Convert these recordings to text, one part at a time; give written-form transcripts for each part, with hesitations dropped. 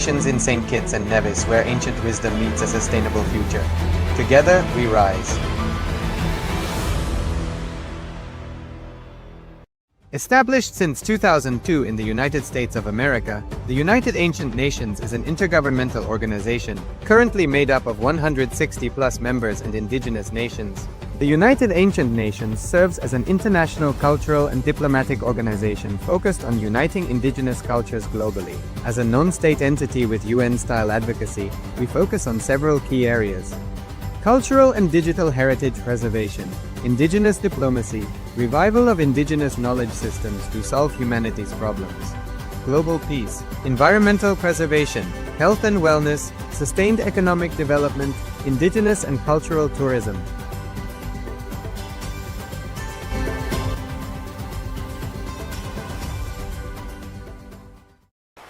Nations in St. Kitts and Nevis, where ancient wisdom meets a sustainable future. Together, we rise. Established since 2002 in the United States of America, the United Ancient Nations is an intergovernmental organization, currently made up of 160+ members and indigenous nations. The United Ancient Nations serves as an international cultural and diplomatic organization focused on uniting indigenous cultures globally. As a non-state entity with UN-style advocacy, we focus on several key areas: cultural and digital heritage preservation, indigenous diplomacy, revival of indigenous knowledge systems to solve humanity's problems, global peace, environmental preservation, health and wellness, sustained economic development, indigenous and cultural tourism.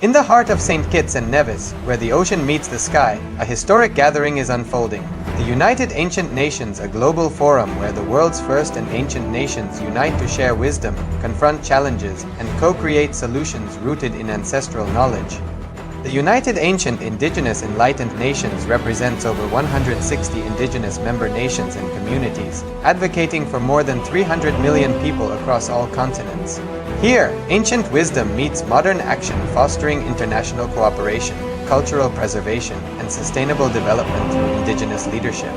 In the heart of St. Kitts and Nevis, where the ocean meets the sky, a historic gathering is unfolding. The United Ancient Nations, a global forum where the world's first and ancient nations unite to share wisdom, confront challenges, and co-create solutions rooted in ancestral knowledge. The United Ancient Indigenous Enlightened Nations represents over 160 indigenous member nations and communities, advocating for more than 300 million people across all continents. Here, ancient wisdom meets modern action, fostering international cooperation, cultural preservation, and sustainable development through indigenous leadership.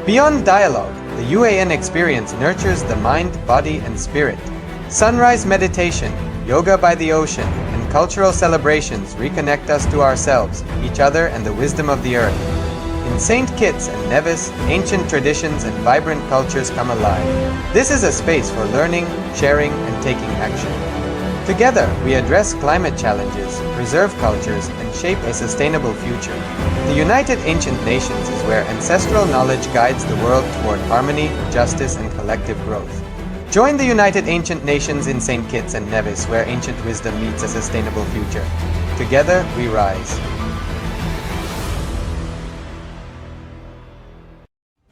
Beyond dialogue, the UAN experience nurtures the mind, body, and spirit. Sunrise meditation, yoga by the ocean, and cultural celebrations reconnect us to ourselves, each other, and the wisdom of the earth. In St. Kitts and Nevis, ancient traditions and vibrant cultures come alive. This is a space for learning, sharing, and taking action. Together, we address climate challenges, preserve cultures, and shape a sustainable future. The United Ancient Nations is where ancestral knowledge guides the world toward harmony, justice, and collective growth. Join the United Ancient Nations in St. Kitts and Nevis, where ancient wisdom meets a sustainable future. Together, we rise.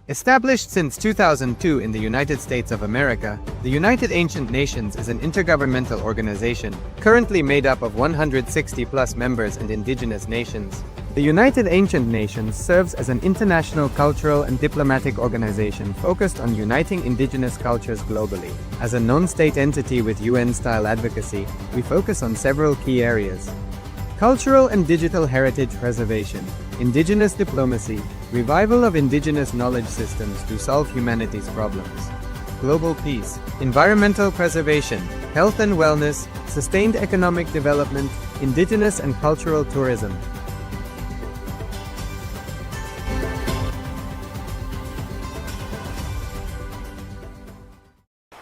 Established since 2002 in the United States of America, the United Ancient Nations is an intergovernmental organization, currently made up of 160+ members and indigenous nations. The United Ancient Nations serves as an international cultural and diplomatic organization focused on uniting indigenous cultures globally. As a non-state entity with UN-style advocacy, we focus on several key areas: cultural and digital heritage preservation, indigenous diplomacy, revival of indigenous knowledge systems to solve humanity's problems, global peace, environmental preservation, health and wellness, sustained economic development, indigenous and cultural tourism.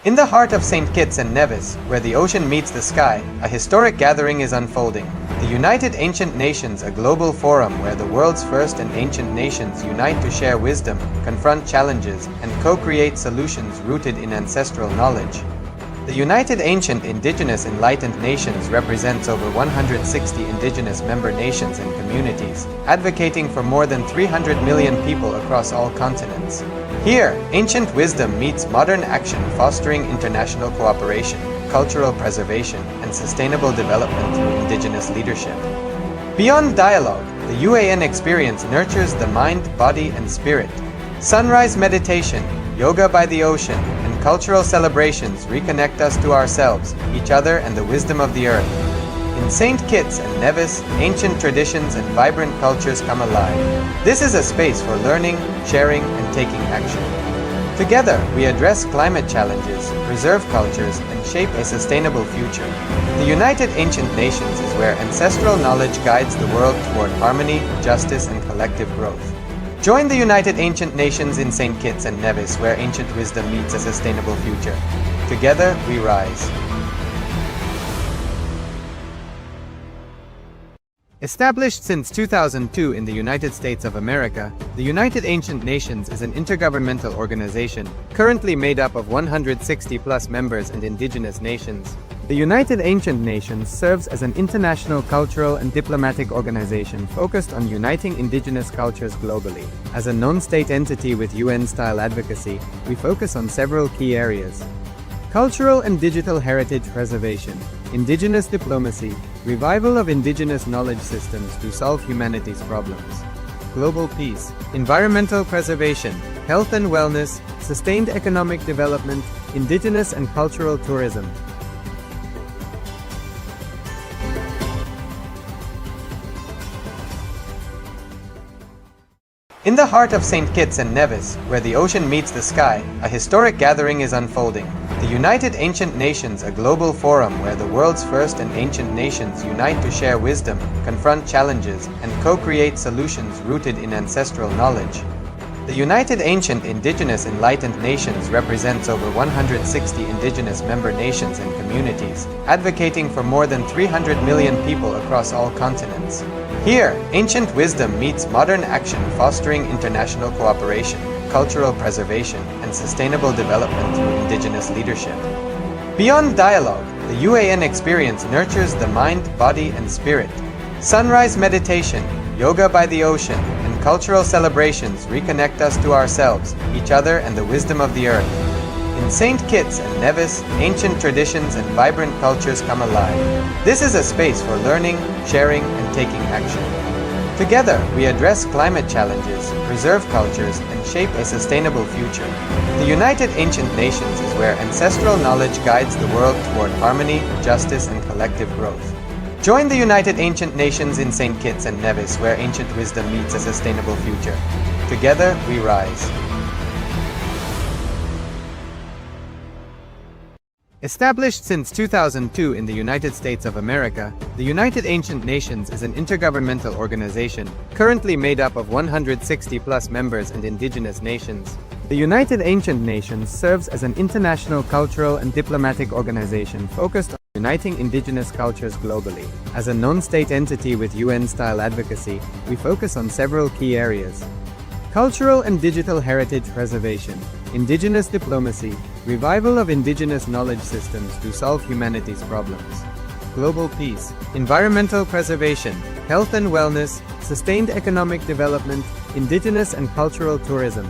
In the heart of St. Kitts and Nevis, where the ocean meets the sky, a historic gathering is unfolding. The United Ancient Nations, a global forum where the world's first and ancient nations unite to share wisdom, confront challenges, and co-create solutions rooted in ancestral knowledge. The United Ancient Indigenous Enlightened Nations represents over 160 indigenous member nations and communities, advocating for more than 300 million people across all continents. Here, ancient wisdom meets modern action, fostering international cooperation, cultural preservation, and sustainable development through indigenous leadership. Beyond dialogue, the UAN experience nurtures the mind, body, and spirit. Sunrise meditation, yoga by the ocean, and cultural celebrations reconnect us to ourselves, each other, and the wisdom of the earth. In St. Kitts and Nevis, ancient traditions and vibrant cultures come alive. This is a space for learning, sharing, and taking action. Together, we address climate challenges, preserve cultures, and shape a sustainable future. The United Ancient Nations is where ancestral knowledge guides the world toward harmony, justice, and collective growth. Join the United Ancient Nations in St. Kitts and Nevis, where ancient wisdom meets a sustainable future. Together, we rise. Established since 2002 in the United States of America, the United Ancient Nations is an intergovernmental organization, currently made up of 160+ members and indigenous nations. The United Ancient Nations serves as an international cultural and diplomatic organization focused on uniting indigenous cultures globally. As a non-state entity with UN-style advocacy, we focus on several key areas: Cultural and digital heritage preservation, indigenous diplomacy, revival of indigenous knowledge systems to solve humanity's problems. Global peace, environmental preservation, health and wellness, sustained economic development, indigenous and cultural tourism. In the heart of St. Kitts and Nevis, where the ocean meets the sky, a historic gathering is unfolding. The United Ancient Nations, a global forum where the world's first and ancient nations unite to share wisdom, confront challenges, and co-create solutions rooted in ancestral knowledge. The United Ancient Indigenous Enlightened Nations represents over 160 indigenous member nations and communities, advocating for more than 300 million people across all continents. Here, ancient wisdom meets modern action, fostering international cooperation, cultural preservation, and sustainable development through indigenous leadership. Beyond dialogue, the UAN experience nurtures the mind, body, and spirit. Sunrise meditation, yoga by the ocean, and cultural celebrations reconnect us to ourselves, each other, and the wisdom of the earth. In St. Kitts and Nevis, ancient traditions and vibrant cultures come alive. This is a space for learning, sharing, and taking action. Together, we address climate challenges, preserve cultures, and shape a sustainable future. The United Ancient Nations is where ancestral knowledge guides the world toward harmony, justice, and collective growth. Join the United Ancient Nations in St. Kitts and Nevis, where ancient wisdom meets a sustainable future. Together, we rise. Established since 2002 in the United States of America, the United Ancient Nations is an intergovernmental organization currently made up of 160+ members and indigenous nations. The United Ancient Nations serves as an international cultural and diplomatic organization focused on uniting indigenous cultures globally. As a non-state entity with UN-style advocacy, we focus on several key areas: cultural and digital heritage preservation, indigenous diplomacy, revival of indigenous knowledge systems to solve humanity's problems, global peace, environmental preservation, health and wellness, sustained economic development, indigenous and cultural tourism.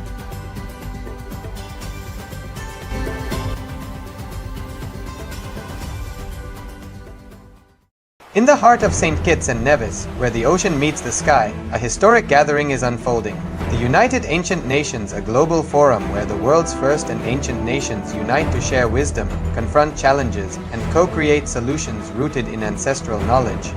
In the heart of St. Kitts and Nevis, where the ocean meets the sky, a historic gathering is unfolding. The United Ancient Nations, a global forum where the world's first and ancient nations unite to share wisdom, confront challenges, and co-create solutions rooted in ancestral knowledge.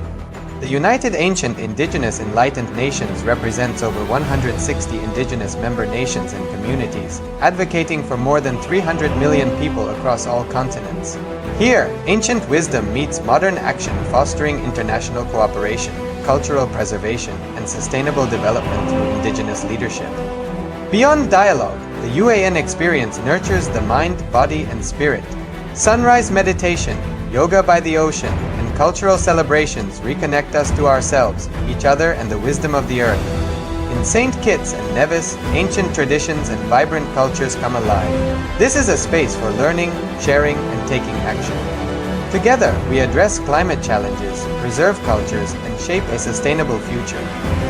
The United Ancient Indigenous Enlightened Nations represents over 160 indigenous member nations and communities, advocating for more than 300 million people across all continents. Here, ancient wisdom meets modern action, fostering international cooperation, cultural preservation, and sustainable development through indigenous leadership. Beyond dialogue, the UAN experience nurtures the mind, body, and spirit. Sunrise meditation, yoga by the ocean, and cultural celebrations reconnect us to ourselves, each other, and the wisdom of the earth. In St. Kitts and Nevis, ancient traditions and vibrant cultures come alive. This is a space for learning, sharing, and taking action. Together, we address climate challenges, preserve cultures, and shape a sustainable future.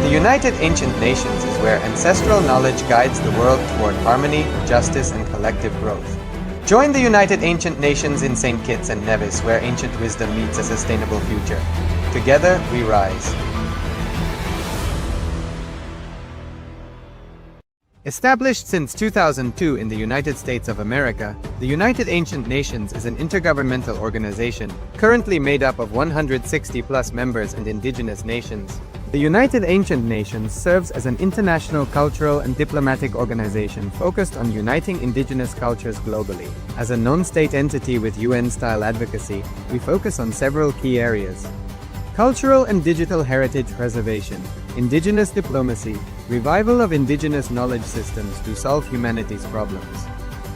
The United Ancient Nations is where ancestral knowledge guides the world toward harmony, justice, and collective growth. Join the United Ancient Nations in St. Kitts and Nevis, where ancient wisdom meets a sustainable future. Together, we rise. Established since 2002 in the United States of America, the United Ancient Nations is an intergovernmental organization currently made up of 160+ members and indigenous nations. The United Ancient Nations serves as an international cultural and diplomatic organization focused on uniting indigenous cultures globally. As a non-state entity with UN-style advocacy, we focus on several key areas: cultural and digital heritage preservation, indigenous diplomacy, revival of indigenous knowledge systems to solve humanity's problems,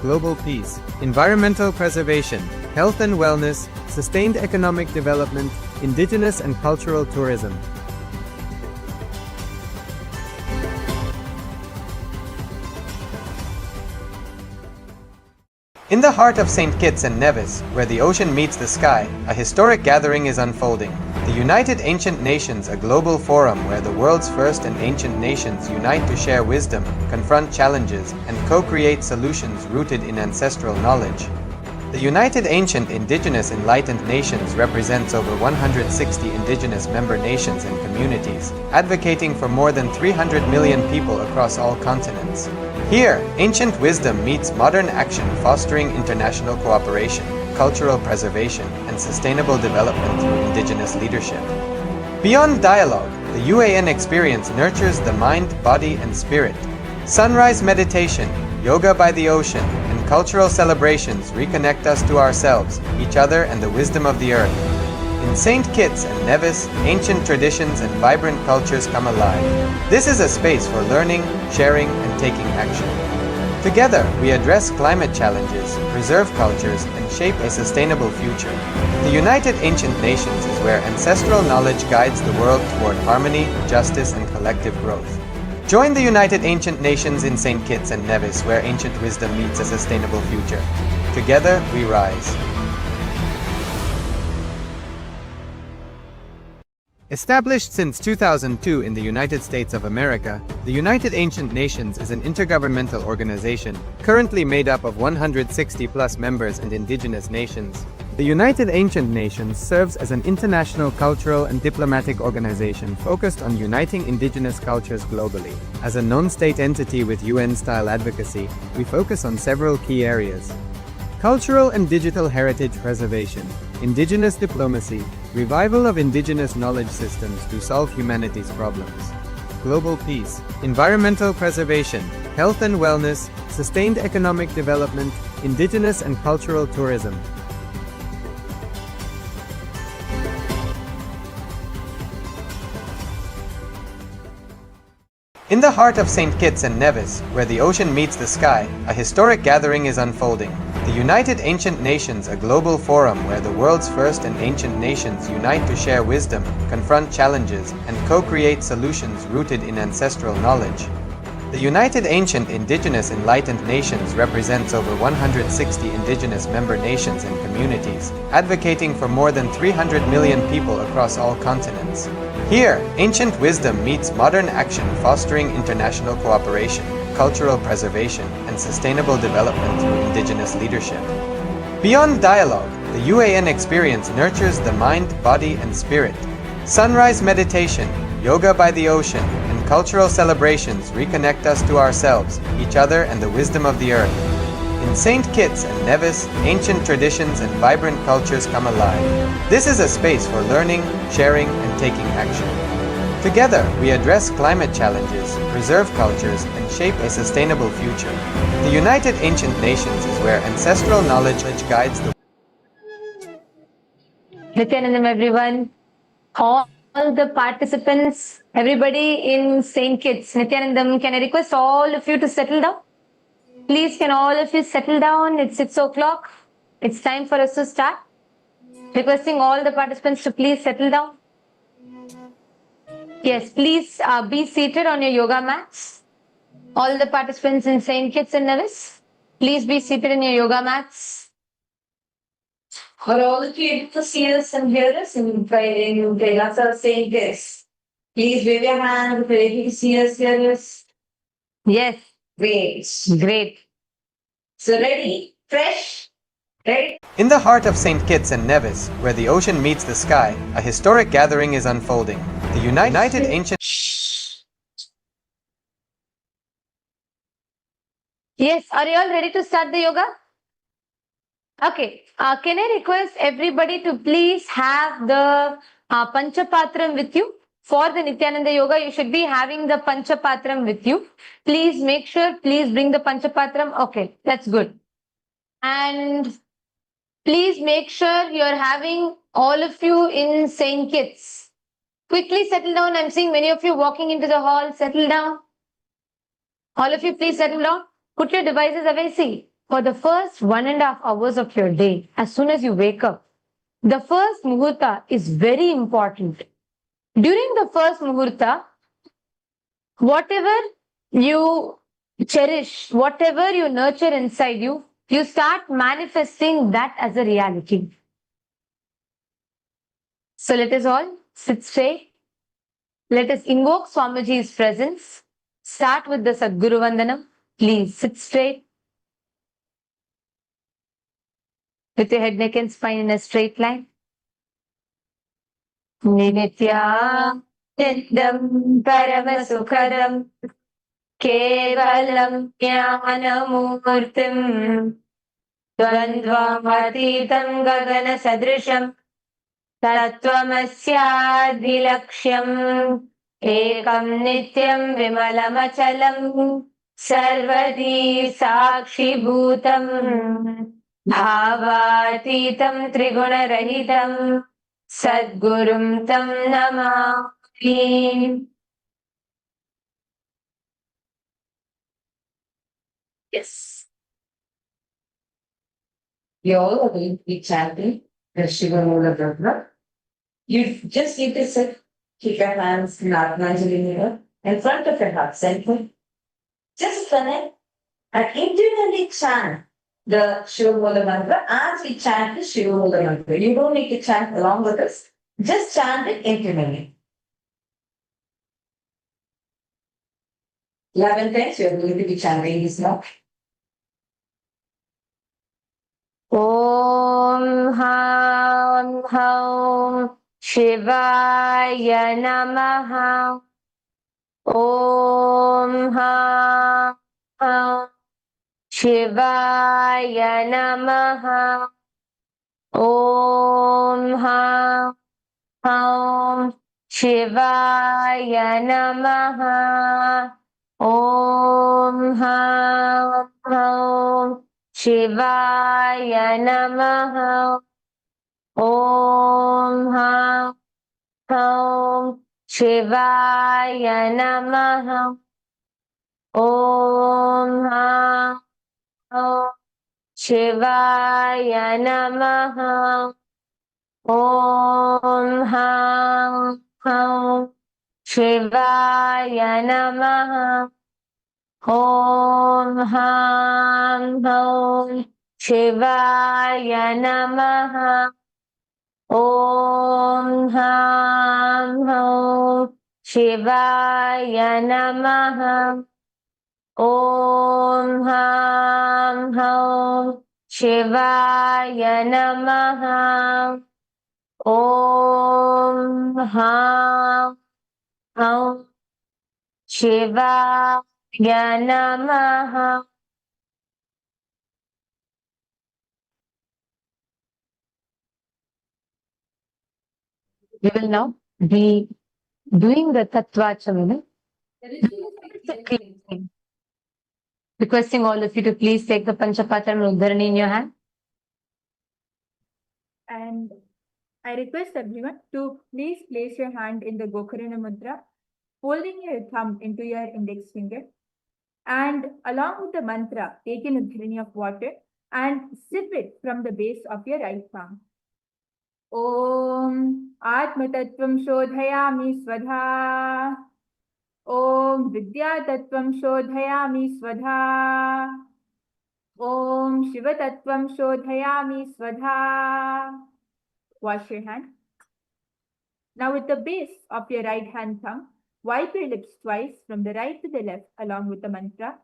global peace, environmental preservation, health and wellness, sustained economic development, indigenous and cultural tourism. In the heart of St. Kitts and Nevis, where the ocean meets the sky, a historic gathering is unfolding. The United Ancient Nations, a global forum where the world's first and ancient nations unite to share wisdom, confront challenges, and co-create solutions rooted in ancestral knowledge. The United Ancient Indigenous Enlightened Nations represents over 160 indigenous member nations and communities, advocating for more than 300 million people across all continents. Here, ancient wisdom meets modern action, fostering international cooperation, cultural preservation, and sustainable development through indigenous leadership. Beyond dialogue, the UAN experience nurtures the mind, body, and spirit. Sunrise meditation, yoga by the ocean, and cultural celebrations reconnect us to ourselves, each other, and the wisdom of the earth. In St. Kitts and Nevis, ancient traditions and vibrant cultures come alive. This is a space for learning, sharing, and taking action. Together, we address climate challenges, preserve cultures, and shape a sustainable future. The United Ancient Nations is where ancestral knowledge guides the world toward harmony, justice, and collective growth. Join the United Ancient Nations in St. Kitts and Nevis, where ancient wisdom meets a sustainable future. Together, we rise. Established since 2002 in the United States of America, the United Ancient Nations is an intergovernmental organization currently made up of 160+ members and indigenous nations. The United Ancient Nations serves as an international cultural and diplomatic organization focused on uniting indigenous cultures globally. As a non-state entity with UN-style advocacy, we focus on several key areas: cultural and digital heritage preservation, indigenous diplomacy, revival of indigenous knowledge systems to solve humanity's problems, global peace, environmental preservation, health and wellness, sustained economic development, indigenous and cultural tourism. In the heart of St. Kitts and Nevis, where the ocean meets the sky, a historic gathering is unfolding. The United Ancient Nations, a global forum where the world's first and ancient nations unite to share wisdom, confront challenges, and co-create solutions rooted in ancestral knowledge. The United Ancient Indigenous Enlightened Nations represents over 160 indigenous member nations and communities, advocating for more than 300 million people across all continents. Here, ancient wisdom meets modern action, fostering international cooperation, cultural preservation, and sustainable development through indigenous leadership. Beyond dialogue, the UAN experience nurtures the mind, body, and spirit. Sunrise meditation, yoga by the ocean, and cultural celebrations reconnect us to ourselves, each other, and the wisdom of the earth. In St. Kitts and Nevis, ancient traditions and vibrant cultures come alive. This is a space for learning, sharing, and taking action. Together, we address climate challenges, preserve cultures, and shape a sustainable future. The United Ancient Nations is where ancestral knowledge guides the Nithyanandam, everyone, all the participants, everybody in St. Kitts. Nithyanandam, can I request all of you to settle down? Please, can all of you settle down? It's 6 o'clock. It's time for us to start. Requesting all the participants to please settle down. Yes, please be seated on your yoga mats. All the participants in St. Kitts and Nevis, please be seated in your yoga mats. For all of you able to see us and hear us in KAILASA, St. Kitts, please wave your hand if you're able to see us, hear us. Yes, great, great. So ready, fresh, ready? In the heart of St. Kitts and Nevis, where the ocean meets the sky, a historic gathering is unfolding. The United Ancient... Yes, are you all ready to start the yoga? Okay, can I request everybody to please have the Panchapatram with you? For the Nithyananda Yoga, you should be having the Panchapatram with you. Please make sure, please bring the Panchapatram. Okay, that's good. And please make sure you're having all of you in St. Kitts. Quickly settle down. I'm seeing many of you walking into the hall. Settle down. All of you, please settle down. Put your devices away. See, for the first 1.5 hours of your day, as soon as you wake up, the first muhurta is very important. During the first muhurta, whatever you cherish, whatever you nurture inside you, you start manifesting that as a reality. So let us all sit straight. Let us invoke Swamiji's presence. Start with the Sadguru Vandanam. Please sit straight. with your head, neck and spine in a straight line. Nityanandam Paramasukhadam Kevalam Jnanamurtim Dvandvamatitam Gagana Sadrisham Tattvamasyaadvilaksham Ekam Nityam Vimalamachalam Sarvadi Sakshi Bhutam Bhavatitam Triguna Sadgurum Tam Namami. Yes. You all are going to be chanting the Shiva Mula Brahma. You just need to sit, keep your hands in Atmanjali in front of your heart center. Just connect and internally chant the Shiva Mula Mantra as we chant the Shiva Mula Mantra. You don't need to chant along with us. Just chant it internally. 11 times you are going to be chanting this now. Om Ham Ham Shivaya Namaha. Om Ham Ham Shivaya Namaha. Om Ham Ham Shivaya Namaha. Om Ham Ham Shivaya Namaha. Om Ham Ham Shivaya Namaha. Om Ham Ham Shivaya Namaha. Om Ham Ham Shivaya Namaha. Om Ham Ham Shivaya Namaha. Om Ham Ham Shivaya Namaha. Om Ham Ham Shivaya Namaha. Om Ham Ham Shivaya Namaha. We will now be doing the Tattvachamana. Requesting all of you to please take the Panchapatram Udharani in your hand. And I request everyone to please place your hand in the Gokarana Mudra, holding your thumb into your index finger. And along with the mantra, take in a udharani of water and sip it from the base of your right palm. Om Atmatattvam Shodhayami Swadha. Om Vidyatattvam Shodhayami Swadha. Om Shivatattvam Shodhayami Swadha. Wash your hand. Now with the base of your right hand thumb, wipe your lips twice from the right to the left along with the mantra.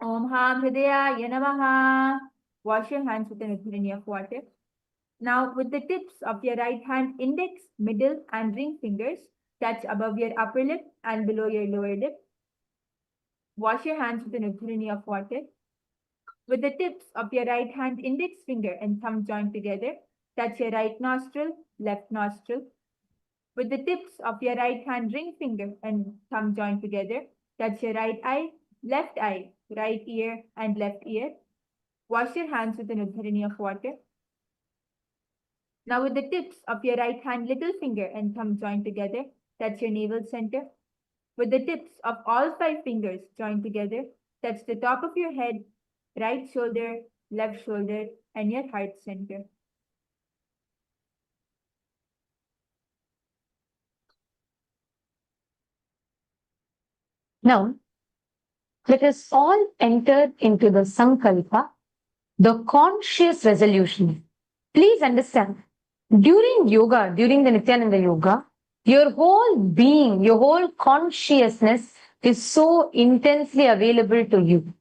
Om Ham Hridayaya Namaha. Wash your hands with an udharani of water. Now with the tips of your right hand index, middle and ring fingers touch above your upper lip and below your lower lip. Wash your hands with an udharani of water. With the tips of your right hand index finger and thumb joined together, touch your right nostril, left nostril. With the tips of your right hand ring finger and thumb joined together, touch your right eye, right ear and left ear. Wash your hands with an udharani of water. Now with the tips of your right hand little finger and thumb joined together, touch your navel center. With the tips of all 5 fingers joined together, touch the top of your head, right shoulder, left shoulder, and your heart center. Now, let us all enter into the Sankalpa, the conscious resolution. Please understand, during yoga, during the Nithyananda Yoga, your whole being, your whole consciousness is so intensely available to you.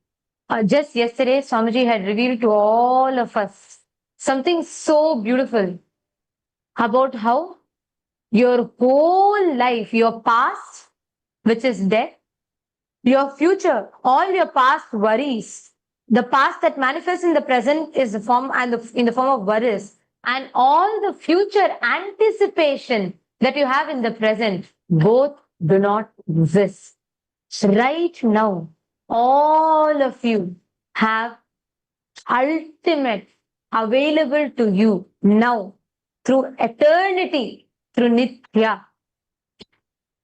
Just yesterday, Swamiji had revealed to all of us something so beautiful about how your whole life, your past, which is death, your future, all your past worries, the past that manifests in the present is the form and in the form of worries, and all the future anticipation that you have in the present, both do not exist. Right now, all of you have ultimate available to you now through eternity, through Nithya.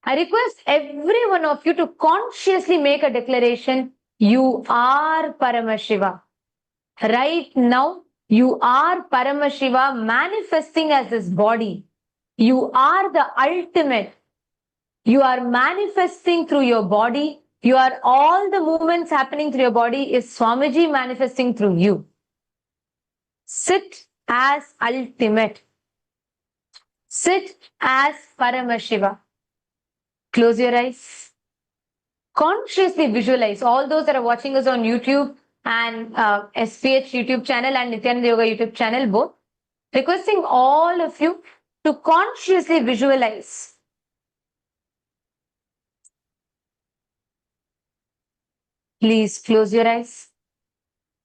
I request every one of you to consciously make a declaration. You are Paramashiva. Right now, you are Paramashiva manifesting as this body. You are the ultimate. You are manifesting through your body. You are all the movements happening through your body is Swamiji manifesting through you. Sit as ultimate. Sit as Paramashiva. Close your eyes. Consciously visualize. All those that are watching us on YouTube and SPH YouTube channel and Nithyananda Yoga YouTube channel both, requesting all of you to consciously visualize. Please close your eyes.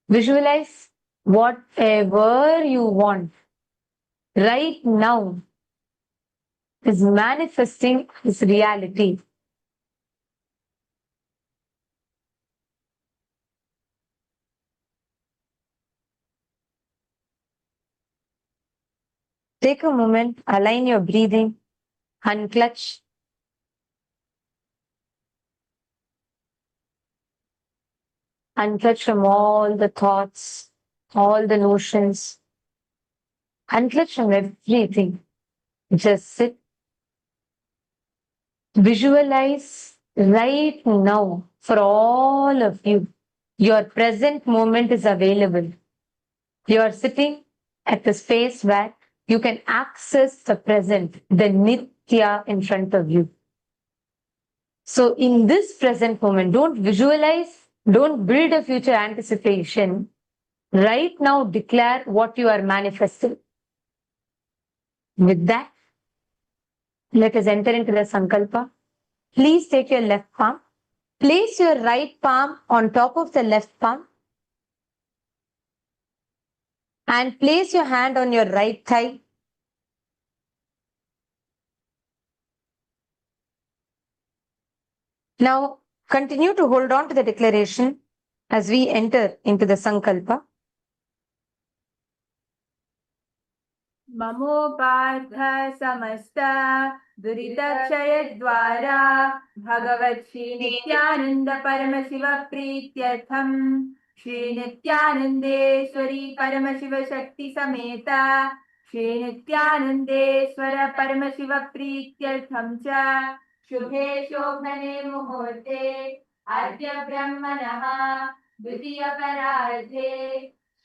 Visualize whatever you want right now is manifesting this reality. Take a moment, align your breathing, unclutch. Unclutch from all the thoughts, all the notions. Unclutch from everything. Just sit. Visualize right now for all of you. Your present moment is available. You are sitting at the space where you can access the present, the Nithya in front of you. So in this present moment, don't visualize, don't build a future anticipation. Right now, declare what you are manifesting. With that, let us enter into the Sankalpa. Please take your left palm. Place your right palm on top of the left palm. And place your hand on your right thigh. Now, continue to hold on to the declaration as we enter into the Sankalpa. ममोपार्थ समस्त दुरितक्षय द्वारा भगवत् श्री नित्यानंद परमशिव प्रीत्यर्थम श्री नित्यानंदेश्वरी परमशिव शक्ति समेत श्री नित्यानंदेश्वर परमशिव प्रीत्यर्थम च शुभे शोभने मुहूर्ते अद्य ब्रह्मणः द्वितीय परार्धे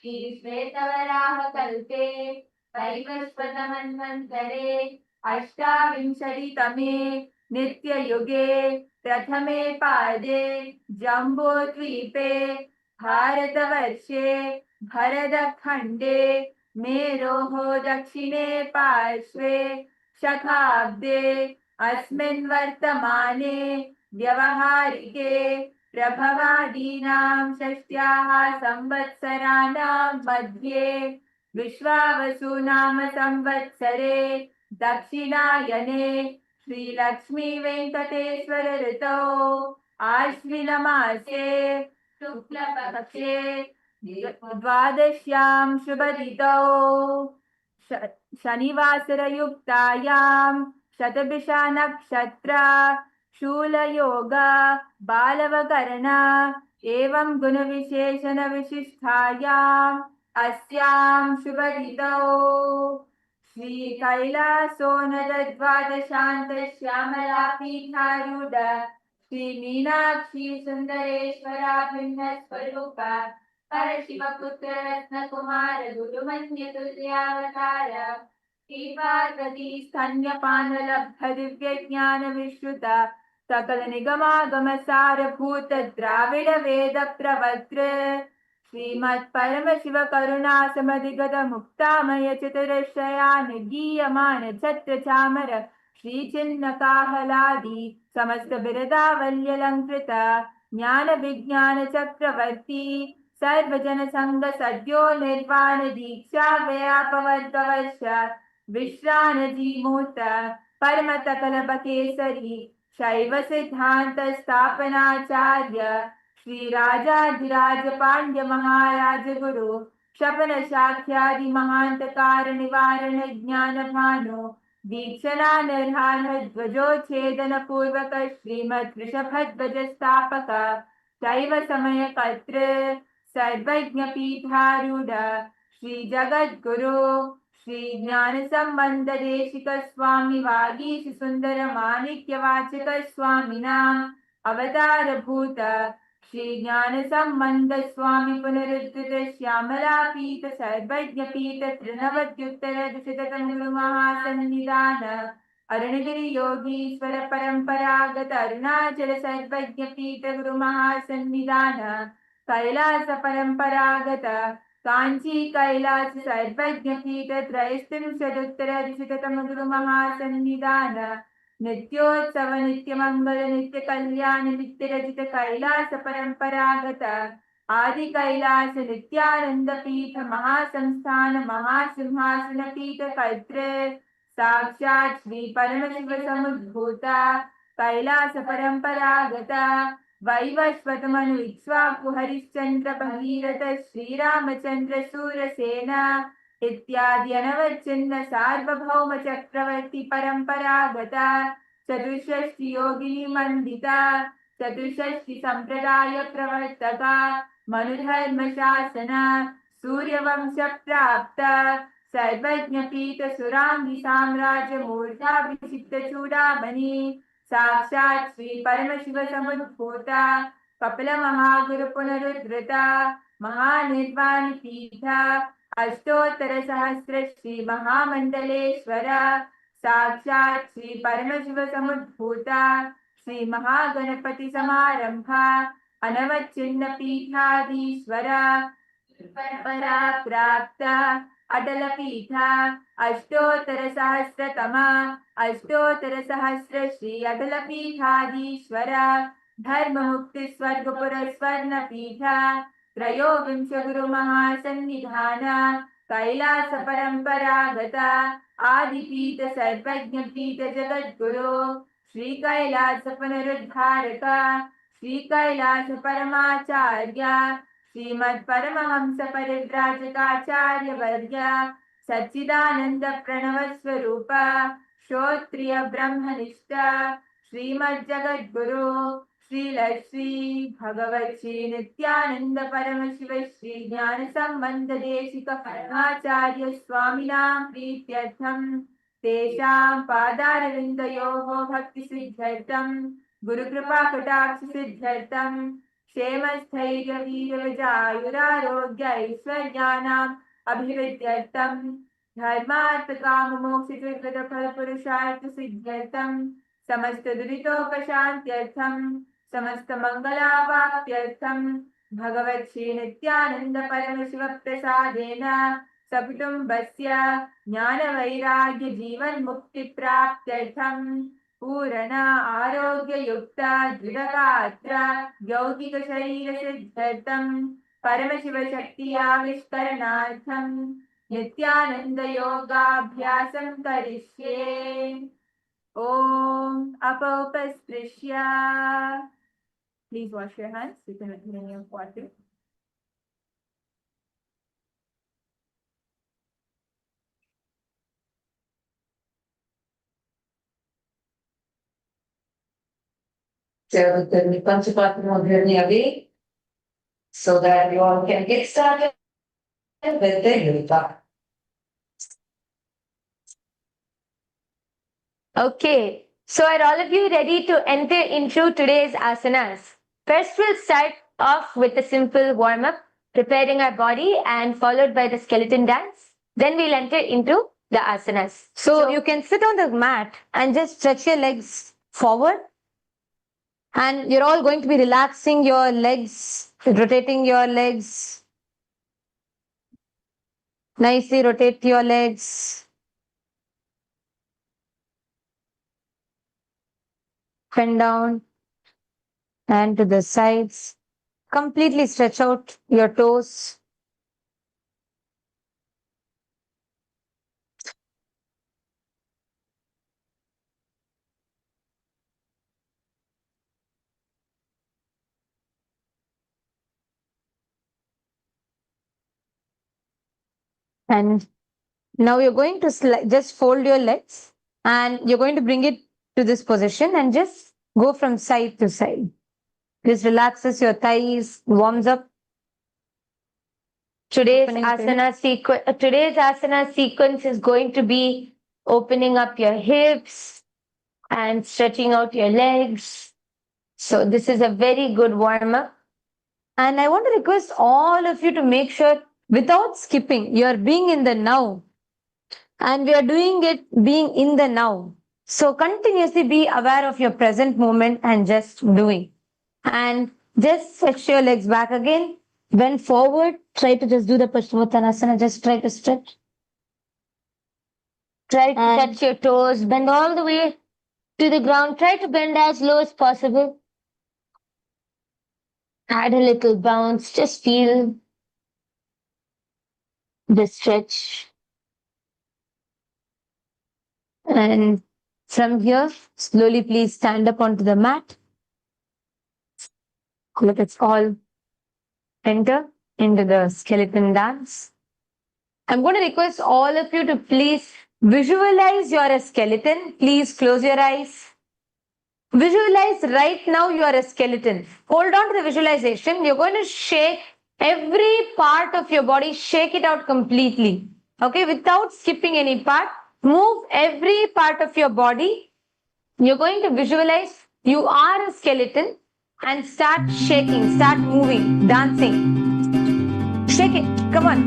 श्री श्वेतवराह कल्पे वैवस्वतमन्वन्तरे अष्टाविंशतितमे नित्ययुगे प्रथमे पादे जम्बूद्वीपे भारतवर्षे भरतखण्डे मेरोः दक्षिणे पार्श्वे शताब्दे अस्मिन् वर्तमाने व्यवहारिके प्रभवादीनां षष्ट्याः संवत्सराणां मध्ये विश्वावसु नाम संवत्सरे दक्षिणायने श्रीलक्ष्मी वेंकटेश्वर ऋतौ आश्विनमासे शुक्लपक्षे द्वादश्यां शुभतिथौ शनिवासरयुक्तायां शतभिषा नक्षत्र शूलयोग बालवकरण एवं गुणविशेषण विशिष्टायाम् अस्यां शुभतिथौ श्री कैलासोनद द्वादशान्त श्यामला पीठारूढ श्री मीनाक्षी सुंदरेश्वरा भिन्न स्वरूप परशिवपुत्र रत्न कुमार गुरुमन्य तुल्यावतार श्री पार्वती स्तन्यपान लब्ध दिव्य ज्ञान विश्रुत सकल निगमागम सारभूत द्राविड वेद प्रवक्त्र श्रीमत्परमशिवकरुणासमधिगतमुक्तामयचतुरश्रयान् गीयमान छत्रचामर श्रीचिन्नकाहलादि समस्तबिरदावल्यलङ्कृत ज्ञानविज्ञानचक्रवर्ती सर्वजनसङ्गसद्यो निर्वाणदीक्षाव्यापवद्भवश्च विश्राणजीमूत परमतकलपकेसरी शैव सिद्धान्तस्थापनाचार्य श्रीराजाधिराज पाण्ड्य महाराज गुरु शपन शाख्यादि महांतकार निवारण ज्ञान भानु दीक्षणा निर्हार ध्वजोच्छेदन पूर्वक श्रीमद वृषभध्वज स्थापक शैव समय कर्तृ सर्वज्ञ पीठारूढ़ श्री जगद्गुरु श्री ज्ञान संबंध देशिक स्वामी वागीश सुंदर माणिक्य वाचक स्वामिनां अवतार भूत श्री ज्ञान संबंध स्वामी पुनरुद्धृत श्यामला पीठ सर्वज्ञ पीठ त्रिनवत्युत्तर द्विशततम गुरु महासन्निधान अरुणगिरि योगीश्वर परंपरागत अरुणाचल सर्वज्ञ पीठ गुरु महासन्निधान कैलास परंपरागत कांची कैलास सर्वज्ञ पीठ त्रयस्त्रिंशदुत्तर द्विशततम गुरु महासन्निधान नित्योत्सव नित्य मंगल नित्य कल्याण नित्य रचित कैलास परंपरागत आदि कैलास नित्यानंद पीठ महासंस्थान महासिंहासन पीठ कर्तृ साक्षात श्री परमशिव समुद्भूता कैलास परंपरागत वैवस्वत मनु इक्ष्वाकु हरिश्चंद्र भगीरथ श्रीरामचंद्र सूरसेन इत्यादि अनवच्छिन्न सार्वभौम चक्रवर्ती परंपरागत चतुष्षष्टि योगिनी मंडिता चतुष्षष्टि संप्रदाय प्रवर्तक मनुधर्म शासन सूर्यवंश प्राप्त सर्वज्ञ पीठ सुरांगी साम्राज्य मूर्धाभिषिक्त चूड़ामणि साक्षात श्री परमशिव समुद्भूता कपिल महागुरु पुनरुद्धृता महानिर्वाण पीठा अष्टोत्तर सहस्र श्री महामंडलेश्वर साक्षात श्री परमशिव समुद्भूता श्री महागणपति समारंभा अनवच्छिन्न पीठाधीश्वर परंपरा प्राप्त अटल पीठा अष्टोत्तर सहस्र श्री अटल पीठाधीश्वर धर्म मुक्ति स्वर्गपुर स्वर्ण पीठा त्रयोविंश गुरु महासन्निधान कैलास परंपरागत आदिपीठ सर्वज्ञ पीठ जगद्गुरु श्री कैलास पुनरुद्धारक श्री कैलास परमाचार्य श्रीमद परमहंस परिव्राजकाचार्य वर्य सच्चिदानंद प्रणव स्वरूप श्रोत्रिय ब्रह्मनिष्ठ श्रीमद जगद्गुरु श्री भगवत श्री नित्यानंद परमशिव श्री ज्ञान संबंध देशिक परमाचार्य स्वामिनां प्रीत्यर्थं तेषां पादारविन्दयोः भक्ति सिद्ध्यर्थं गुरुकृपा कटाक्ष सिद्ध्यर्थं क्षेम स्थैर्य वीर विजयायुरारोग्य ऐश्वर्याणाम् अभिवृद्ध्यर्थं धर्मार्थ काम मोक्ष चतुर्विध फल पुरुषार्थ सिद्ध्यर्थं समस्त दुरितोपशान्त्यर्थं समस्त मंगलावाप्त्यर्थं भगवत् श्री नित्यानंद परमशिव प्रसादेन सकुटुम्बस्य ज्ञान वैराग्य जीवन मुक्ति प्राप्त्यर्थं पूर्ण आरोग्य युक्त दृढ़गात्र यौगिक शरीर सिद्ध्यर्थं परमशिव शक्ति आविष्करणार्थं नित्यानंद योगाभ्यासं करिष्ये। Om Apaupasprisya. Please wash your hands with the many of water. So the Panchapatamodhirni away so that you all can get started with the yoga. Okay, so are all of you ready to enter into today's asanas? First, we'll start off with a simple warm-up, preparing our body and followed by the skeleton dance. Then we'll enter into the asanas. So you can sit on the mat and just stretch your legs forward. And you're all going to be relaxing your legs, rotating your legs Nicely rotate your legs. Bend down and to the sides. Completely stretch out your toes. And now you're going to just fold your legs and you're going to bring it to this position and just go from side to side. This relaxes your thighs, warms up. Today's asana sequence is going to be opening up your hips and stretching out your legs. So this is a very good warm up. And I want to request all of you to make sure without skipping, you are being in the now. And we are doing it being in the now. So continuously be aware of your present moment and just doing. And just stretch your legs back again. Bend forward. Try to just do the Paschimottanasana. Just try to stretch. Try to touch your toes. Bend all the way to the ground. Try to bend as low as possible. Add a little bounce. Just feel the stretch. And from here, slowly please stand up onto the mat. Let us all enter into the skeleton dance. I'm going to request all of you to please visualize you're a skeleton. Please close your eyes. Visualize right now you are a skeleton. Hold on to the visualization. You're going to shake every part of your body. Shake it out completely. Okay, without skipping any part. Move every part of your body. You're going to visualize you are a skeleton and start shaking, start moving, dancing. Shake it. Come on.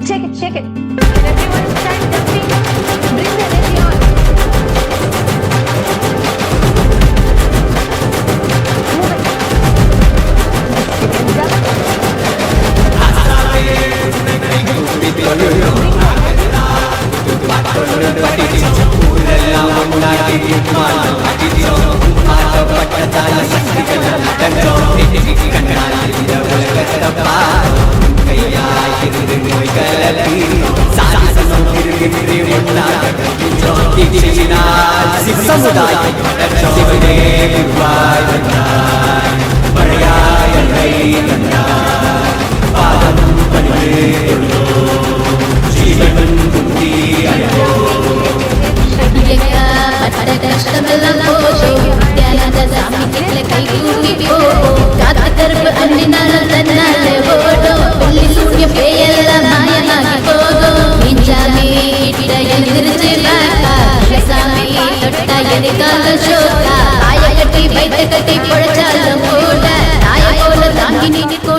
Shake it, shake it. And everyone start jumping. Bring the energy on. Move it. You can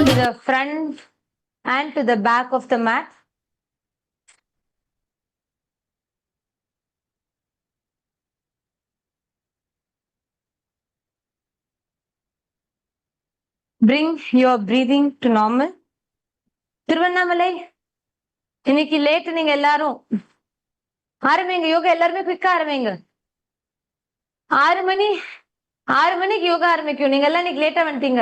to the front and to the back of the mat. Bring your breathing to normal. Tiruvannamalai இன்னைக்கு late நீங்க எல்லாரும் ஆரம்பிங்க யோகா எல்லாருமே குயிக்கா ஆரம்பிங்க 6 மணிக்கு யோகா ஆரம்பிக்கும் நீங்க எல்லாம் இன்னைக்கு லேட்டா வந்துட்டீங்க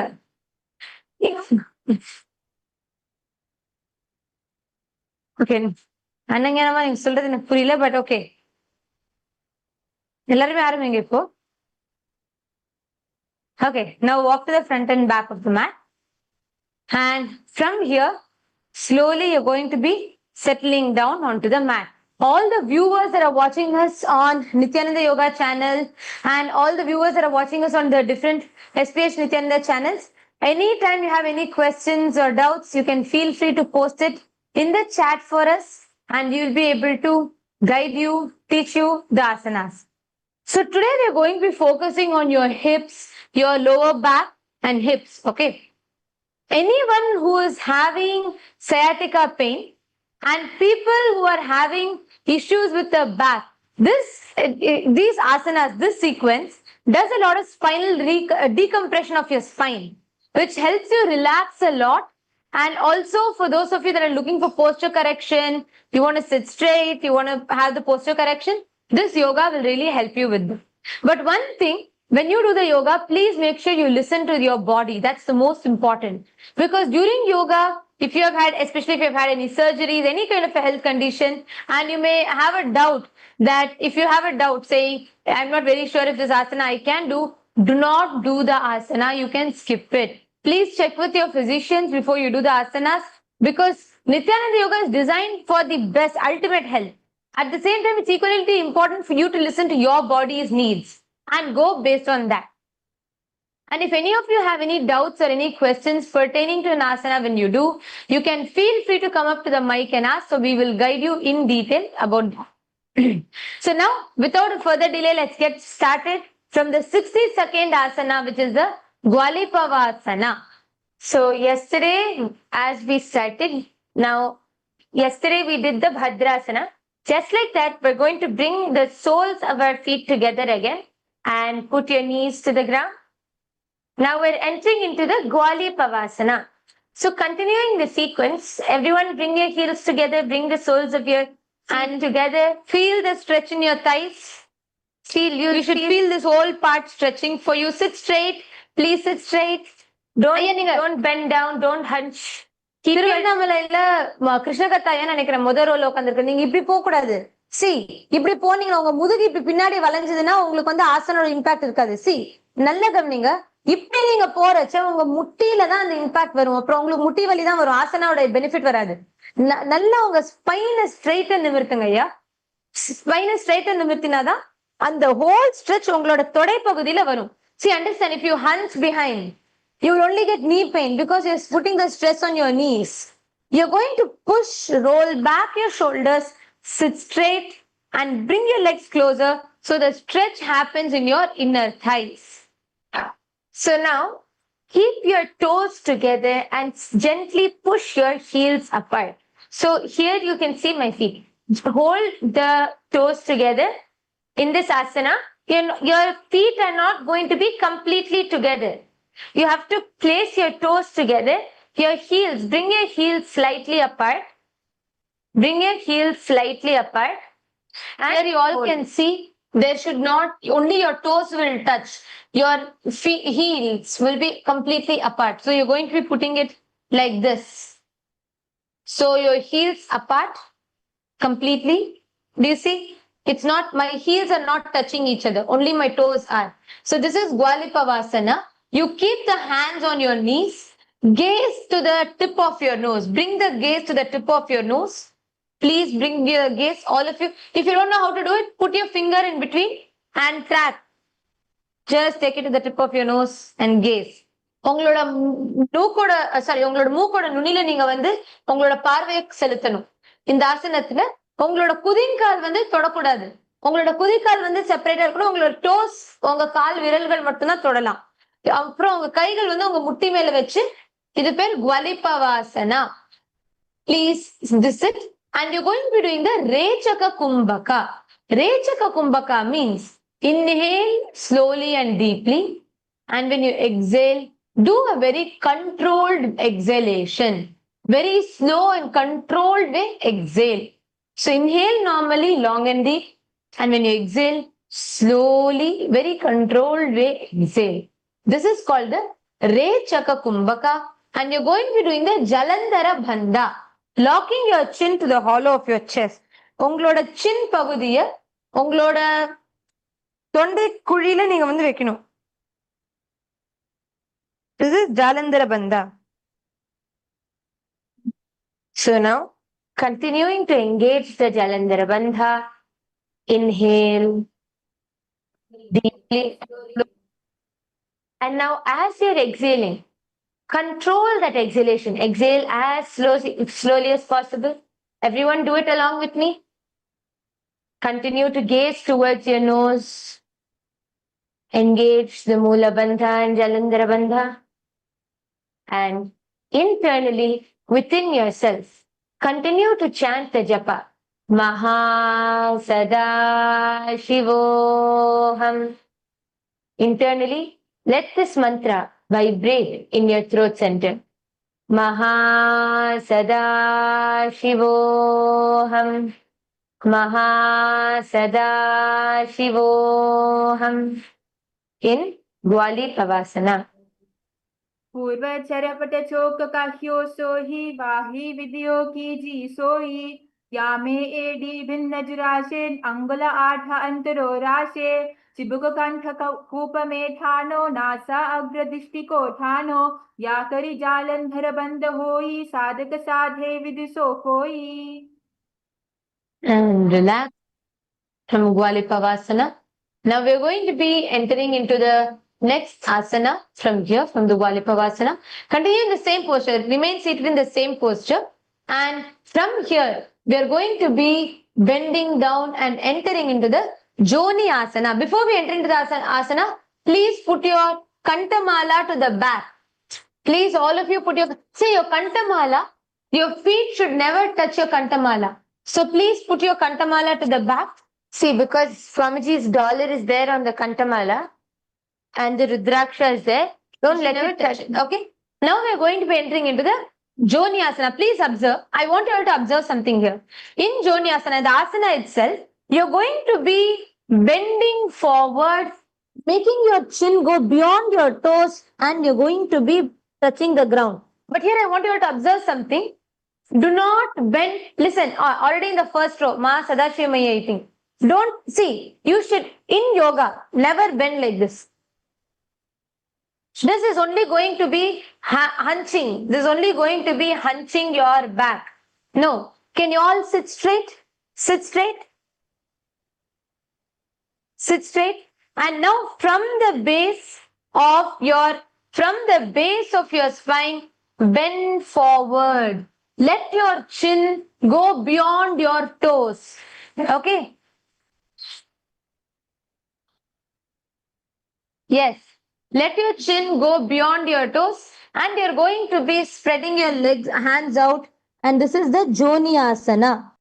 ஓகே அண்ணங்கமா நீங்க சொல்றது எனக்கு புரியல பட் ஓகே எல்லாருமே ஆரம்பிங்க இப்போ okay now walk to the front and back of the mat and from here slowly you're going to be settling down onto the mat. All the viewers that are watching us on Nithyananda Yoga channel and all the viewers that are watching us on the different SPH Nithyananda channels, anytime you have any questions or doubts, you can feel free to post it in the chat for us and we'll be able to guide you, teach you the asanas. So today we're going to be focusing on your hips, your lower back and hips, okay? Anyone who is having sciatica pain and people who are having issues with the back, these asanas, this sequence does a lot of spinal decompression of your spine, which helps you relax a lot And also for those of you that are looking for posture correction, you want to sit straight, you want to have the posture correction, this yoga will really help you with them. But one thing, when you do the yoga, please make sure you listen to your body. That's the most important. Because during yoga, if you have had, especially if you have had any surgeries, any kind of a health condition, and you may have a doubt that if you have a doubt saying, I'm not very sure if this asana I can do not do the asana. You can skip it. Please check with your physicians before you do the asanas, because Nithyananda Yoga is designed for the best, ultimate health. At the same time, it's equally important for you to listen to your body's needs and go based on that. And if any of you have any doubts or any questions pertaining to an asana when you do, you can feel free to come up to the mic and ask. So we will guide you in detail about that. So now, without further delay, let's get started from the 62nd asana, which is the Gwalipavasana. So yesterday, as we started, yesterday we did the Bhadrasana. Just like that, we're going to bring the soles of our feet together again and put your knees to the ground. Now we're entering into the Gwalipavasana. So continuing the sequence, everyone bring your heels together, bring the soles of your hands together, feel the stretch in your thighs. You should feel this whole part stretching for you. Sit straight. Please sit straight. Don't bend down. Don't hunch. திருவண்ணாமலையில கிருஷ்ண கத்தாயன்னு நினைக்கிற முதல் ரோல உட்காந்துருக்கு. நீங்க இப்படி போக கூடாது. இப்படி போனீங்கன்னா உங்க முதுகு இப்படி பின்னாடி வளைஞ்சதுன்னா உங்களுக்கு வந்து ஆசனோட இம்பாக்ட் இருக்காது. நல்ல கவனிங்க. இப்படி நீங்க போறச்ச உங்க முட்டியில தான் அந்த இம்பாக்ட் வரும். அப்புறம் உங்களுக்கு முட்டி வலி தான் வரும். ஆசனாவோட பெனிஃபிட் வராது. நல்லா உங்க ஸ்பைனை ஸ்ட்ரைட்டா நிமிர்த்துங்க ஐயா. ஸ்பைனை ஸ்ட்ரைட்டா நிமிர்த்தினாதான் அந்த whole stretch உங்களோட தொடை பகுதியில வரும். See, understand, if you hunch behind, you will only get knee pain because you're putting the stress on your knees. You're going to push, roll back your shoulders, sit straight and bring your legs closer so the stretch happens in your inner thighs. So now, keep your toes together and gently push your heels apart. So here you can see my feet. Hold the toes together. In this asana, your feet are not going to be completely together. You have to place your toes together. Your heels, bring your heels slightly apart. Bring your heels slightly apart. And here you all can see, there should not, only your toes will touch. Your heels will be completely apart. So you're going to be putting it like this. So your heels apart completely. Do you see? It's not, my heels are not touching each other. Only my toes are. So this is Gwalipavasana. You keep the hands on your knees. Gaze to the tip of your nose. Bring the gaze to the tip of your nose. Please bring your gaze, all of you. If you don't know how to do it, put your finger in between and crack. Just take it to the tip of your nose and gaze. உங்களோட மூக்கோட நுனியில நீங்க வந்து உங்களோட பார்வையை செலுத்தணும். இந்த ஆசனத்துல உங்களோட குதிங்கால் வந்து தொடக்கூடாது. உங்களோட குதிக்கால் வந்து செப்பரேட்டா இருக்கணும். உங்களோட டோஸ், உங்க கால் விரல்கள் மட்டும்தான் தொடலாம். அப்புறம் உங்க கைகள் வந்து உங்க முட்டி மேல வச்சு, இது பேர் Gwalipavasana. Please this it. And you're going to be doing the Rechaka Kumbhaka. Rechaka Kumbhaka means inhale slowly and deeply. And when you exhale, do a very controlled exhalation. Very slow and controlled way exhale. So inhale normally, long and deep. And when you exhale, slowly, very controlled way exhale. This is called the Rechaka Kumbhaka. And you're going to be doing the Jalandhara Bandha. Locking your chin to the hollow of your chest. உங்களோட chin பகுதியை உங்களோட தொண்டை குழியில நீங்க வந்து வைக்கணும். This is Jalandhara Bandha. So now, continuing to engage the Jalandhara Bandha, inhale deeply. And now as you're exhaling, control that exhalation. Exhale as slowly as possible. Everyone do it along with me. Continue to gaze towards your nose. Engage the Moola Bandha and Jalandhara Bandha. And internally, within yourself, continue to chant the japa. Mahaparamashivoham. Internally, let this mantra vibrate in your throat center. MahaParamashivoham. MahaParamashivoham. In Gwali Pavasana. पूर्वचरपट चोक काह्यो सोही वाही video कीजी सोई यामे AD भिन्न जुराशे अंगुल आठ अंतरो राशे चिबुक कंठ कूप में ठानो NASA अग्र दृष्टि को ठानो या करी जालंधर बंद होई साधक साधे विदिसो कोई. And relax from Gwali Pavasana. Now we're going to be entering into the next asana from here, from the Gwali Pavasana. Continue in the same posture, remain seated in the same posture. And from here, we are going to be bending down and entering into the Joni Asana. Before we enter into the asana, please put your Kantamala to the back. Please, all of you put your Kantamala, your feet should never touch your Kantamala. So please put your Kantamala to the back. See, because Swamiji's dollar is there on the Kantamala and the Rudraksha is there, don't let it touch it. Okay? Now we are going to be entering into the Joni Asana. Please observe. I want you all to observe something here. In Joni Asana, the asana itself, you're going to be bending forward, making your chin go beyond your toes, and you're going to be touching the ground. But here I want you all to observe something. Do not bend. Listen, already in the first row, Ma Sadashivamaya eating. Don't see. You should, in yoga, never bend like this. This is only going to be hunching. This is only going to be hunching your back. No. Can you all sit straight? Sit straight. Sit straight. And now from the base of your spine, bend forward. Let your chin go beyond your toes. Okay? Yes. Let your chin go beyond your toes and you're going to be spreading your legs, hands out. And this is the Joni Asana.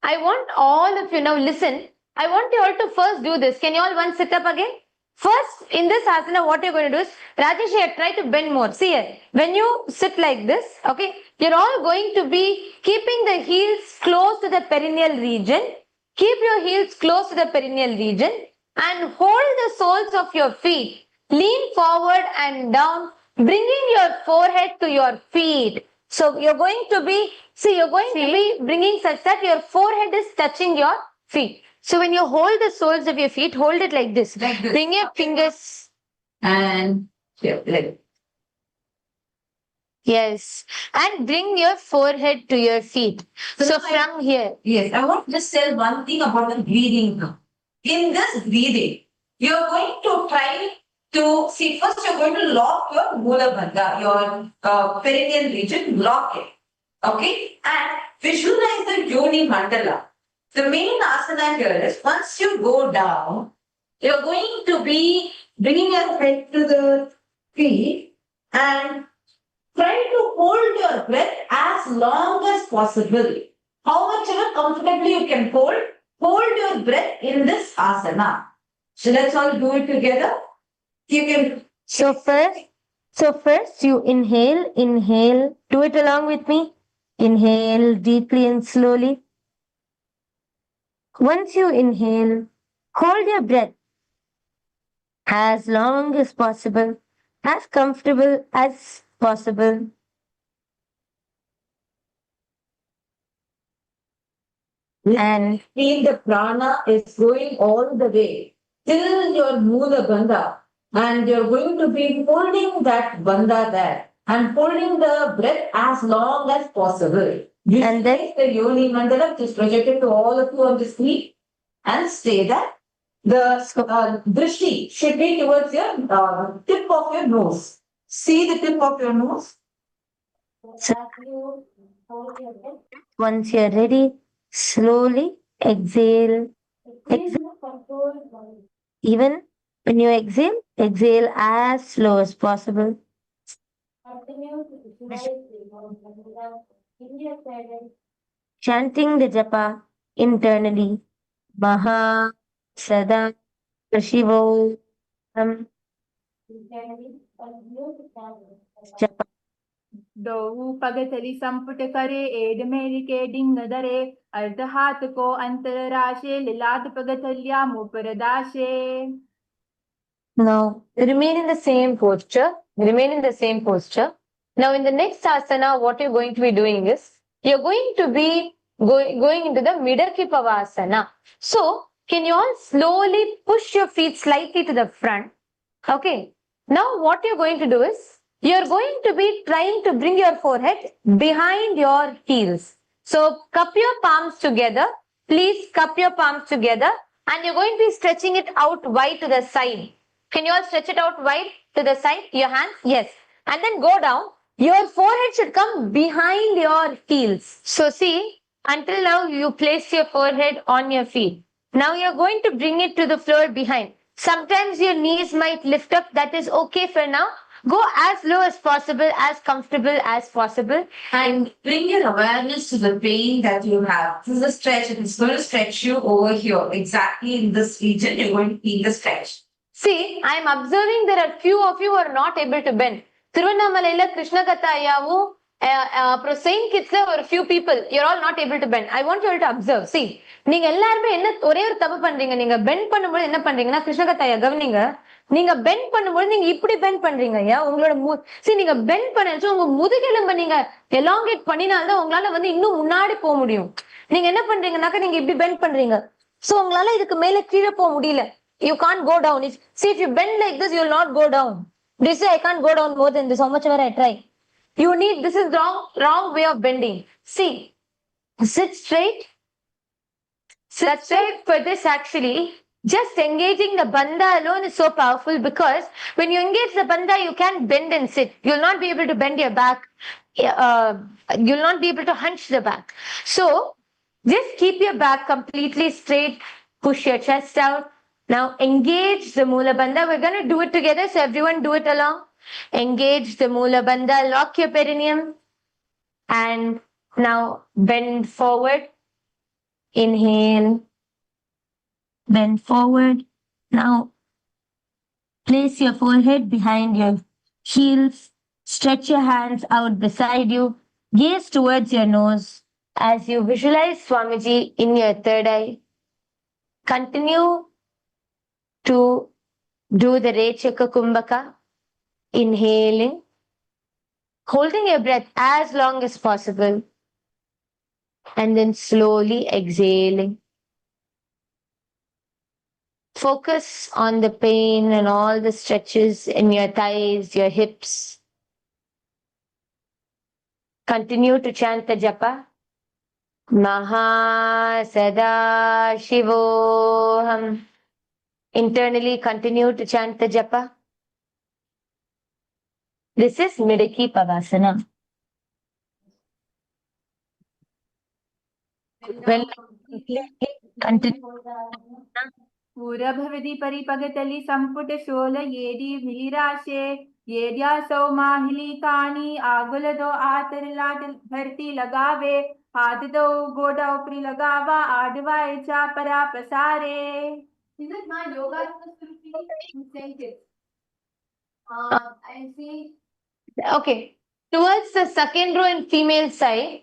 I want all of you now listen. I want you all to first do this. Can you all once sit up again? First, in this asana, what you're going to do is, Rajesh here, try to bend more. See here, when you sit like this, okay, you're all going to be keeping the heels close to the perineal region. Keep your heels close to the perineal region and hold the soles of your feet. Lean forward and down, bringing your forehead to your feet. So you're going to be, you're going to be bringing such that your forehead is touching your feet. So when you hold the soles of your feet, hold it like this. Like this. Bring your fingers. And here, like. Yes. And bring your forehead to your feet. So from here. Yes, I want to just tell one thing about the breathing now. In this breathing, you're going to try to see, first you're going to lock your Mula Bandha, your perineal region, lock it. Okay? And visualize the Yoni Mandala. The main asana here is once you go down, you're going to be bringing your head to the feet and try to hold your breath as long as possible. How much ever comfortably you can hold your breath in this asana. So let's all do it together. You can. So So first you inhale, do it along with me. Inhale deeply and slowly. Once you inhale, hold your breath as long as possible, as comfortable as possible. And feel the prana is going all the way till your Mula Bandha, and you're going to be holding that bandha there and holding the breath as long as possible. And then- Visualize the Yoni Mandala, just project it to all of you on the screen and stay there. The drishti should be towards your tip of your nose. See the tip of your nose. once you're ready, slowly exhale. Even when you exhale, exhale as slow as possible. Chanting the japa internally. Maha Sada Shivoham. Japa. दो पगतली संपुट करे add मेरिके डिंग दरे अर्ध हाथ को अंतराशे लिलाद पगतलिया मुपरदाशे. Now, remain in the same posture. Remain in the same posture. Now, in the next asana, what you're going to be doing is, you're going to be going into the Midakipavasana. So, can you all slowly push your feet slightly to the front? Okay. Now, what you're going to do is, you're going to be trying to bring your forehead behind your heels. So, cup your palms together. Please cup your palms together. And you're going to be stretching it out wide to the side. Can you all stretch it out wide to the side? Your hands? Yes. And then go down. Your forehead should come behind your heels. So see, until now you place your forehead on your feet. Now you're going to bring it to the floor behind. Sometimes your knees might lift up. That is okay for now. Go as low as possible, as comfortable as possible. And bring your awareness to the pain that you have. This is a stretch, and it's going to stretch you over here. Exactly in this region, you're going to feel the stretch. See, I am observing there are few of you who are not able to bend. Tiruvannamalaiல Krishna கத்தாயாவும் அப்புறம் Saint கிட்ஸ்ல ஒரு few people you're all not able to bend. I want you all to observe. See, நீங்க எல்லாருமே என்ன ஒரே ஒரு தப்பு பண்றீங்க. நீங்க பெண்ட் பண்ணும்போது என்ன பண்றீங்கன்னா கிருஷ்ண கத்தாயா கவனிங்க. நீங்க பெண்ட் பண்ணும்போது நீங்க இப்படி பெண்ட் பண்றீங்க ஐயா. உங்களோட நீங்க பெண்ட் பண்ணச்சு உங்க முதுகெலும்ப நீங்க எலாங்கேட் பண்ணினால்தான் உங்களால வந்து இன்னும் முன்னாடி போக முடியும். நீங்க என்ன பண்றீங்கன்னாக்க நீங்க இப்படி பெண்ட் பண்றீங்க. சோ உங்களால இதுக்கு மேல கீழே போக முடியல. You can't go down. See, if you bend like this, you will not go down. Do you say, I can't go down more than this, how much ever I try? You need, this is wrong way of bending. See, sit straight. Sit straight for this actually. Just engaging the bandha alone is so powerful because when you engage the bandha, you can't bend and sit. You'll not be able to bend your back. You'll not be able to hunch the back. So, just keep your back completely straight. Push your chest out. Now engage the Mula Bandha. We're going to do it together. So everyone do it along. Engage the Mula Bandha. Lock your perineum. And now bend forward. Inhale. Bend forward. Now place your forehead behind your heels. Stretch your hands out beside you. Gaze towards your nose. As you visualize Swamiji in your third eye. Continue to do the Rechaka Kumbhaka, inhaling, holding your breath as long as possible, and then slowly exhaling. Focus on the pain and all the stretches in your thighs, your hips. Continue to chant the japa. Maha Sada Shivoham. Internally continue to chant the japa. This is Midakipavasana. When continue. पूरभवति परिपगतलि संपुट शोल येडी मिलिराशे येड्यासौ माहिली कानी आगुलदो आतरलाट धरती लगावे हाथ दो गोडा उपरी लगावा आडवाए चा परा पसारे. Is it my yoga incentives? I see Okay. Towards the second row in female side,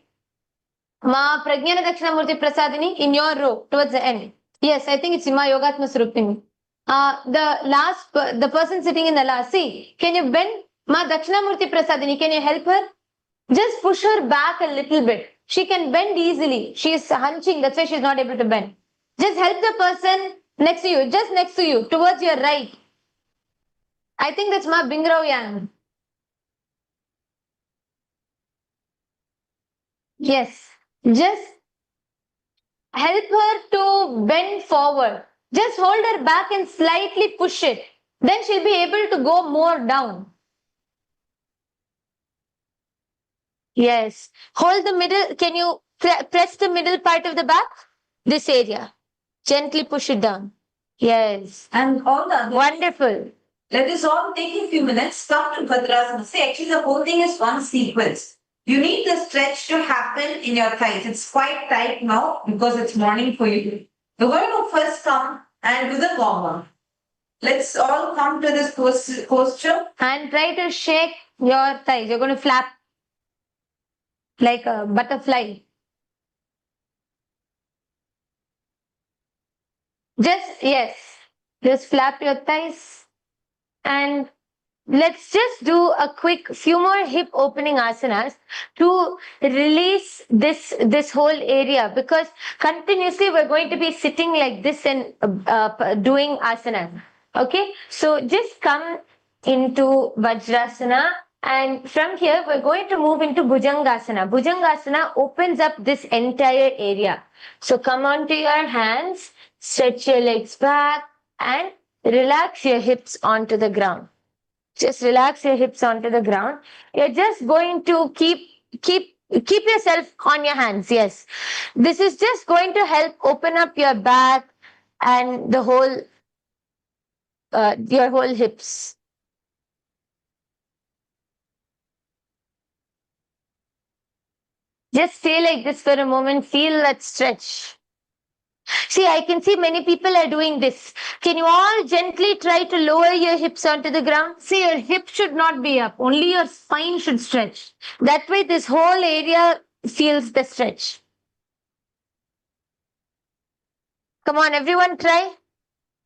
Ma Pragyana Dakshinamurti Prasadini in your row towards the end. Yes, I think it's Ma Yogatma Surupini. The person sitting in the last. See, can you bend Ma Dakshinamurti Prasadini? Can you help her? Just push her back a little bit. She can bend easily. She is hunching. That's why she's not able to bend. Just help the person next to you, just next to you, towards your right. I think that's Ma Bingrao Yang. Yes. Just help her to bend forward. Just hold her back and slightly push it. Then she'll be able to go more down. Yes. Hold the middle. Can you press the middle part of the back? This area. Gently push it down. Yes. And all the others. Wonderful. Let us all take a few minutes, come to Bhadrasana. See, actually the whole thing is one sequence. You need the stretch to happen in your thighs. It's quite tight now because it's morning for you. We're going to first come and do the warm-up. Let's all come to this posture. And try to shake your thighs. You're going to flap like a butterfly. Just flap your thighs. And let's just do a quick few more hip opening asanas to release this whole area, because continuously we're going to be sitting like this and doing asanas. Okay, so just come into Vajrasana, and from here we're going to move into Bhujangasana. Bhujangasana opens up this entire area. So come onto your hands, stretch your legs back and relax your hips onto the ground. Just relax your hips onto the ground. You're just going to keep yourself on your hands. Yes. This is just going to help open up your back and the whole your whole hips. Just stay like this for a moment. Feel that stretch. See, I can see many people are doing this. Can you all gently try to lower your hips onto the ground? See, your hip should not be up. Only your spine should stretch. That way, this whole area feels the stretch. Come on, everyone try.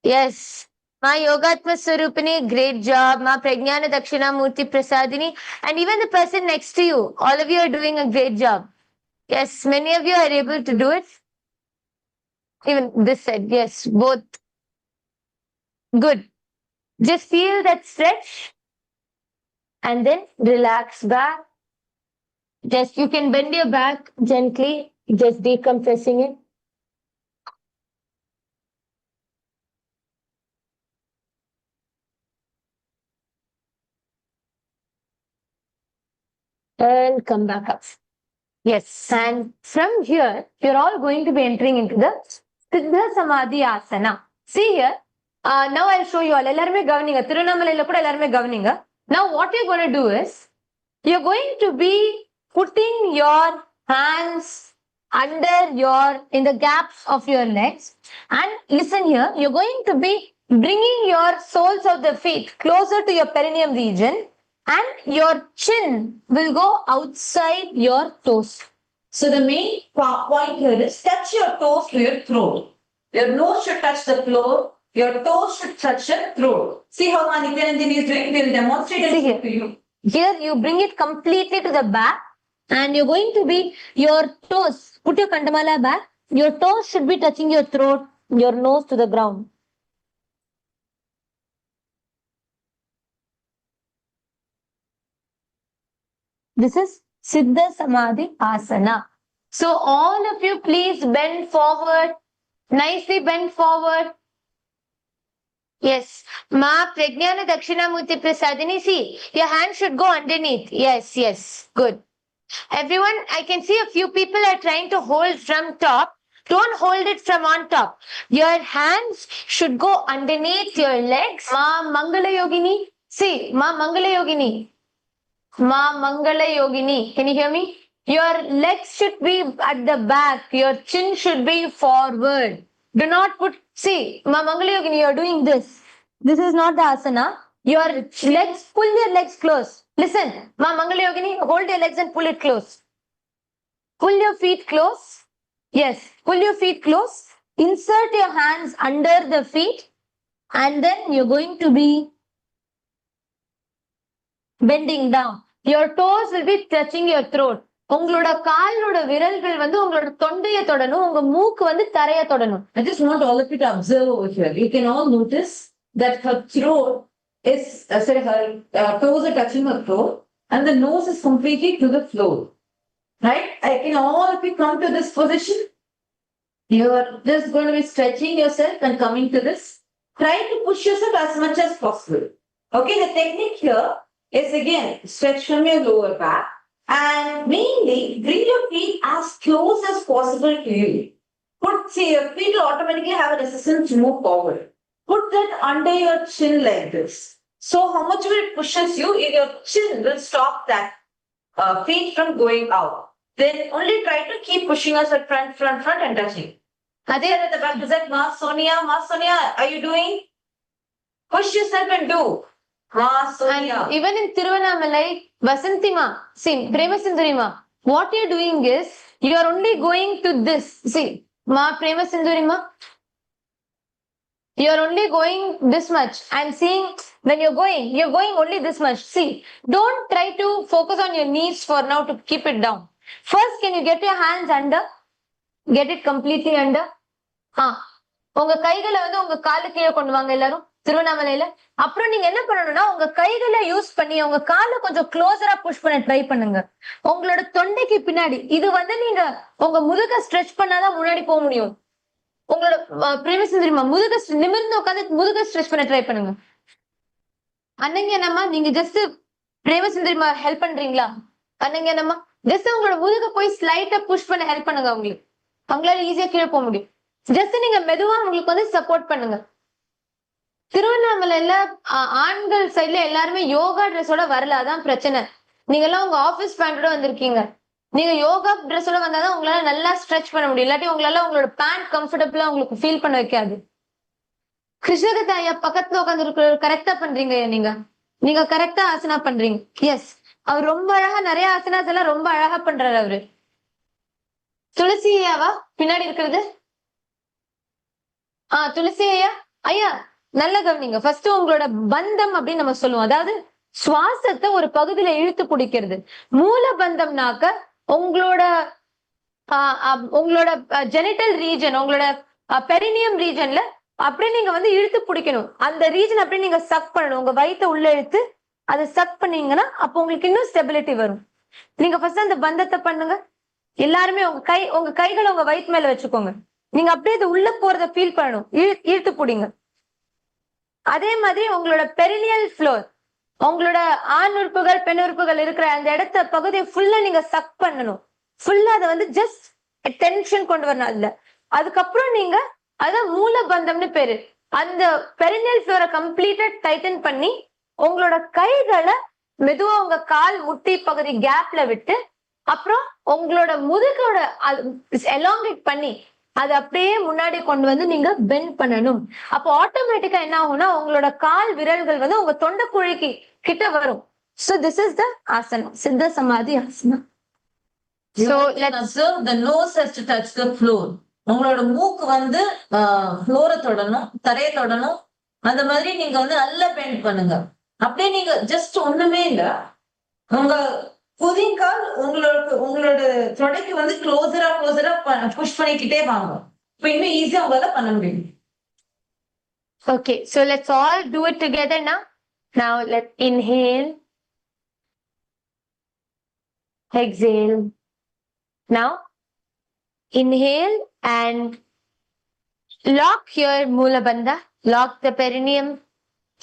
Yes. Ma Yogatma Swarupini, great job. Ma Pragyana Dakshinamurti Prasadini. And even the person next to you, all of you are doing a great job. Yes, many of you are able to do it. Even this side, yes, both. Good. Just feel that stretch and then relax back. Just you can bend your back gently, just decompressing it. And come back up. Yes, and from here, you're all going to be entering into the Siddha Samadhi Asana. See here, now I'll show you all. Ellarme governing. Tirunamalai kuda ellarme governing. Now what you're going to do is, you're going to be putting your hands in the gaps of your legs. And listen here, you're going to be bringing your soles of the feet closer to your perineum region, and your chin will go outside your toes. So the main point here is touch your toes to your throat. Your nose should touch the floor. Your toes should touch the throat. See how Nithyananda is doing? We will demonstrate it to you. Here you bring it completely to the back, and you're going to be your toes. Put your kandamala back. Your toes should be touching your throat, your nose to the ground. This is Siddha Samadhi Asana. So all of you please bend forward. Nicely bend forward. Yes. Ma Pragyana Dakshinamurti Prasadini. See, your hand should go underneath. Yes. Good. Everyone, I can see a few people are trying to hold from top. Don't hold it from on top. Your hands should go underneath your legs. Ma Mangala Yogini. See, Ma Mangala Yogini. Ma Mangala Yogini. Can you hear me? Your legs should be at the back. Your chin should be forward. Do not put, see, Ma Mangala Yogini, you are doing this. This is not the asana. Your legs, pull your legs close. Listen, Ma Mangala Yogini, hold your legs and pull it close. Pull your feet close. Yes, pull your feet close. Insert your hands under the feet and then you're going to be bending down. Your toes will be touching your throat. உங்களோட காலோட விரல்கள் வந்து உங்களோட தொண்டைய தொடணும், உங்க மூக்கு வந்து தரைய தொடணும். I just want all of you to observe over here. You can all notice that her throat is, sorry, her toes are touching her throat and the nose is completely to the floor. Right? Can all of you come to this position? You are just going to be stretching yourself and coming to this. Try to push yourself as much as possible. Okay, the technique here is again stretch from your lower back and mainly bring your feet as close as possible to you. See, your feet will automatically have a resistance to move forward. Put that under your chin like this. So how much it pushes you, your chin will stop that feet from going out. Then only try to keep pushing us at front and touching. Adhe at the back, is that Ma Sonia, are you doing? Push yourself and do. Ma Sonia. And even in Tiruvannamalai, Vasantima, see, Premasindurima, what you're doing is, you are only going to this. See, Ma Premasindurima, you're only going this much. I'm seeing when you're going only this much. See, don't try to focus on your knees for now to keep it down. First, can you get your hands under? Get it completely under. உங்க கைகளை வந்து உங்க காலு கீழே கொண்டு வாங்க எல்லாரும் திருவண்ணாமலையில. அப்புறம் நீங்க என்ன பண்ணணும்னா உங்க கைகளை யூஸ் பண்ணி உங்க காலை கொஞ்சம் க்ளோசரா புஷ் பண்ண ட்ரை பண்ணுங்க. உங்களோட தொண்டைக்கு பின்னாடி இது வந்து நீங்க உங்க முதுக ஸ்ட்ரெச் பண்ணாதான் முன்னாடி போக முடியும். உங்களோட பிரேமசுந்தரிமா முதுக நிமிர்ந்து உட்காந்து முதுக ஸ்ட்ரெச் பண்ண ட்ரை பண்ணுங்க. அன்னைங்க என்னம்மா நீங்க ஜஸ்ட் பிரேமசுந்தரிமா ஹெல்ப் பண்றீங்களா? அன்னைங்க என்னம்மா ஜஸ்ட் உங்களோட முதுக போய் ஸ்லைட்டா புஷ் பண்ண ஹெல்ப் பண்ணுங்க. உங்களுக்கு அவங்களால ஈஸியா கீழே போக முடியும். ஜஸ்ட் நீங்க மெதுவா உங்களுக்கு வந்து சப்போர்ட் பண்ணுங்க. திருவண்ணாமலையில ஆண்கள் சைட்ல எல்லாருமே யோகா ட்ரெஸ்ஸோட வரல, அதான் பிரச்சனை. நீங்க எல்லாம் உங்க ஆபீஸ் பேண்டோட வந்திருக்கீங்க. நீங்க யோகா ட்ரெஸ்ஸோட வந்தாதான் உங்களால நல்லா ஸ்ட்ரெச் பண்ண முடியும். இல்லாட்டி உங்களால உங்களோட பேண்ட் கம்ஃபர்டபுளா உங்களுக்கு ஃபீல் பண்ண வைக்காது. கிருஷ்ணகதா ஐயா பக்கத்துல உட்காந்து இருக்கிற கரெக்டா பண்றீங்க. நீங்க கரெக்டா ஆசனா பண்றீங்க. எஸ், அவர் ரொம்ப அழகா நிறைய ஆசனாஸ் எல்லாம் ரொம்ப அழகா பண்றாரு அவரு. துளசி ஐயாவா பின்னாடி இருக்கிறது? துளசி ஐயா நல்ல கவனிங்க. ஃபர்ஸ்ட் உங்களோட பந்தம் அப்படின்னு நம்ம சொல்லுவோம், அதாவது சுவாசத்தை ஒரு பகுதியில இழுத்து பிடிக்கிறது. மூல பந்தம்னாக்க உங்களோட ஜெனிட்டல் ரீஜன், உங்களோட பெரினியம் ரீஜன்ல அப்படியே நீங்க வந்து இழுத்து பிடிக்கணும். அந்த ரீஜன் அப்படியே நீங்க சக் பண்ணணும். உங்க வயித்தை உள்ள இழுத்து அதை சக் பண்ணீங்கன்னா அப்போ உங்களுக்கு இன்னும் ஸ்டெபிலிட்டி வரும். நீங்க ஃபர்ஸ்ட் அந்த பந்தத்தை பண்ணுங்க. எல்லாருமே உங்க கைகளை உங்க வயிற்று மேல வச்சுக்கோங்க. நீங்க அப்படியே இது உள்ள போறத ஃபீல் பண்ணணும். இழுத்து பிடிங்க. அதே மாதிரி உங்களோட பெரினியல் ஃப்ளோர், உங்களோட ஆண் உறுப்புகள் பெண் உறுப்புகள் இருக்கிற அந்த இடத்த பகுதியை ஃபுல்லா நீங்க சக் பண்ணணும். ஃபுல்லா அதை வந்து ஜஸ்ட் டென்ஷன் கொண்டு வரணும் அதுல. அதுக்கப்புறம் நீங்க அதான் மூல பந்தம்னு பேரு. அந்த பெரினியல் ஃப்ளோரை கம்ப்ளீட்டா டைட்டன் பண்ணி உங்களோட கைகளை மெதுவா உங்க கால் முட்டி பகுதி கேப்ல விட்டு அப்புறம் உங்களோட முதுகோட எலாங்கேட் பண்ணி அது அப்படியே முன்னாடி கொண்டு வந்து நீங்க பெண்ட் பண்ணணும். அப்போ ஆட்டோமேட்டிக்கா என்ன ஆகும்னா உங்களோட கால் விரல்கள் வந்து உங்க தொண்டை குழிக்கு கிட்ட வரும். So this is the asana, Siddha Samadhi asana. So let's observe the nose has to touch the floor. உங்களோட மூக்கு வந்து ஃப்ளோரை தொடணும், தரையை தொடணும். அந்த மாதிரி நீங்க வந்து நல்லா பெண்ட் பண்ணுங்க. அப்படியே நீங்க ஜஸ்ட் ஒண்ணுமே இல்ல, உங்க குதிங்கால் உங்களோட தொடைக்கு வந்து க்ளோசரா புஷ் பண்ணிக்கிட்டே வாங்க. இப்ப இன்னும் ஈஸியா உங்களால பண்ண முடியும். Okay, so let's all do it together now. Now let's inhale, exhale. Now inhale and lock your Mula Bandha, lock the perineum.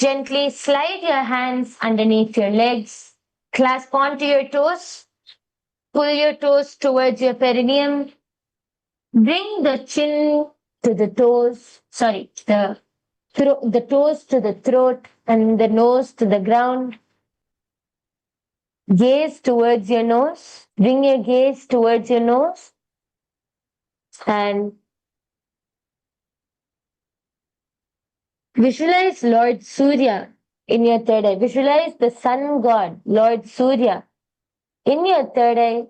Gently slide your hands underneath your legs. Clasp onto your toes. Pull your toes towards your perineum. Bring the chin to the toes. Sorry, the toes to the throat and the nose to the ground. Gaze towards your nose. Bring your gaze towards your nose. And visualize Lord Surya in your third eye. Visualize the sun god, Lord Surya, in your third eye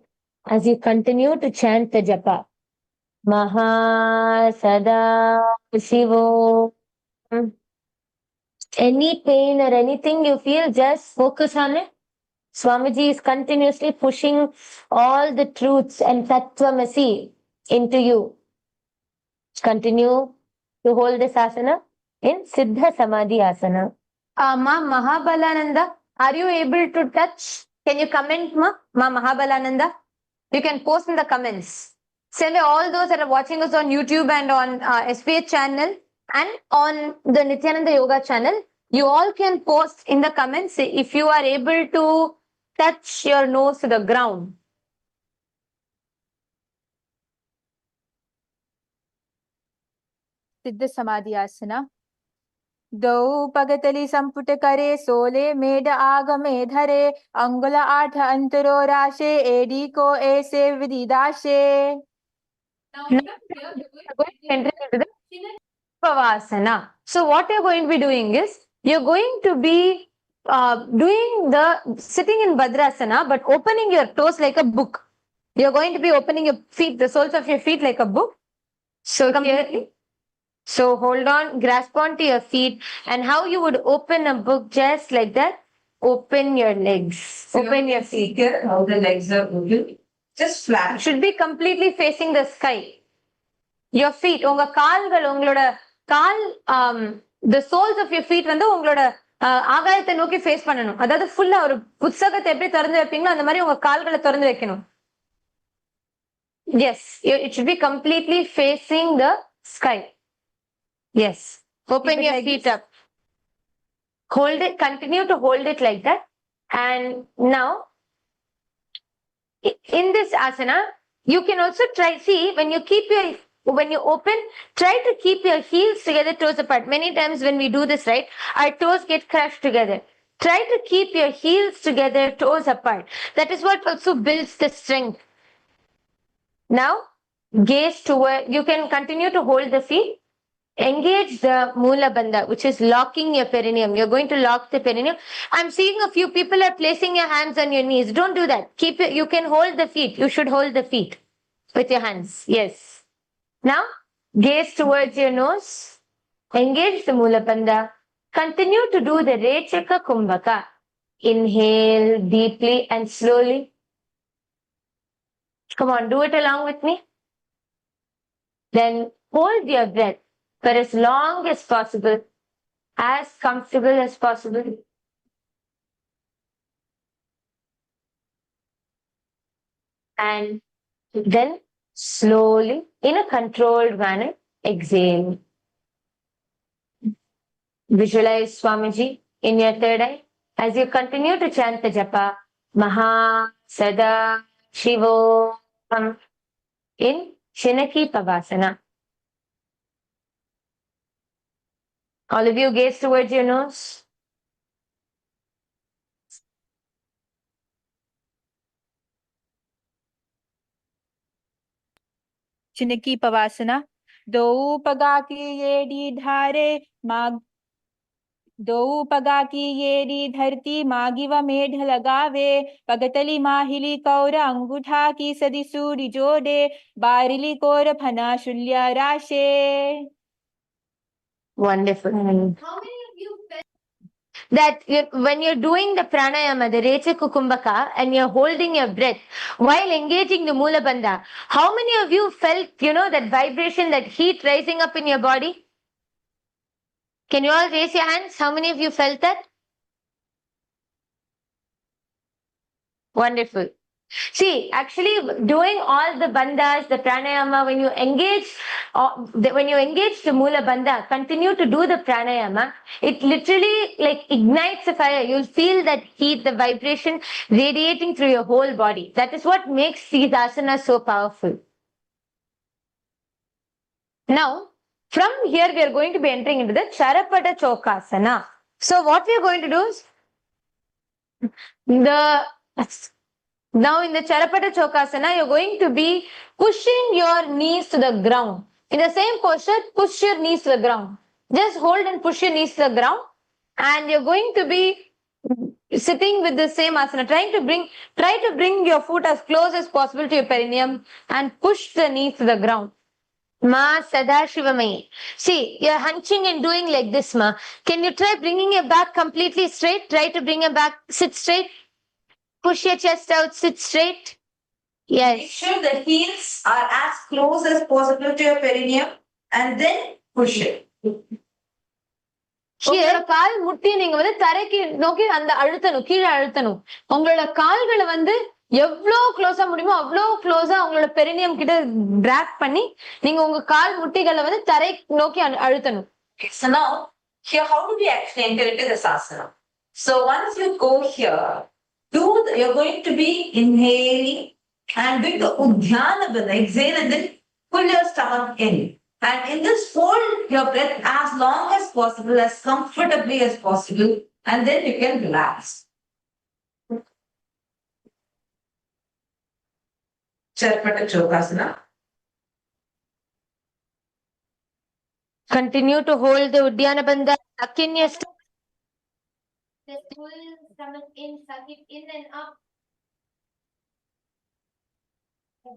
as you continue to chant the japa. MahaParamashivoham. Any pain or anything you feel, just focus on it. Swamiji is continuously pushing all the truths and tattvamasi into you. Continue to hold this asana in Siddha Samadhi asana. Ma Mahabalananda, are you able to touch? Can you comment, Ma Mahabalananda? You can post in the comments. Send all those that are watching us on YouTube and on SPH channel and on the Nithyananda Yoga channel. You all can post in the comments if you are able to touch your nose to the ground. सिद्ध समाधि आसना दौ पगतली संपुट करे सोले made आगमे धरे अंगुल 8 अंतरो राशे AD को ऐसे विदिदाशे. Now we are going to enter into the Pavasana. So what you're going to be doing is, you're going to be doing the sitting in Bhadrasana, but opening your toes like a book. You're going to be opening your feet, the soles of your feet like a book. So clearly. So hold on, grasp onto your feet, and how you would open a book just like that. Open your legs. So Open your feet. Here, how the legs are open. Just flat. Should be completely facing the sky. Your feet, உங்க கால்கள், உங்களோட கால், the soles of your feet வந்து உங்களோட ஆகாயத்தை நோக்கி face பண்ணணும். அதாவது ஃபுல்லா ஒரு புத்தகத்தை எப்படி திறந்து வைப்பீங்களோ அந்த மாதிரி உங்க கால்களை திறந்து வைக்கணும். Yes, it should be completely facing the sky. Yes. Open your feet up. Hold it, continue to hold it like that. And now, in this asana, you can also try, see, when you open, try to keep your heels together, toes apart. Many times when we do this, right, our toes get crushed together. Try to keep your heels together, toes apart. That is what also builds the strength. Now, gaze toward, you can continue to hold the feet. Engage the Moola Bandha, which is locking your perineum. You're going to lock the perineum. I'm seeing a few people are placing your hands on your knees. Don't do that. Keep it. You can hold the feet. You should hold the feet with your hands. Yes. Now, gaze towards your nose. Engage the Moola Bandha. Continue to do the Rechaka Kumbhaka. Inhale deeply and slowly. Come on, do it along with me. Then hold your breath for as long as possible, as comfortable as possible. And then slowly, in a controlled manner, exhale. Visualize Swamiji in your third eye as you continue to chant the japa, Maha Sada Shivoham in Shinaki Pavasana. All of you gaze towards your nose. चिनकी पवासना दो पगा की येडी धारे माग दो पगा की येडी धरती मागी व मेढ लगावे पगतली माहिली कौर अंगूठा की सदी सूरी जोड़े बारिली कोर फना शुल्या राशे. Wonderful. How many of you felt that when you're doing the pranayama, the Recha Kukumbhaka, and you're holding your breath while engaging the Moola Bandha, how many of you felt, that vibration, that heat rising up in your body? Can you all raise your hands? How many of you felt that? Wonderful. See, actually doing all the bandhas, the pranayama, when you engage the Moola Bandha, continue to do the pranayama, it literally ignites the fire. You'll feel that heat, the vibration radiating through your whole body. That is what makes these asanas so powerful. Now, from here we are going to be entering into the Charapada Chokasana. So what we are going to do is, now in the Charapada Chokasana, you're going to be pushing your knees to the ground. In the same posture, push your knees to the ground. Just hold and push your knees to the ground. And you're going to be sitting with the same asana, try to bring your foot as close as possible to your perineum and push the knees to the ground. Ma Sadashivamai. See, you're hunching and doing like this, ma. Can you try bringing your back completely straight? Try to bring your back, sit straight. Push your chest out, sit straight. Yes. Make sure the heels are as close as possible to your perineum and then push it. உங்களோட கால் முட்டி நீங்க வந்து தரைக்கு நோக்கி அந்த அழுத்தணும், கீழே அழுத்தணும். உங்களோட கால்களை வந்து எவ்வளவு க்ளோஸா முடியுமோ அவ்வளவு க்ளோஸா உங்களோட பெரினியம் கிட்ட டிராக் பண்ணி நீங்க உங்க கால் முட்டிகளை வந்து தரை நோக்கி அழுத்தணும். So now, here how do we actually enter into this asana? So once you go here, you're going to be inhaling and doing the Udhyana Bandha, exhale and then pull your stomach in. And in this, hold your breath as long as possible, as comfortably as possible, and then you can relax. Charpata Chokasana. Continue to hold the Uddiyana Bandha, tuck in your stomach. Just pull stomach in, suck it in and up.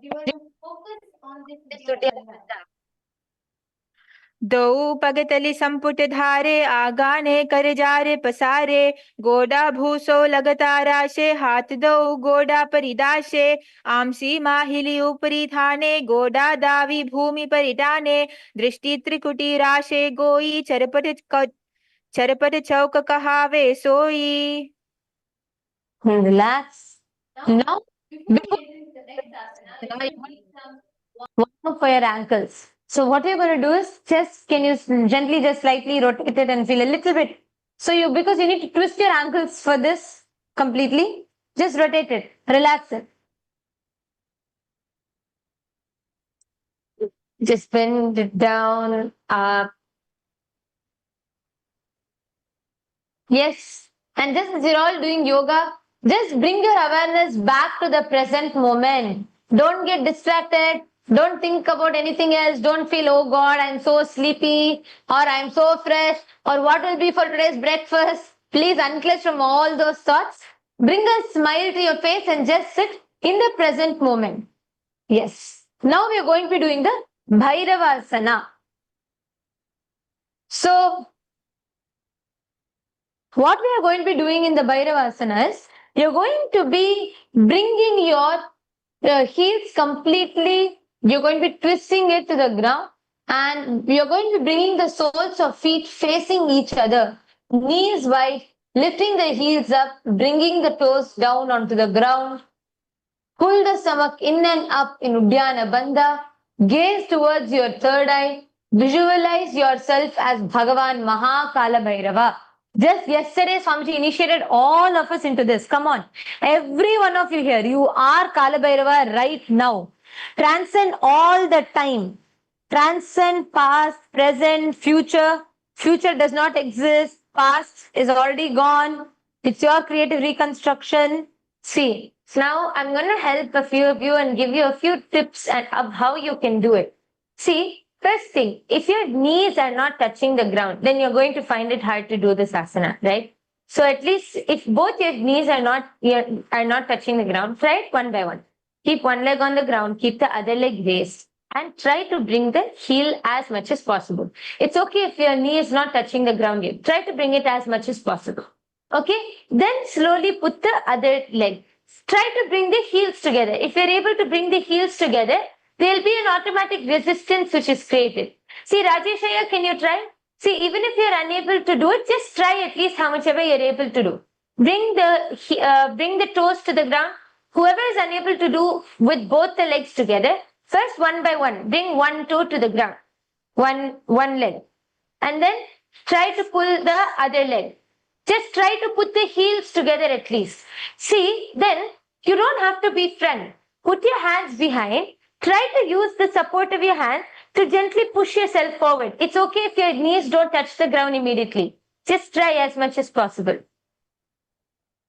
You want to focus on this Uddiyana Bandha. दो पगतली संपुट धारे आगाने कर जारे पसारे गोडा भूसो लगताराशे हाथ दो गोडा परिदाशे आमसी माहिली ऊपरी थाने गोडा दावी भूमि परिटाने दृष्टि त्रिकुटी राशे गोई चरपट चौक कहावे सोई. Relax. Now, warm up for your ankles. So what you're going to do is can you gently just slightly rotate it and feel a little bit. So because you need to twist your ankles for this completely, just rotate it, relax it. Just bend it down, up. Yes. And just as you're all doing yoga, just bring your awareness back to the present moment. Don't get distracted. Don't think about anything else. Don't feel, oh God, I'm so sleepy or I'm so fresh or what will be for today's breakfast. Please unclench from all those thoughts. Bring a smile to your face and just sit in the present moment. Yes. Now we are going to be doing the Bhairavasana. So, what we are going to be doing in the Bhairavasana is, you're going to be bringing your heels completely, you're going to be twisting it to the ground and you're going to be bringing the soles of feet facing each other, knees wide, lifting the heels up, bringing the toes down onto the ground, pull the stomach in and up in Uddiyana Bandha, gaze towards your third eye, visualize yourself as Bhagavan Mahakala Bhairava. Just yesterday, Swamiji initiated all of us into this. Come on. Every one of you here, you are Kala Bhairava right now. Transcend all the time. Transcend past, present, future. Future does not exist. Past is already gone. It's your creative reconstruction. See, so now I'm going to help a few of you and give you a few tips of how you can do it. See, first thing, if your knees are not touching the ground, then you're going to find it hard to do this asana, right? So at least if both your knees are not touching the ground, try it one by one. Keep one leg on the ground, keep the other leg raised, and try to bring the heel as much as possible. It's okay if your knee is not touching the ground yet. Try to bring it as much as possible. Okay? Then slowly put the other leg. Try to bring the heels together. If you're able to bring the heels together, there'll be an automatic resistance which is created. See, Rajesh Iyer, can you try? See, even if you're unable to do it, just try at least how much ever you're able to do. Bring the toes to the ground. Whoever is unable to do with both the legs together, first one by one, bring one toe to the ground. One leg. And then try to pull the other leg. Just try to put the heels together at least. See, then you don't have to be front. Put your hands behind. Try to use the support of your hands to gently push yourself forward. It's okay if your knees don't touch the ground immediately. Just try as much as possible.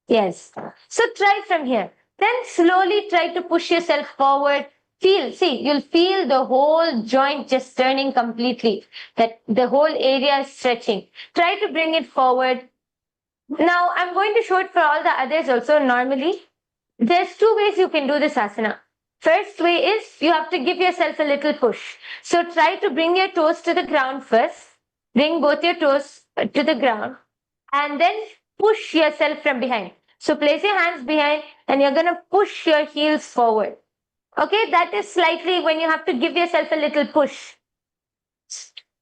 Yes. So try from here. Then slowly try to push yourself forward. You'll feel the whole joint just turning completely. That the whole area is stretching. Try to bring it forward. Now I'm going to show it for all the others also. Normally, there's two ways you can do this asana. First way is you have to give yourself a little push. So try to bring your toes to the ground first. Bring both your toes to the ground and then push yourself from behind. So place your hands behind and you're going to push your heels forward. Okay, that is slightly when you have to give yourself a little push.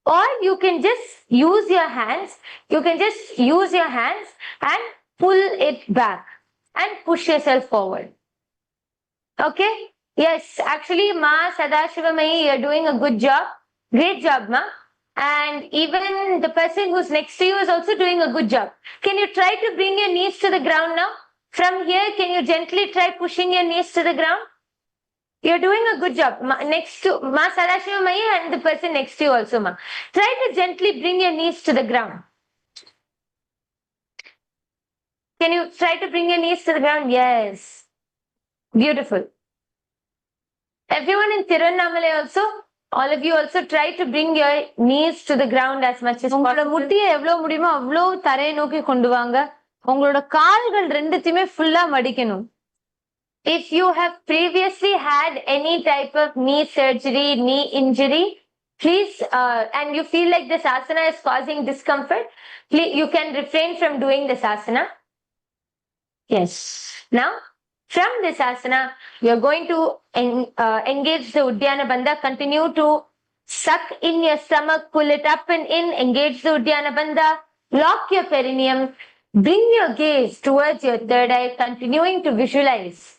Or you can just use your hands. You can just use your hands and pull it back and push yourself forward. Okay? Yes, actually, Ma Sadashivamai, you're doing a good job. Great job, Ma. And even the person who's next to you is also doing a good job. Can you try to bring your knees to the ground now? From here, can you gently try pushing your knees to the ground? You're doing a good job. Next to Ma Sadashivamai and the person next to you also, Ma. Try to gently bring your knees to the ground. Can you try to bring your knees to the ground? Yes. Beautiful. Everyone in Tirunnamalai also, all of you also try to bring your knees to the ground as much as உங்களோட possible. முட்டியை எவ்வளவு முடியுமோ அவ்வளவு தரையை நோக்கி கொண்டு வாங்க. உங்களோட கால்கள் ரெண்டுத்தையுமே ஃபுல்லா மடிக்கணும். If you have previously had any type of knee surgery, knee injury, please, and you feel like this asana is causing discomfort, please, you can refrain from doing this asana. Yes. Now, from this asana, you're going to engage the Uddiyana Bandha. Continue to suck in your stomach, pull it up and in, engage the Uddiyana Bandha, lock your perineum, bring your gaze towards your third eye, continuing to visualize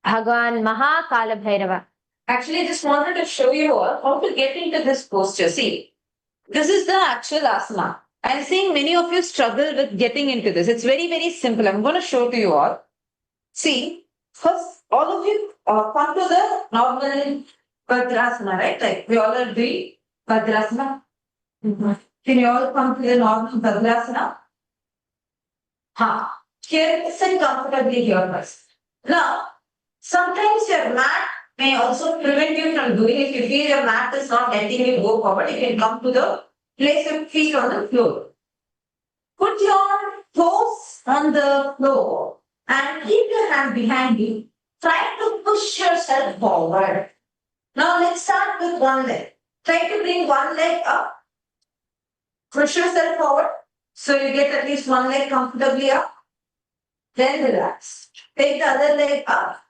Bhagavan Mahakala Bhairava. Actually, I just wanted to show you all how to get into this posture. See, this is the actual asana. I'm seeing many of you struggle with getting into this. It's very, very simple. I'm going to show to you all. See, first, all of you come to the normal Bhadrasana, right? Like we all are doing Bhadrasana. Can you all come to the normal Bhadrasana? Here, sit comfortably here first. Now, sometimes your mat may also prevent you from doing it. If you feel your mat is not letting you go forward, you can come to the place your feet on the floor. Put your toes on the floor and keep your hand behind you. Try to push yourself forward. Now let's start with one leg. Try to bring one leg up. Push yourself forward. So you get at least one leg comfortably up. Then relax. Take the other leg up.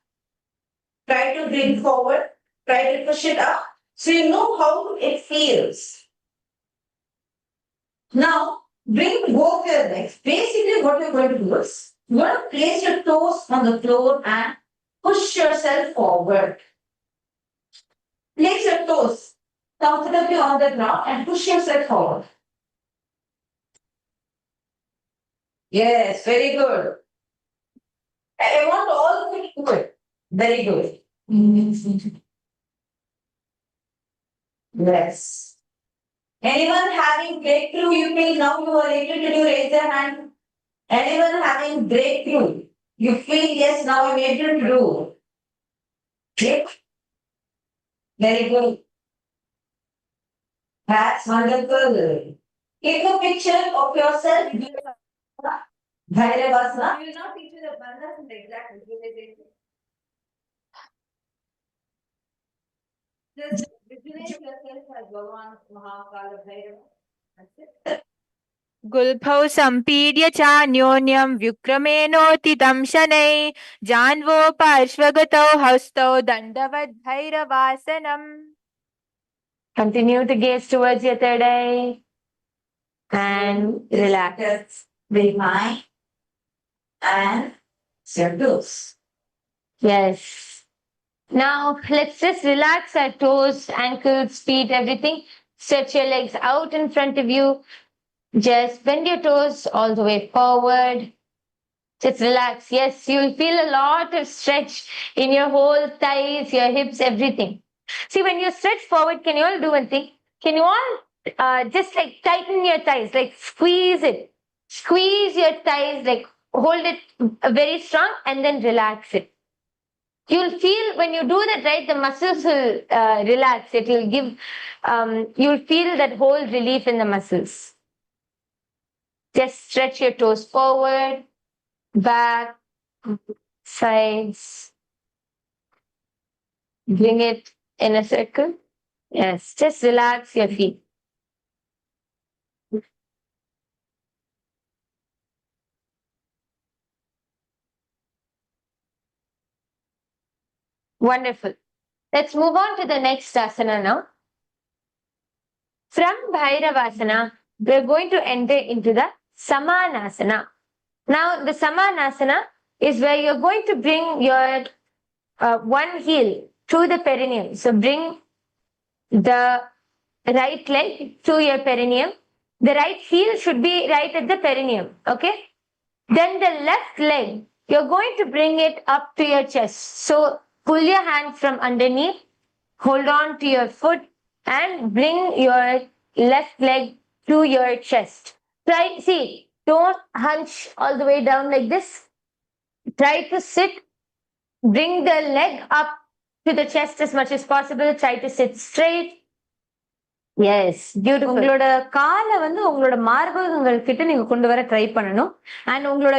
Try to bring forward. Try to push it up. So you know how it feels. Now, bring both your legs. Basically, what you're going to do is, you're going to place your toes on the floor and push yourself forward. Place your toes comfortably on the ground and push yourself forward. Yes, very good. I want all of you to do it. Very good. Yes. Anyone having breakthrough, you feel now you are able to do, raise your hand. Anyone having breakthrough, you feel yes, now I'm able to do. Okay. Very good. That's wonderful. Take a picture of yourself. Bhairavasana. You will not teach you the bandhas in the exact visualization. Just visualize yourself as Bhagavan Mahakala Bhairava. That's it. गुल्फौ सम्पीड्य चान्योन्यं व्युक्रमेणोत्थितं शनैः जान्वो पार्श्वगतौ हस्तौ दण्डवद्भैरवासनम्. Continue to gaze towards your third eye and relax. Bring mind and your toes. Yes. Now let's just relax our toes, ankles, feet, everything. Stretch your legs out in front of you. Just bend your toes all the way forward. Just relax. Yes, you'll feel a lot of stretch in your whole thighs, your hips, everything. See, when you stretch forward, can you all do one thing? Can you all just like tighten your thighs, like squeeze it. Squeeze your thighs, like hold it very strong and then relax it. You'll feel when you do that, right, the muscles will relax. It will give, you'll feel that whole relief in the muscles. Just stretch your toes forward, back, sides. Bring it in a circle. Yes, just relax your feet. Wonderful. Let's move on to the next asana now. From Bhairavasana, we're going to enter into the Samanasana. Now, the Samanasana is where you're going to bring your one heel to the perineum. So bring the right leg to your perineum. The right heel should be right at the perineum. Okay? Then the left leg, you're going to bring it up to your chest. So pull your hand from underneath, hold on to your foot, and bring your left leg to your chest. Try, see, don't hunch all the way down like this. Try to sit, bring the leg up to the chest as much as possible. Try to sit straight. Yes, beautiful. உங்களோட காலை வந்து உங்களோட மார்பகங்கள் கிட்ட நீங்க கொண்டு வர try பண்ணணும். And உங்களோட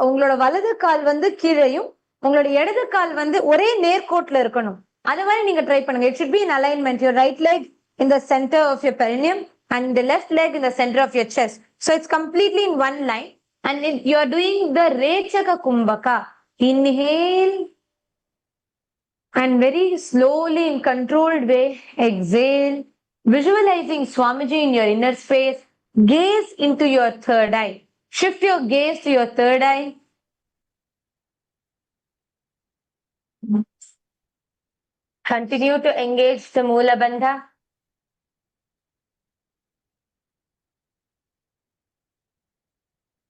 உங்களோட வலது கால் வந்து கீழையும் உங்களோட இடது கால் வந்து ஒரே நேர்கோட்டுல இருக்கணும். அது மாதிரி நீங்க ட்ரை பண்ணுங்க. It should be in alignment. Your right leg in the center of your perineum and the left leg in the center of your chest. So it's completely in one line. And you are doing the Rechaka Kumbhaka. Inhale. And very slowly in controlled way, exhale. Visualizing Swamiji in your inner space. Gaze into your third eye. Shift your gaze to your third eye. Continue to engage the Moola Bandha.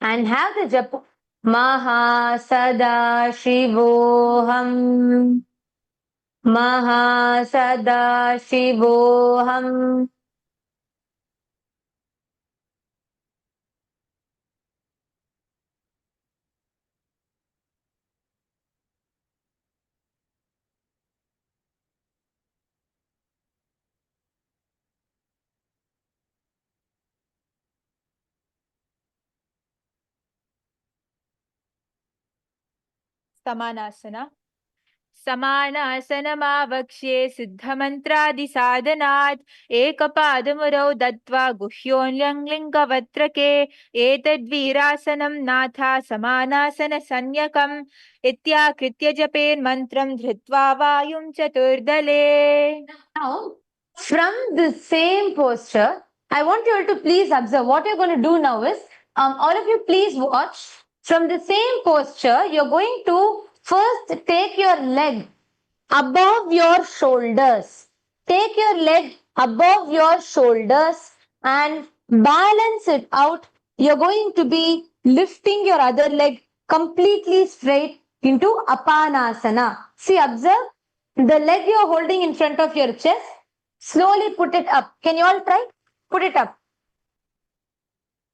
And have the japa. MahaParamashivoham. MahaParamashivoham. Samanasana. समानासनमावक्ष्ये सिद्धमन्त्रादिसाधनात् एकपादमुरौ दत्त्वा गुह्योऽलिङ्गवत्रके एतद्वीरासनं नाथा समानासनसंज्ञकम् इत्याकृत्य जपेन्मन्त्रं धृत्वा वायुं चतुर्दले. Now, from the same posture, I want you all to please observe. What you're going to do now is, all of you please watch. From the same posture, you're going to first take your leg above your shoulders. Take your leg above your shoulders and balance it out. You're going to be lifting your other leg completely straight into Apanasana. See, observe the leg you're holding in front of your chest. Slowly put it up. Can you all try? Put it up.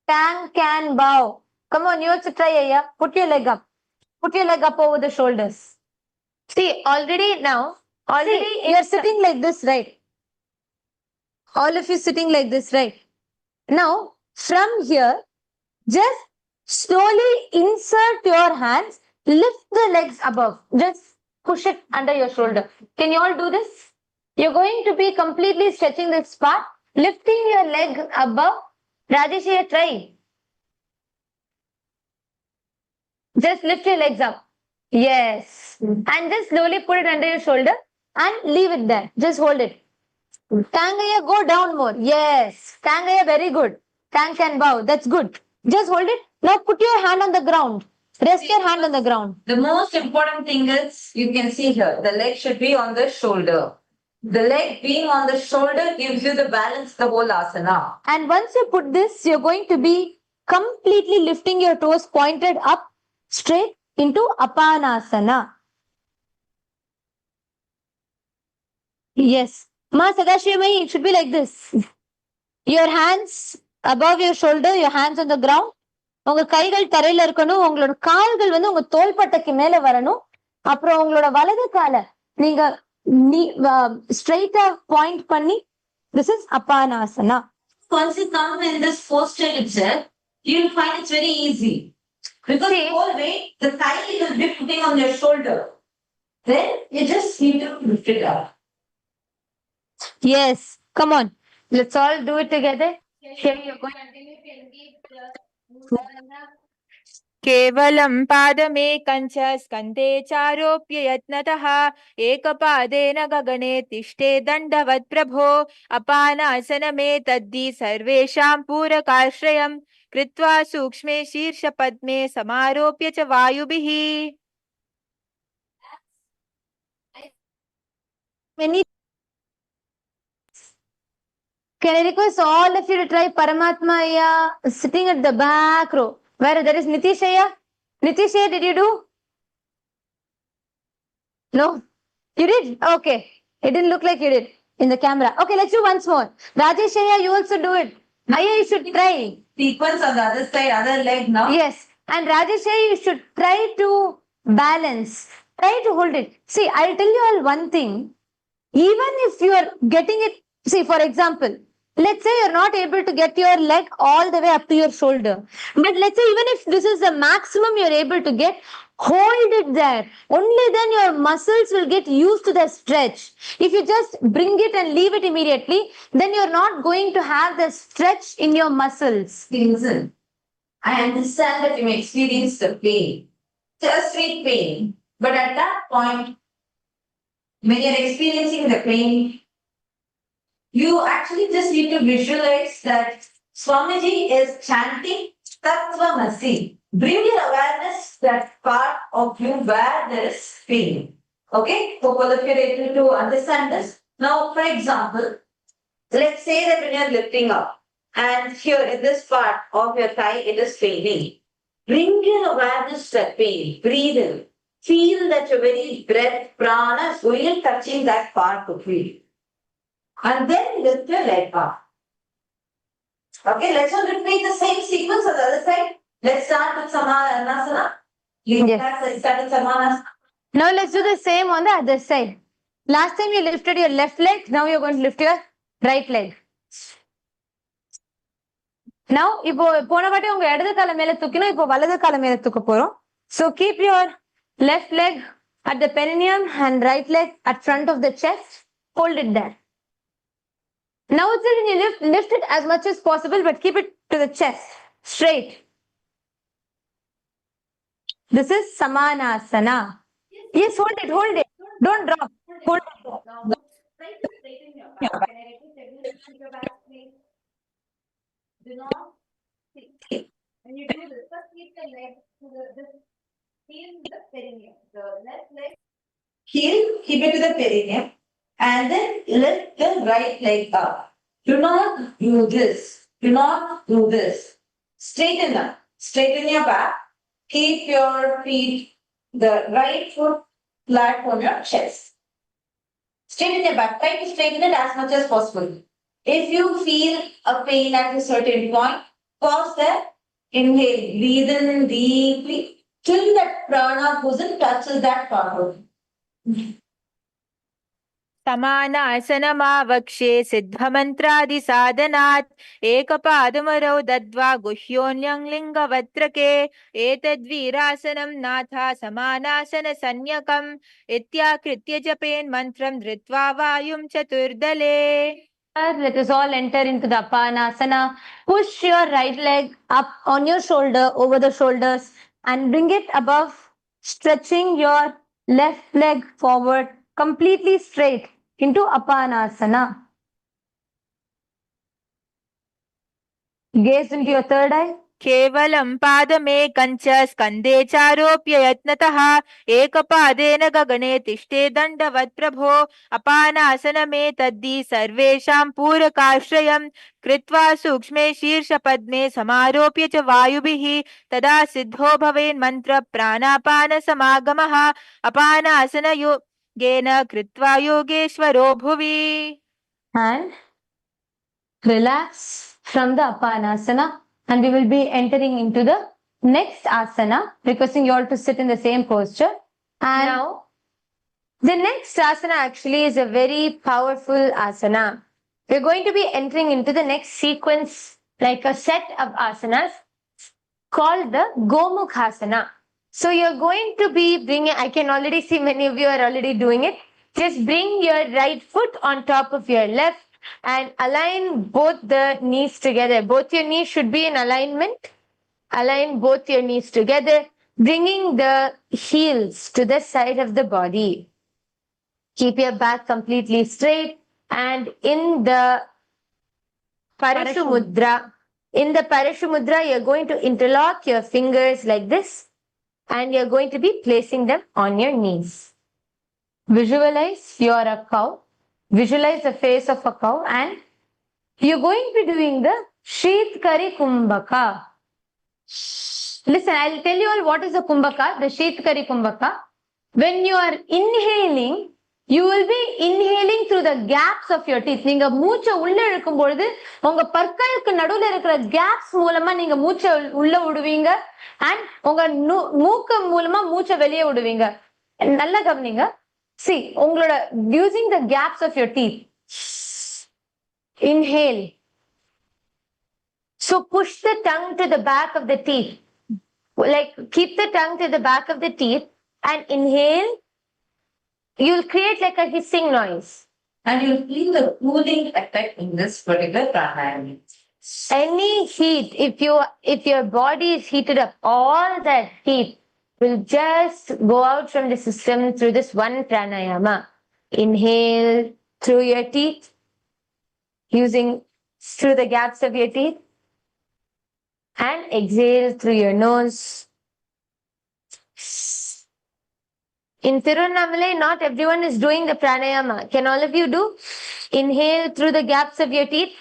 Tang can bow. Come on, you also try, Aya. Put your leg up. Put your leg up over the shoulders. See, already you're sitting like this, right? All of you sitting like this, right? Now, from here, just slowly insert your hands, lift the legs above. Just push it under your shoulder. Can you all do this? You're going to be completely stretching this part, lifting your leg above. Rajesh, here, try. Just lift your legs up. Yes. And just slowly put it under your shoulder and leave it there. Just hold it. Tangaya, go down more. Yes. Tangaya, very good. Tang can bow. That's good. Just hold it. Now put your hand on the ground. Rest your hand on the ground. The most important thing is, you can see here, the leg should be on the shoulder. The leg being on the shoulder gives you the balance, the whole asana. And once you put this, you're going to be completely lifting your toes pointed up straight into Apanasana. Yes. Ma Sadashivamai, it should be like this. Your hands above your shoulder, your hands on the ground. உங்க கைகள் தரையில இருக்கணும். உங்களோட கால்கள் வந்து உங்க தோள்பட்டைக்கு மேல வரணும். அப்புறம் உங்களோட வலது காலை நீங்க ஸ்ட்ரைட்டா பாயிண்ட் பண்ணி, this is Apanasana. Once you come in this posture itself, you'll find it's very easy. Because the whole way, the thigh will be putting on your shoulder. Then you just need to lift it up. Yes. Come on. Let's all do it together. Here you're going. केवलं पादमेकं च स्कन्धे चारोप्य यत्नतः एकपादेन गगने तिष्ठे दण्डवत् प्रभो अपानासनमेतद्धि सर्वेषां पूरकाश्रयं कृत्वा सूक्ष्मे शीर्षपद्मे समारोप्य च वायुभिः. Many. Can I request all of you to try Paramatmaya sitting at the back row? Where there is Nitishaya? Nitishaya, did you do? No? You did? Okay. It didn't look like you did in the camera. Okay, let's do once more. Rajeshaya, you also do it. Aya, you should try. Sequence on the other side, other leg now. Yes. And Rajeshaya, you should try to balance. Try to hold it. See, I'll tell you all one thing. Even if you are getting it, see, for example, let's say you're not able to get your leg all the way up to your shoulder. But let's say even if this is the maximum you're able to get, hold it there. Only then your muscles will get used to the stretch. If you just bring it and leave it immediately, then you're not going to have the stretch in your muscles. Listen, I understand that you may experience the pain, just sweet pain. But at that point, when you're experiencing the pain, you actually just need to visualize that Swamiji is chanting Tattvamasi. Bring your awareness that part of you where there is pain. Okay? Hope all of you are able to understand this. Now, for example, let's say that when you're lifting up and here in this part of your thigh, it is paining. Bring your awareness to that pain. Breathe in. Feel that your very breath, prana, is going and touching that part of you. And then lift your leg up. Okay, let's all repeat the same sequence on the other side. Let's start with Samanasana. Yes. Let's start with Samanasana. Now let's do the same on the other side. Last time you lifted your left leg, now you're going to lift your right leg. Now, இப்போ போன வாட்டி உங்க இடது கால மேல தூக்கினோம், இப்போ வலது கால மேல தூக்க போறோம். So keep your left leg at the perineum and right leg at front of the chest. Hold it there. Now it's when you lift it as much as possible, but keep it to the chest, straight. This is Samanasana. Yes, hold it, hold it. Don't drop. Hold it. Try to straighten your back. Can I request everyone to keep your back straight? Do not sit. When you do this, first keep the leg to this. Feel the perineum. The left leg. Keep it to the perineum. And then lift the right leg up. Do not do this. Do not do this. Straighten up. Straighten your back. Keep your feet, the right foot flat on your chest. Straighten your back. Try to straighten it as much as possible. If you feel a pain at a certain point, pause there. Inhale. Breathe in deeply till that prana goes and touches that part of you. समानासनमावक्षे सिद्धमन्त्रादिसाधनात् एकपादमरौ दद्वा गुह्योऽन्यं लिङ्गवत्रके एतद्वीरासनं नाथा समानासनसंज्ञकम् इत्याकृत्य जपेन्मन्त्रं धृत्वा वायुं चतुर्दले. Let us all enter into the Apanasana. Push your right leg up on your shoulder, over the shoulders, and bring it above, stretching your left leg forward, completely straight into Apanasana. Gaze into your third eye. केवलं पादमेकं च स्कन्धे चारोप्य यत्नतः एकपादेन गगने तिष्ठे दण्डवत् प्रभो अपानासनमेतद्धि सर्वेषां पूरकाश्रयं कृत्वा सूक्ष्मे शीर्षपद्मे समारोप्य च वायुभिः तदा सिद्धो भवेन्मन्त्र प्राणापानसमागमः अपानासनयोगेन कृत्वा योगेश्वरो भुवि. And relax from the Apanasana. And we will be entering into the next asana, requesting you all to sit in the same posture. And now, the next asana actually is a very powerful asana. We're going to be entering into the next sequence, like a set of asanas. called the Gomukhasana. So you're going to be bringing, I can already see many of you are already doing it. Just bring your right foot on top of your left and align both the knees together. Both your knees should be in alignment. Align both your knees together, bringing the heels to the side of the body. Keep your back completely straight, and in the Parashumudra, you're going to interlock your fingers like this, and you're going to be placing them on your knees. Visualize you're a cow. Visualize the face of a cow, and you're going to be doing the Sheetkari Kumbhaka. Listen, I'll tell you all what is the Kumbhaka, the Sheetkari Kumbhaka. When you are inhaling, you will be inhaling through the gaps of your teeth. நீங்க மூச்சை உள்ள இழுக்கும் பொழுது உங்க பற்களுக்கு நடுவுல இருக்கிற caps மூலமா நீங்க மூச்சை உள்ள விடுவீங்க அண்ட் உங்க மூக்கு மூலமா மூச்சை வெளியே விடுவீங்க. நல்லா கவனிங்க. See, உங்களோட using the gaps of your teeth. Inhale. So push the tongue to the back of the teeth. Like keep the tongue to the back of the teeth and inhale. You'll create like a hissing noise. And you'll feel the cooling effect in this particular pranayama. Any heat, if your body is heated up, all that heat will just go out from the system through this one pranayama. Inhale through your teeth, using through the gaps of your teeth, and exhale through your nose. In Tirunnamalai, not everyone is doing the pranayama. Can all of you do? Inhale through the gaps of your teeth.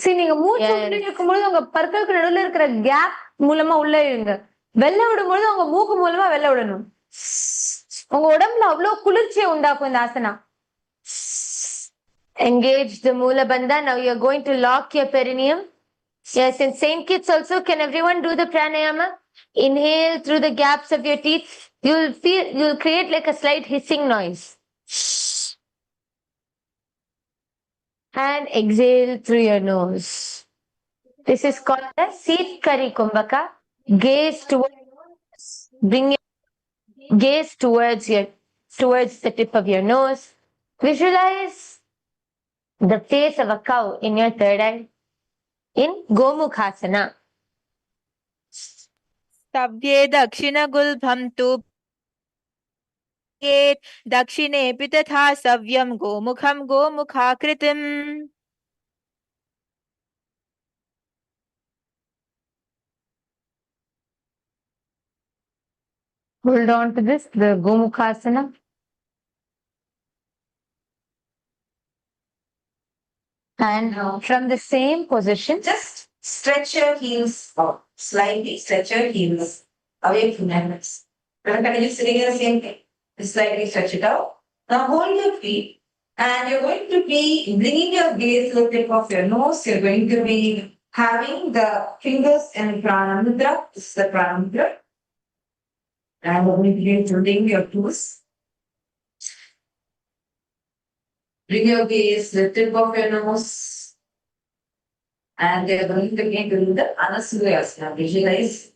See, நீங்க மூச்சு உள்ள இருக்கும்போது உங்க பற்களுக்கு நடுவுல இருக்கிற gap மூலமா உள்ள இழுங்க. வெளில விடும்போது உங்க மூக்கு மூலமா வெளில விடணும். உங்க உடம்புல அவ்வளவு குளிர்ச்சியை உண்டாக்கும் இந்த asana. Engage the Moola Bandha. Now you're going to lock your perineum. Yes, in Saint Kitts also, can everyone do the pranayama? Inhale through the gaps of your teeth. You'll create like a slight hissing noise. And exhale through your nose. This is called the Sheetkari Kumbhaka. Gaze towards, bring your gaze towards the tip of your nose. Visualize the face of a cow in your third eye in Gomukhasana. स्तव्ये दक्षिणगुल्भं तु दक्षिणेऽपि तथा सव्यं गोमुखं गोमुखाकृतिम्. Hold on to this, the Gomukhasana. And from the same position, Just stretch your heels out. Slightly stretch your heels away from your hips. Remember, you're sitting in the same thing. Just slightly stretch it out. Now hold your feet. And you're going to be bringing your gaze to the tip of your nose. You're going to be having the fingers in Prana Mudra. This is the Prana Mudra. And we're going to be holding your toes. Bring your gaze to the tip of your nose. And they're going to begin to do the Anasuyasana. Visualize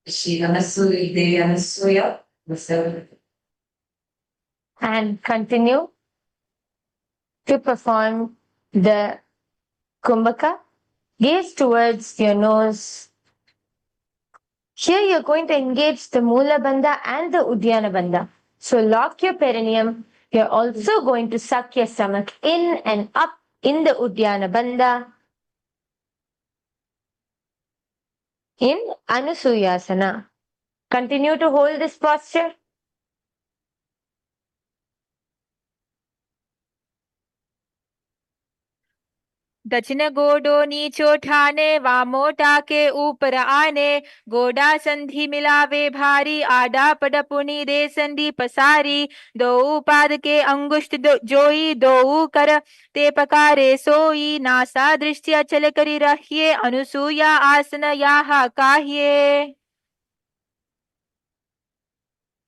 Shri Anasuya, Devi Anasuya, the seven. and continue to perform the Kumbhaka. Gaze towards your nose. Here you're going to engage the Moola Bandha and the Uddiyana Bandha. So lock your perineum. You're also going to suck your stomach in and up in the Uddiyana Bandha. In Anusuyasana. Continue to hold this posture. दक्षिण गोडो नीचो ठाने वामो टाके ऊपर आने गोडा संधि मिलावे भारी आडा पडपुनी दे संधि पसारी दो पाद के अंगुष्ठ जोई दो कर ते पकारे सोई नासा दृष्टि चल करी रहिए अनुसूया आसन याहा काह्ये.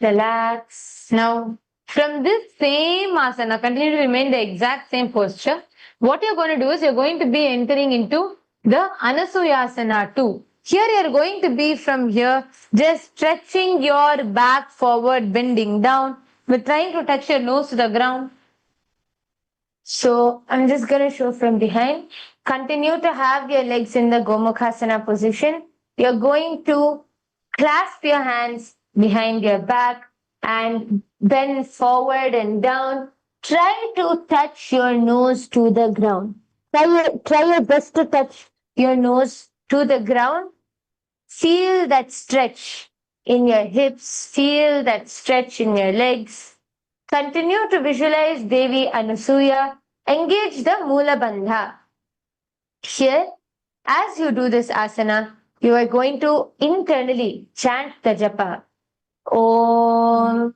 Relax. Now, from this same asana, continue to remain the exact same posture. What you're going to do is you're going to be entering into the Anasuyasana too. Here you're going to be from here, just stretching your back forward, bending down. We're trying to touch your nose to the ground. So I'm just going to show from behind. Continue to have your legs in the Gomukhasana position. You're going to clasp your hands behind your back and bend forward and down. Try to touch your nose to the ground. Try your best to touch your nose to the ground. Feel that stretch in your hips. Feel that stretch in your legs. Continue to visualize Devi Anasuya. Engage the Mula Bandha. Here, as you do this asana, you are going to internally chant the japa. Om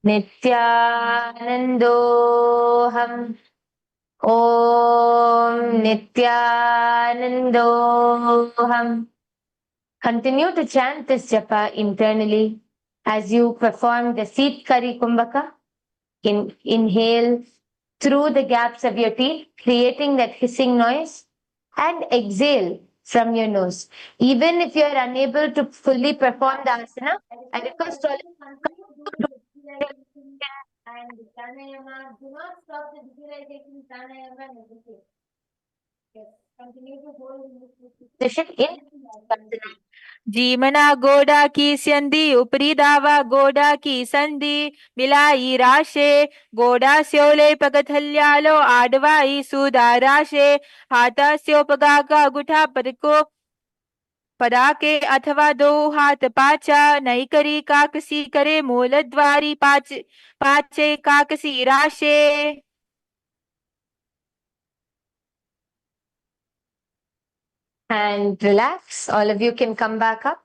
Nithyanandoham. Om Nithyanandoham. Continue to chant this japa internally as you perform the Seetkari Kumbhaka. Inhale through the gaps of your teeth, creating that hissing noise, and exhale from your nose. Even if you are unable to fully perform the asana, I request all and pranayama. Do not stop the visualization, pranayama, and everything. Yes. Continue to hold in this position in asana. जीमना गोडा की संधि उपरी दावा गोडा की संधि मिलाई राशे गोडा स्योले पगथल्यालो आडवाई सुदा राशे हाथस्योपगा का गुठा पदको पदाके अथवा दो हाथ पाचा नई करी काकसी करे मूलद्वारी पाचे काकसी राशे. And relax. All of you can come back up.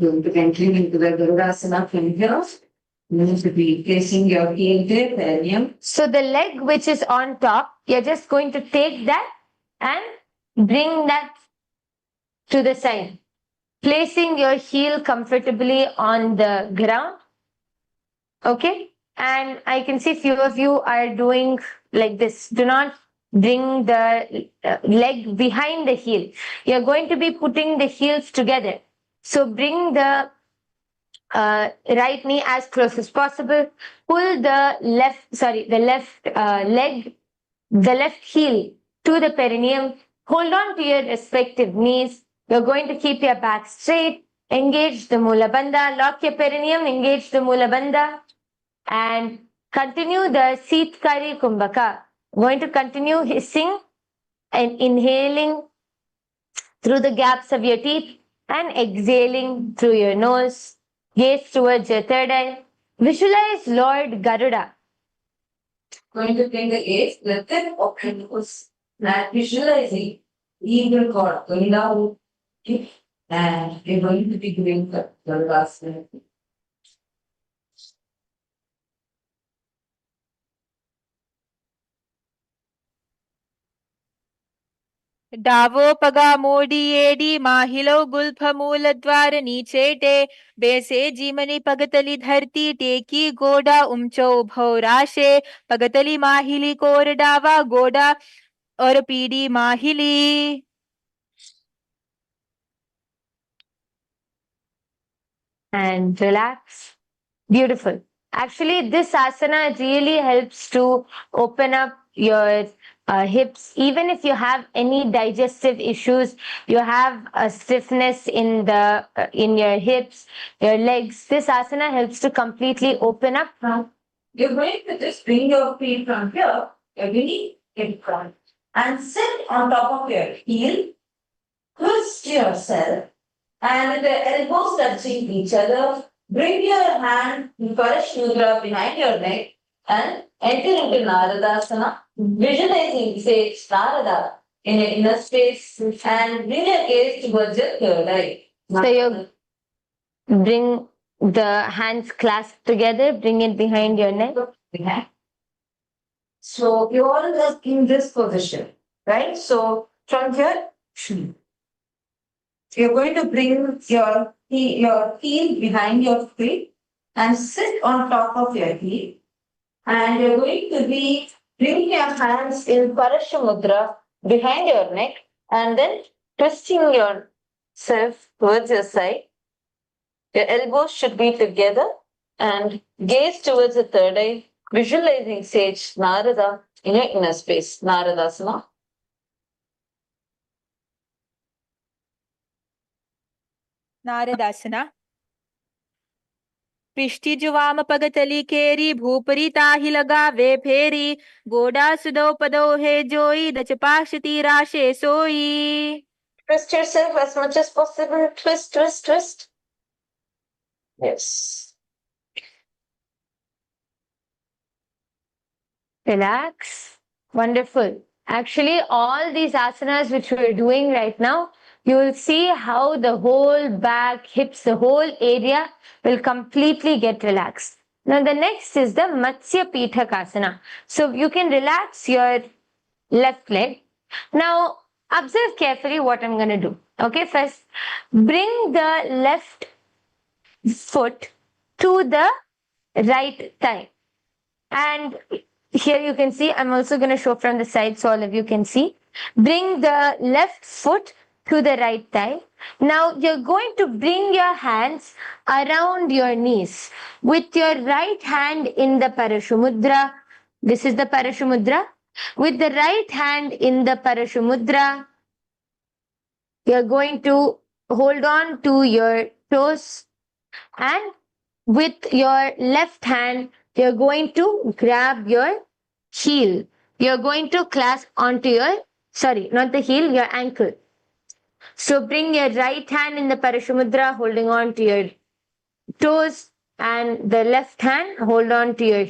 Going to continue into the Garudasana from here. You need to be placing your heel there, perineum. So the leg which is on top, you're just going to take that and bring that to the side. Placing your heel comfortably on the ground. Okay? And I can see few of you are doing like this. Do not bring the leg behind the heel. You're going to be putting the heels together. So bring the right knee as close as possible. Pull the left leg, the left heel to the perineum. Hold on to your respective knees. You're going to keep your back straight. Engage the Mula Bandha. Lock your perineum. Engage the Mula Bandha. And continue the Seetkari Kumbhaka. Going to continue hissing and inhaling through the gaps of your teeth and exhaling through your nose. Gaze towards your third eye. Visualize Lord Garuda. Going to bring the gaze, the tip of your nose, and visualizing eagle cord going down, and you're going to be doing the Garudasana. Davos पगा मोडी AD माहिलो Gulf मूल द्वार नीचेटे बेसे जीमनी पगतली धरती टेकी गोडा उमचो उभो राशे पगतली माहिली core डावा गोडा और PD माहिली. And relax. Beautiful. Actually, this asana really helps to open up your hips. Even if you have any digestive issues, you have a stiffness in the in your hips, your legs. This asana helps to completely open up. You're going to just bring your feet from here, your knee in front, and sit on top of your heel. Twist yourself, and with the elbows touching each other, bring your hand in Parash Mudra behind your neck and enter into Naradasana, visualizing sage Narada in your inner space and bring your gaze towards your third eye. So you bring the hands clasped together, bring it behind your neck. So you all are in this position, right? So from here, you're going to bring your heel behind your feet and sit on top of your heel. And you're going to be bringing your hands in Parashamudra behind your neck and then twisting yourself towards your side. Your elbows should be together and gaze towards the third eye, visualizing sage Narada in your inner space, Naradasana. नारदासना पृष्ठिजुवाम पगतली केरी भूपरी ताहि लगावे फेरी गोडा सुदो पदो हे जोई दचपाशती राशे सोई. Twist yourself as much as possible. Twist, twist, twist. Yes. Relax. Wonderful. Actually, all these asanas which we're doing right now, you will see how the whole back, hips, the whole area will completely get relaxed. Now, the next is the Matsya Pithakasana. So, you can relax your left leg. Now, observe carefully what I'm going to do. Okay, first, bring the left foot to the right thigh. And here you can see, I'm also going to show from the side so all of you can see. Bring the left foot to the right thigh. Now you're going to bring your hands around your knees with your right hand in the Parashumudra. This is the Parashumudra. With the right hand in the Parashumudra, you're going to hold on to your toes, and with your left hand, you're going to grab your heel. You're going to clasp onto your, sorry, not the heel, your ankle. So bring your right hand in the Parashumudra, holding on to your toes, and the left hand hold on to your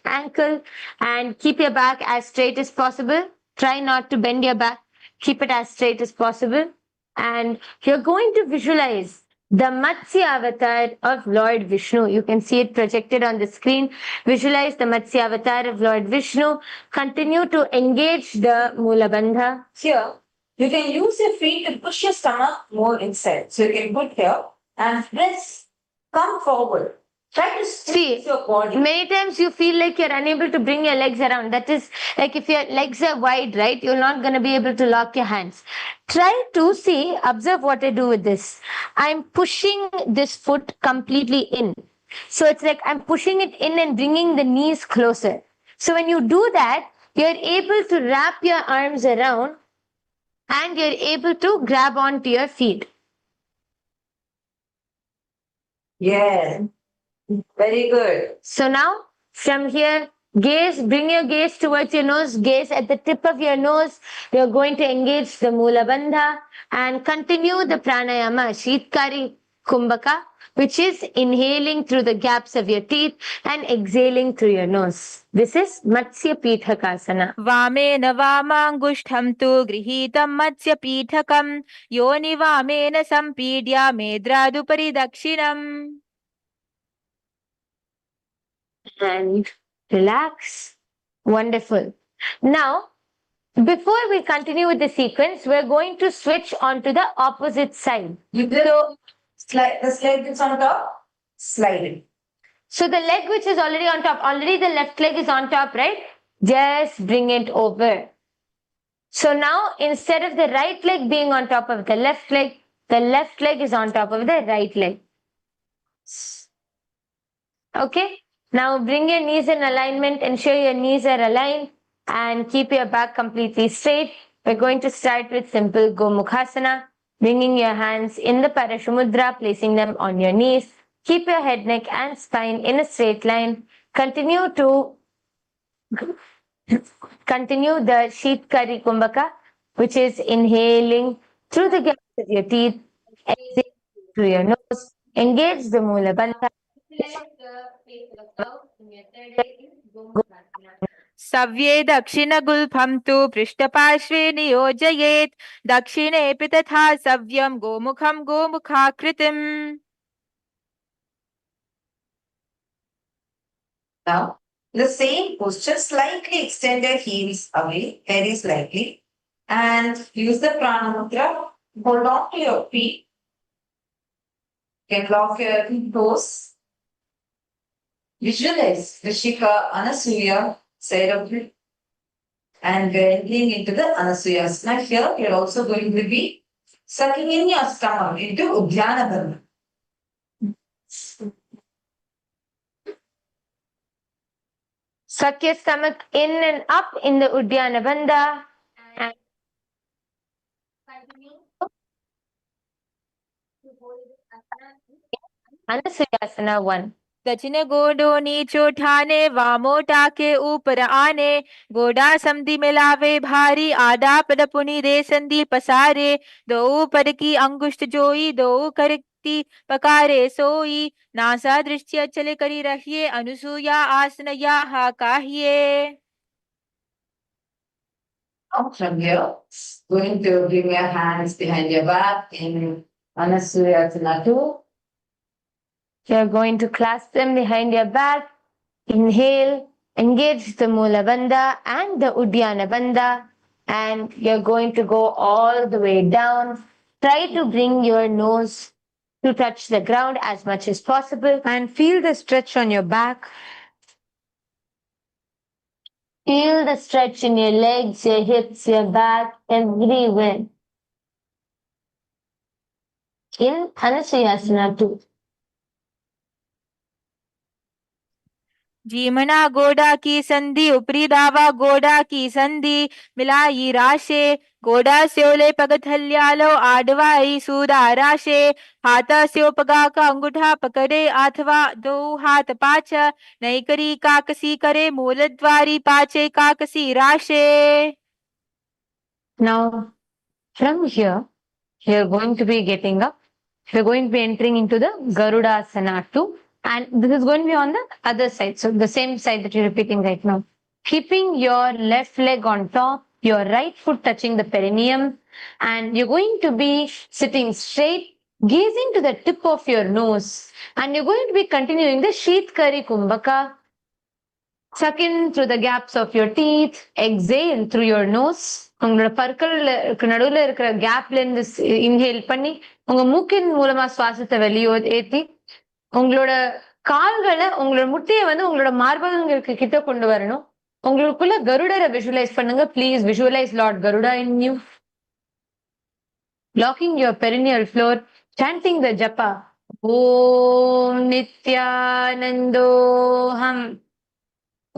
ankle, and keep your back as straight as possible. Try not to bend your back. Keep it as straight as possible. And you're going to visualize the Matsya avatar of Lord Vishnu. You can see it projected on the screen. Visualize the Matsya avatar of Lord Vishnu. Continue to engage the Mula Bandha. Here, you can use your feet to push your stomach more inside. So you can put here and press, come forward. Try to squeeze your body. Many times you feel like you're unable to bring your legs around. That is like if your legs are wide, right? You're not going to be able to lock your hands. Try to see, observe what I do with this. I'm pushing this foot completely in. So it's like I'm pushing it in and bringing the knees closer. So when you do that, you're able to wrap your arms around and you're able to grab onto your feet. Yeah. Very good. So now from here, gaze, bring your gaze towards your nose, gaze at the tip of your nose. You're going to engage the Mula Bandha and continue the pranayama, Shitkari Kumbhaka, which is inhaling through the gaps of your teeth and exhaling through your nose. This is Matsya Pithakasana. वामेन वामाङ्गुष्ठं तु गृहीतं मत्स्यपीठकं योनि वामेन सम्पीड्य मेद्रादुपरि दक्षिणम्. And relax. Wonderful. Now, before we continue with the sequence, we're going to switch onto the opposite side. You will slide the leg that's on top, slide it. So the leg which is already on top, already the left leg is on top, right? Just bring it over. So now instead of the right leg being on top of the left leg is on top of the right leg. Okay? Now bring your knees in alignment, ensure your knees are aligned and keep your back completely straight. We're going to start with simple Gomukhasana, bringing your hands in the Parashumudra, placing them on your knees. Keep your head, neck and spine in a straight line. Continue the Shitkari Kumbhaka, which is inhaling through the gaps of your teeth, exhaling through your nose. Engage the Mula Bandha. सव्ये दक्षिणगुल्फं तु पृष्ठपार्श्वे नियोजयेत् दक्षिणेऽपि तथा सव्यं गोमुखं गोमुखाकृतिम्. Now, in the same posture, slightly extend your heels away, very slightly, and use the Pranamudra. Hold on to your feet. You can lock your toes. Visualize Rishika, Anasuya, side of it. and entering into the Anasuyasana. Here, you're also going to be sucking in your stomach into Udhyana Bandha. Suck your stomach in and up in the Uddiyana Bandha. And Anasuyasana 1. दक्षिण गोडो नीचो ठाने वामो टाके ऊपर आने गोडा समधि मिलावे भारी आडा पद पुनि दे संधि पसारे दो ऊपर की अंगुष्ठ जोई दो करती पकारे सोई नासा दृष्टि चले करी रहिए अनुसूया आसन या हा काहिए. From here, going to bring your hands behind your back in Anasuyasana 2. You're going to clasp them behind your back. Inhale, engage the Mula Bandha and the Uddiyana Bandha. And you're going to go all the way down. Try to bring your nose to touch the ground as much as possible. And feel the stretch on your back. Feel the stretch in your legs, your hips, your back, everywhere. In Anasuyasana 2. जीमना गोडा की संधि उपरी दावा गोडा की संधि मिलाई राशे गोडा स्योले पगथल्यालो आडवाई सूदा राशे हाथा स्यो पगा का अंगूठा पकड़े अथवा दो हाथ पाच नहीं करी काकसी करे मूलद्वारी पाचे काकसी राशे. Now, from here, you're going to be getting up. You're going to be entering into the Garudasana 2. And this is going to be on the other side. So the same side that you're repeating right now. Keeping your left leg on top, your right foot touching the perineum. And you're going to be sitting straight, gazing to the tip of your nose. And you're going to be continuing the Sheetkari Kumbhaka. Suck in through the gaps of your teeth. Exhale through your nose. உங்களோட பற்களுக்கு நடுவுல இருக்கிற கேப்ல இருந்து inhale பண்ணி உங்க மூக்கின் மூலமா சுவாசத்தை வெளியே ஏத்தி உங்களோட கால்களை உங்களோட முட்டையை வந்து உங்களோட மார்பகங்களுக்கு கிட்ட கொண்டு வரணும். உங்களுக்குள்ள கருடரை விஷுவலைஸ் பண்ணுங்க. Please visualise Lord Garuda in you. Locking your perineal floor, chanting the japa. Om Nithyanandoham.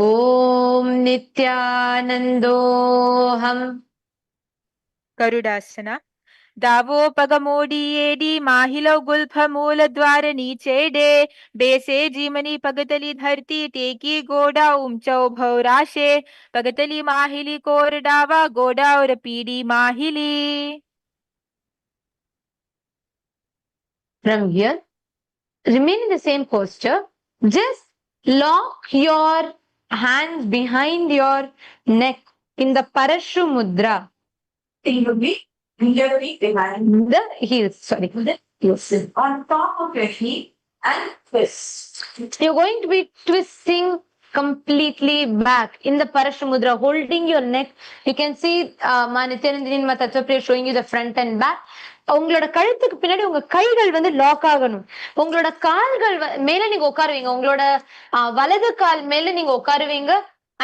Om Nithyanandoham. गरुडासना दावो पगमोडी एडी माहिलो गुल्फ मूल द्वार नीचेडे बेसे जीमनी पगतली धरती टेकी गोडा उमचौ भौराशे पगतली माहिली कोर डावा गोडा और PD माहिली. From here, remain in the same posture. Just lock your hands behind your neck in the Parashu Mudra. You will be your feet behind The heels, sorry. the heels. On top of your feet and twist. You're going to be twisting completely back in the Parashu Mudra, holding your neck. You can see Nithyananda Yoga showing you the front and back. உங்களோட கழுத்துக்கு பின்னாடி உங்க கைகள் வந்து lock ஆகணும். உங்களோட கால்கள் மேல நீங்க உட்காருவீங்க. உங்களோட வலது கால் மேல நீங்க உட்காருவீங்க.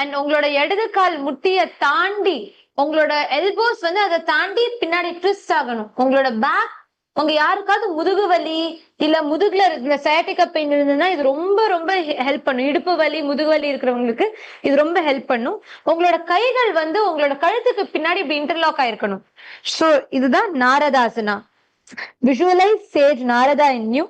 அண்ட் உங்களோட இடது கால் முட்டிய தாண்டி உங்களோட எல்போஸ் வந்து அதை தாண்டி பின்னாடி ட்விஸ்ட் ஆகணும். உங்களோட பேக், உங்க யாருக்காவது முதுகு வலி இல்ல முதுகுல இருக்கிற சயாட்டிகா பெயின் இருந்ததுன்னா இது ரொம்ப ரொம்ப ஹெல்ப் பண்ணும். இடுப்பு வலி முதுகு வலி இருக்கிறவங்களுக்கு இது ரொம்ப ஹெல்ப் பண்ணும். உங்களோட கைகள் வந்து உங்களோட கழுத்துக்கு பின்னாடி இப்படி இன்டர்லாக் ஆயிருக்கணும். ஸோ இதுதான் Naradasana. Visualise sage Narada in you.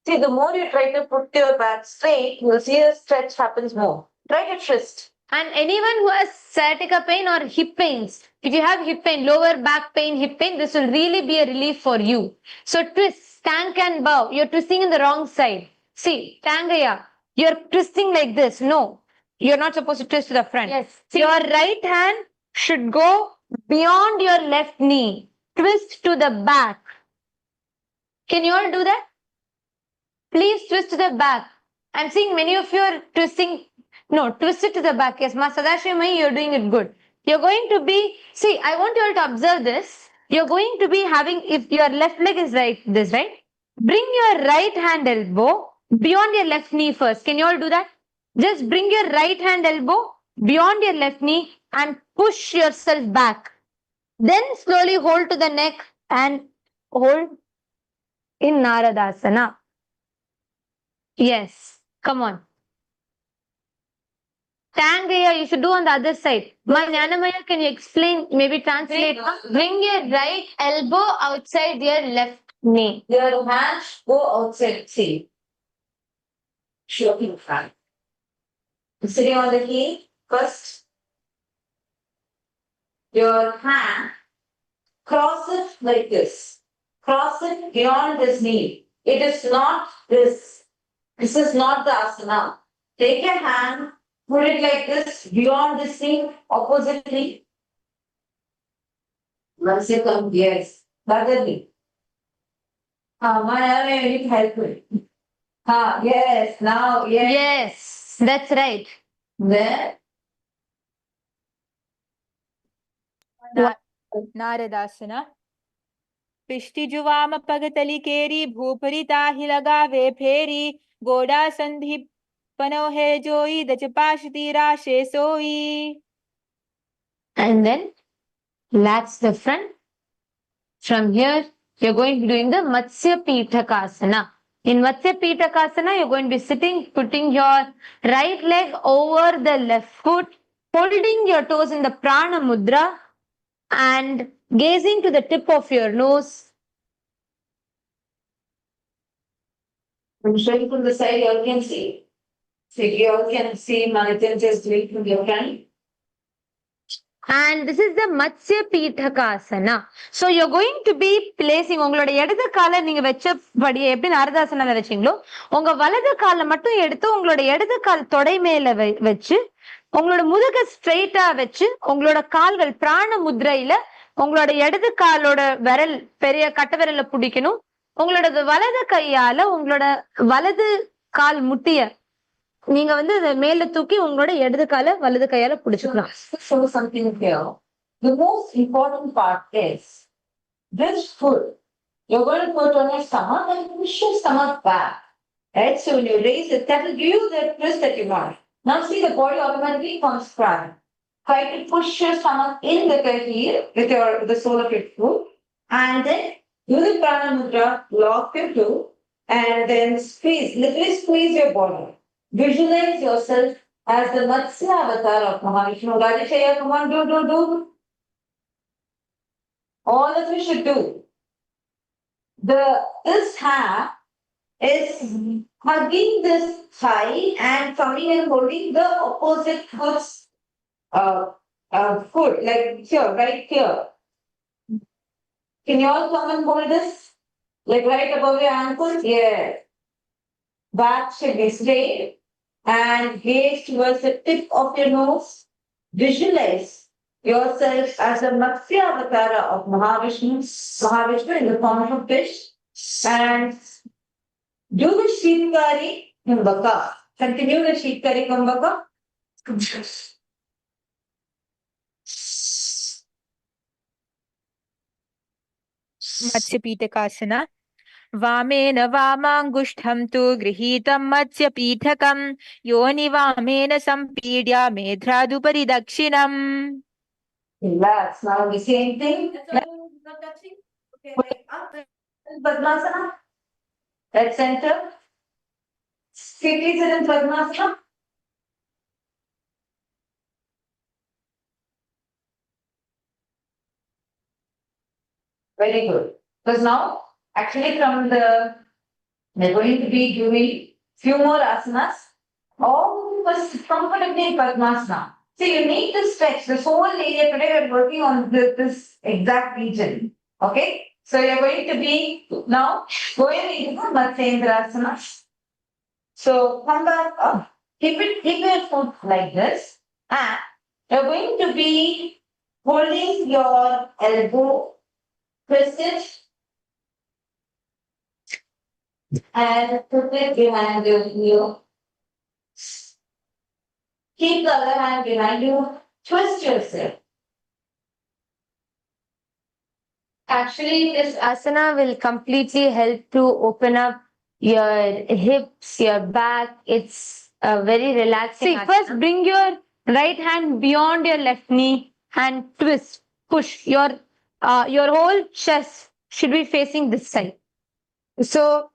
See, the more you try to put your back straight, you'll see the stretch happens more. Try to twist. And anyone who has sciatica pain or hip pains, if you have hip pain, lower back pain, hip pain, this will really be a relief for you. So twist, stank and bow. You're twisting in the wrong side. See, Tangaya, you're twisting like this. No, you're not supposed to twist to the front. Yes. Your right hand should go beyond your left knee. Twist to the back. Can you all do that? Please twist to the back. I'm seeing many of you are twisting. No, twist it to the back. Yes, Ma Sadashivamai, you're doing it good. You're going to be, see, I want you all to observe this. You're going to be having, if your left leg is like this, right? Bring your right hand elbow beyond your left knee first. Can you all do that? Just bring your right hand elbow beyond your left knee. and push yourself back. Then slowly hold to the neck and hold in Naradasana. Yes, come on. Tangaya, you should do on the other side. My Jnanamaya, can you explain, maybe translate? Bring your right elbow outside your left knee. Your hands go outside. See. Show in front. Sitting on the knee, first, your hand, cross it like this. Cross it beyond this knee. It is not this. This is not the asana. Take your hand, put it like this, beyond this knee, opposite knee. Once you come, yes. Other knee. I need help with. Yes, now, yes. Yes, that's right. Then, नारदासना पिष्टिजुवाम पगतली केरी भूपरी ताहि लगावे फेरी गोड़ा संधि पनो है जोई दच पाश तीरा शे सोई. And then relax the front. From here, you're going to be doing the Matsya Pitakasana. In Matsya Pitakasana, you're going to be sitting, putting your right leg over the left foot, holding your toes in the Prana Mudra and gazing to the tip of your nose. I'm showing from the side, you all can see. So you all can see Manithan just doing from your hand. And this is the Matsya Pitakasana. So you're going to be placing உங்களோட இடது காலை நீங்க வச்சபடியே எப்படி நாரதாசனால வச்சீங்களோ உங்க வலது காலை மட்டும் எடுத்து உங்களோட இடது கால் தொடை மேல வச்சு உங்களோட முதுக ஸ்ட்ரெயிட்டா வச்சு உங்களோட கால்கள் பிராண முத்ரையில உங்களோட இடது காலோட விரல் பெரிய கட்ட விரல பிடிக்கணும். உங்களோட வலது கையால உங்களோட வலது கால் முட்டிய நீங்க மேல தூக்கி உங்களோட இடது கால வலது கையால பிடிச்சுக்கலாம். Show something here. The most important part is this foot. You're going to put on your stomach and push your stomach back. Right? So when you raise it, that will give you the twist that you want. Now see, the body automatically comes front. Try to push your stomach in with your heel, with the sole of your foot, and then do the prana mudra, lock your toe, and then squeeze, literally squeeze your body. Visualize yourself as the Matsya avatar of Mahavishnu. Rajashaya, come on, do. All of you should do. This hand is hugging this thigh and coming and holding the opposite foot's foot, like here, right here. Can you all come and hold this? Like right above your ankle? Yeah. Back should be straight and gaze towards the tip of your nose. Visualize yourself as a Matsya Avatara of Mahavishnu in the form of a fish, and do the Shikari Kumbhaka. Continue the Shikari Kumbhaka. Matsyapithakasana वामेन वामाङ्गुष्ठं तु गृहीतं मत्स्यपीठकं योनिवामेन सम्पीड्य मेध्रादुपरि दक्षिणम्. Relax. Now the same thing. Padmasana. At center. Quickly sit in Padmasana. Very good. Because now, actually we're going to be doing few more asanas. All was comfortably in Padmasana. So you need to stretch this whole area. Today we're working on this exact region. Okay? So you're going to be now going into Matsyendrasana. So come back up. Keep your foot like this. And you're going to be holding your elbow, twist it, and put it behind your heel. Keep the other hand behind you. Twist yourself. Actually, this asana will completely help to open up your hips, your back. It's a very relaxing. See, first bring your Right hand beyond your left knee and twist, push. Your whole chest should be facing this side. So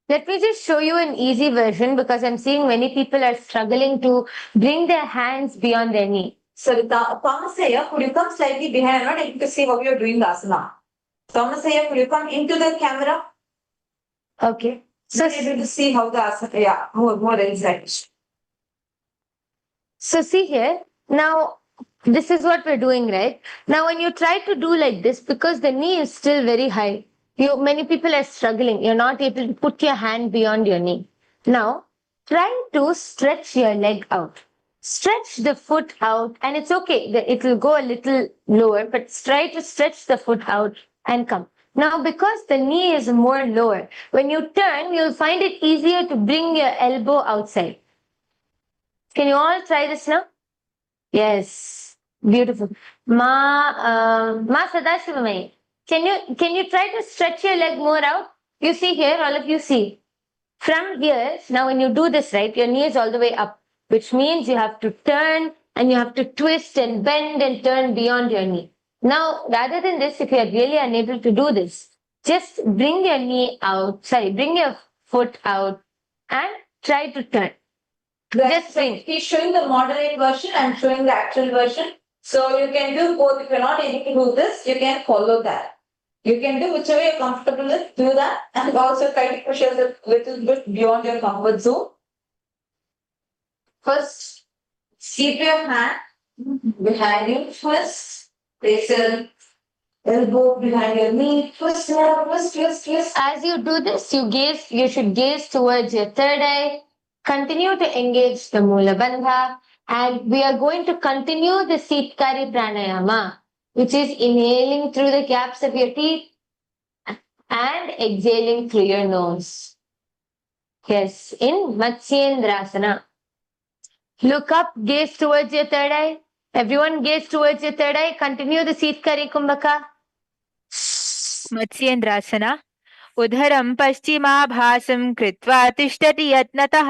let me just show you an easy version because I'm seeing many people are struggling to bring their hands beyond their knee. So, Thomasaya, could you come slightly behind? I'm not able to see how you're doing the asana. Thomasaya, could you come into the camera? Okay. So, I'm able to see how the asana, yeah, more inside. So see here, now this is what we're doing, right? Now when you try to do like this, because the knee is still very high, many people are struggling. You're not able to put your hand beyond your knee. Now try to stretch your leg out. Stretch the foot out, and it's okay. It will go a little lower, but try to stretch the foot out and come. Now, because the knee is more lower, when you turn, you'll find it easier to bring your elbow outside. Can you all try this now? Yes, beautiful. Ma Sadashivamai, can you try to stretch your leg more out? You see here, all of you see. From here, now when you do this, right, your knee is all the way up, which means you have to turn and you have to twist and bend and turn beyond your knee. Now, rather than this, if you are really unable to do this, just bring your knee out, bring your foot out and try to turn. Just swing. He's showing the moderate version and showing the actual version. So you can do both. If you're not able to do this, you can follow that. You can do whichever you're comfortable with, do that, and also try to push yourself a little bit beyond your comfort zone. First, keep your hand behind you. Twist. Place your elbow behind your knee. Twist, twist. As you do this, you should gaze towards your third eye. Continue to engage the Mula Bandha, and we are going to continue the Sitkari Pranayama, which is inhaling through the gaps of your teeth and exhaling through your nose. Yes, in Matsyendrasana. Look up, gaze towards your third eye. Everyone gaze towards your third eye. Continue the Sitkari Kumbhaka. Matsyendrasana. उधरं पश्चिमाभासं कृत्वा तिष्ठति यत्नतः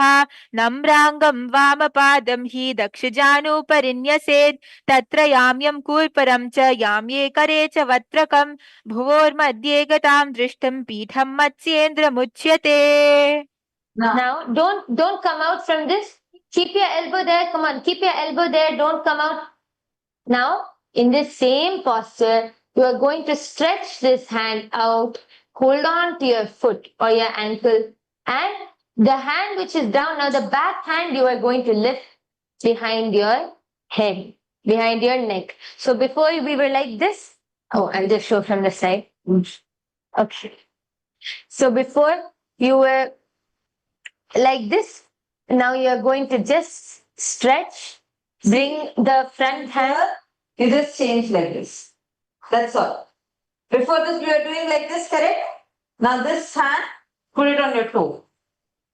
नम्राङ्गं वामपादं हि दक्षजानुपरिन्यसेत् तत्र याम्यं कूर्परं च याम्ये करे च वक्त्रकं भुवोर्मध्ये गतां दृष्टं पीठं मत्स्येन्द्रमुच्यते. Now, don't come out from this. Keep your elbow there. Come on, keep your elbow there. Don't come out. Now, in this same posture, you are going to stretch this hand out. Hold on to your foot or your ankle, and the hand which is down, now the back hand you are going to lift behind your head, behind your neck. So before we were like this. Oh, I'll just show from the side. Okay. So before you were like this, now you are going to just stretch, bring the front hand. You just change like this. That's all. Before this, we were doing like this, correct? Now this hand, put it on your toe.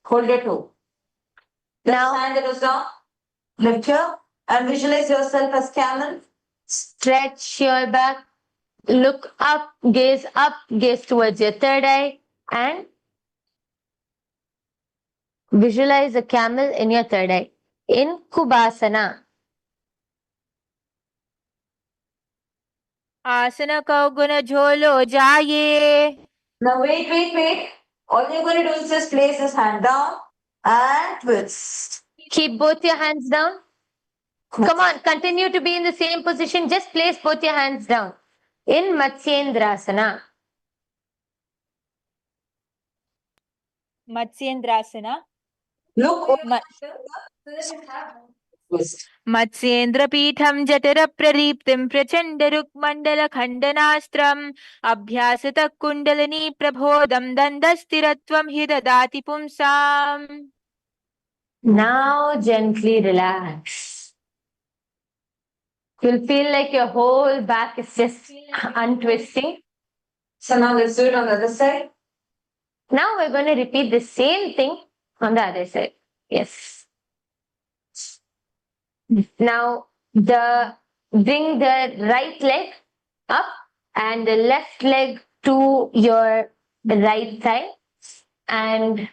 Hold your toe. This Now, hand that was down, lift here and visualize yourself as camel. stretch your back, look up, gaze towards your third eye, and visualize a camel in your third eye. In Kubasana. आसन कौगुन झोलो जाये. Now wait. All you're going to do is just place this hand down and twist. Keep both your hands down. Come on, continue to be in the same position. Just place both your hands down. In Matsyendrasana. Matsyendrasana. Look. मत्स्येन्द्रपीठं जठरप्रदीप्तिं प्रचण्डरुक्मण्डलखण्डनास्त्रम् अभ्यासतः kundalini प्रबोधं दण्डस्थिरत्वं हि ददाति पुंसाम्. Now gently relax. You'll feel like your whole back is just untwisting. So now let's do it on the other side. Now we're going to repeat the same thing on the other side. Yes. Now bring the right leg up and the left leg to your right thigh, and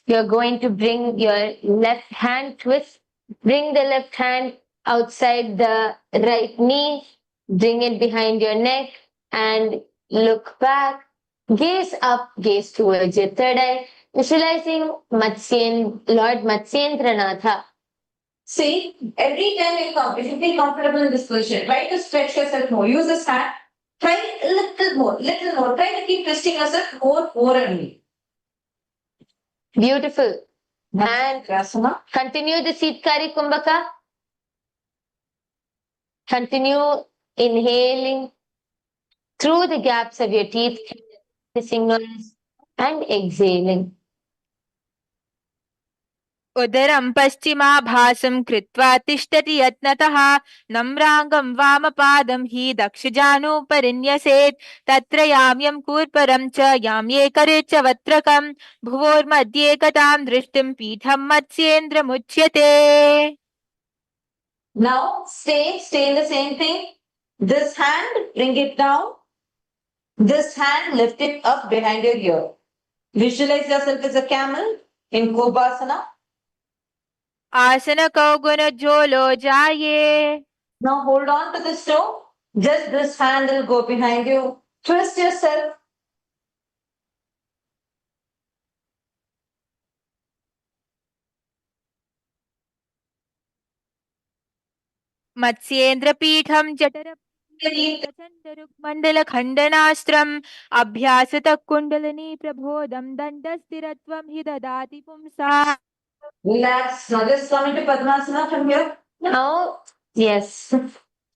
you're going to bring your left hand twist Bring the left hand outside the right knee. Bring it behind your neck and look back. Gaze up, gaze towards your third eye. Visualizing Lord Matsyendranatha. See, every time you come, if you feel comfortable in this position, try to stretch yourself more. Use this hand. Try a little more, little more. Try to keep twisting yourself more and more. Beautiful. And Krasana. Continue the Sitkari Kumbhaka. Continue inhaling through the gaps of your teeth, hissing noise, and exhaling. उदरं पश्चिमाभासं कृत्वा तिष्ठति यत्नतः नम्राङ्गं वामपादं हि दक्षजानुपरिन्यसेत् तत्र याम्यं कूर्परं च याम्ये करे च वत्रकं भुवोर्मध्ये गतां दृष्टिं पीठं मत्स्येन्द्रमुच्यते. Now stay in the same thing. This hand, bring it down. This hand, lift it up behind your ear. Visualize yourself as a camel in Kobasana. आसन कौगुन जोलो जाये. Now hold on to this toe. Just this hand will go behind you. Twist yourself. मत्स्येन्द्रपीठं जठर मण्डलखण्डनास्त्रम् अभ्यासतः kundalini प्रबोधं दण्डस्थिरत्वं हि ददाति पुंसा. Relax. Now just come into Padmasana from here. Now, yes.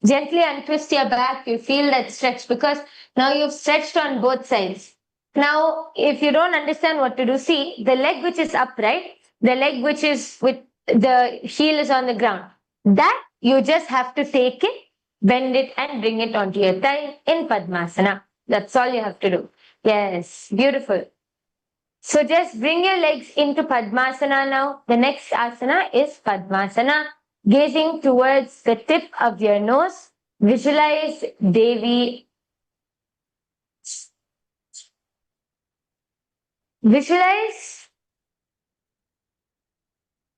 Gently untwist your back. You feel that stretch because now you've stretched on both sides. Now, if you don't understand what to do, see the leg which is upright, the leg which is with the heel is on the ground. That you just have to take it, bend it, and bring it onto your thigh in Padmasana. That's all you have to do. Yes, beautiful. So just bring your legs into Padmasana now. The next asana is Padmasana. Gazing towards the tip of your nose, visualize Devi. Visualize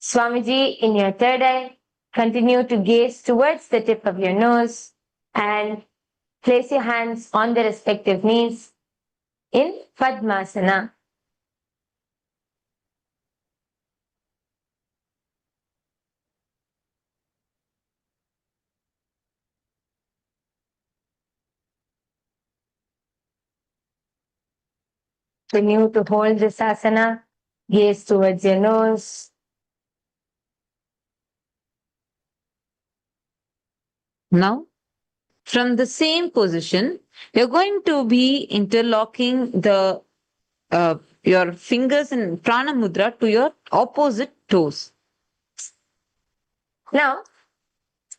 Swamiji in your third eye. Continue to gaze towards the tip of your nose and place your hands on the respective knees in Padmasana. Continue to hold this asana. Gaze towards your nose. Now, from the same position, you're going to be interlocking the your fingers in Prana Mudra to your opposite toes. Now,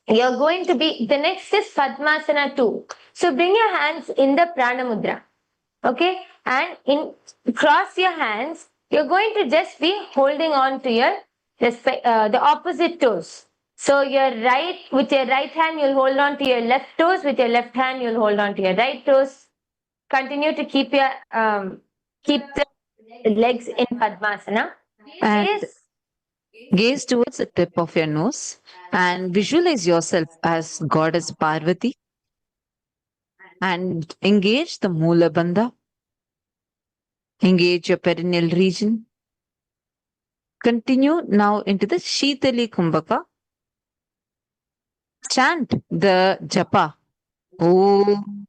you're going to be, the next is Padmasana 2. So bring your hands in the Prana Mudra. Okay? And cross your hands. You're going to just be holding on to your the opposite toes. So with your right hand, you'll hold on to your left toes. With your left hand, you'll hold on to your right toes. Continue to keep the legs in Padmasana. And gaze towards the tip of your nose and visualize yourself as Goddess Parvati and engage the Mula Bandha. Engage your perineal region. Continue now into the Shitali Kumbhaka. Chant the japa. Om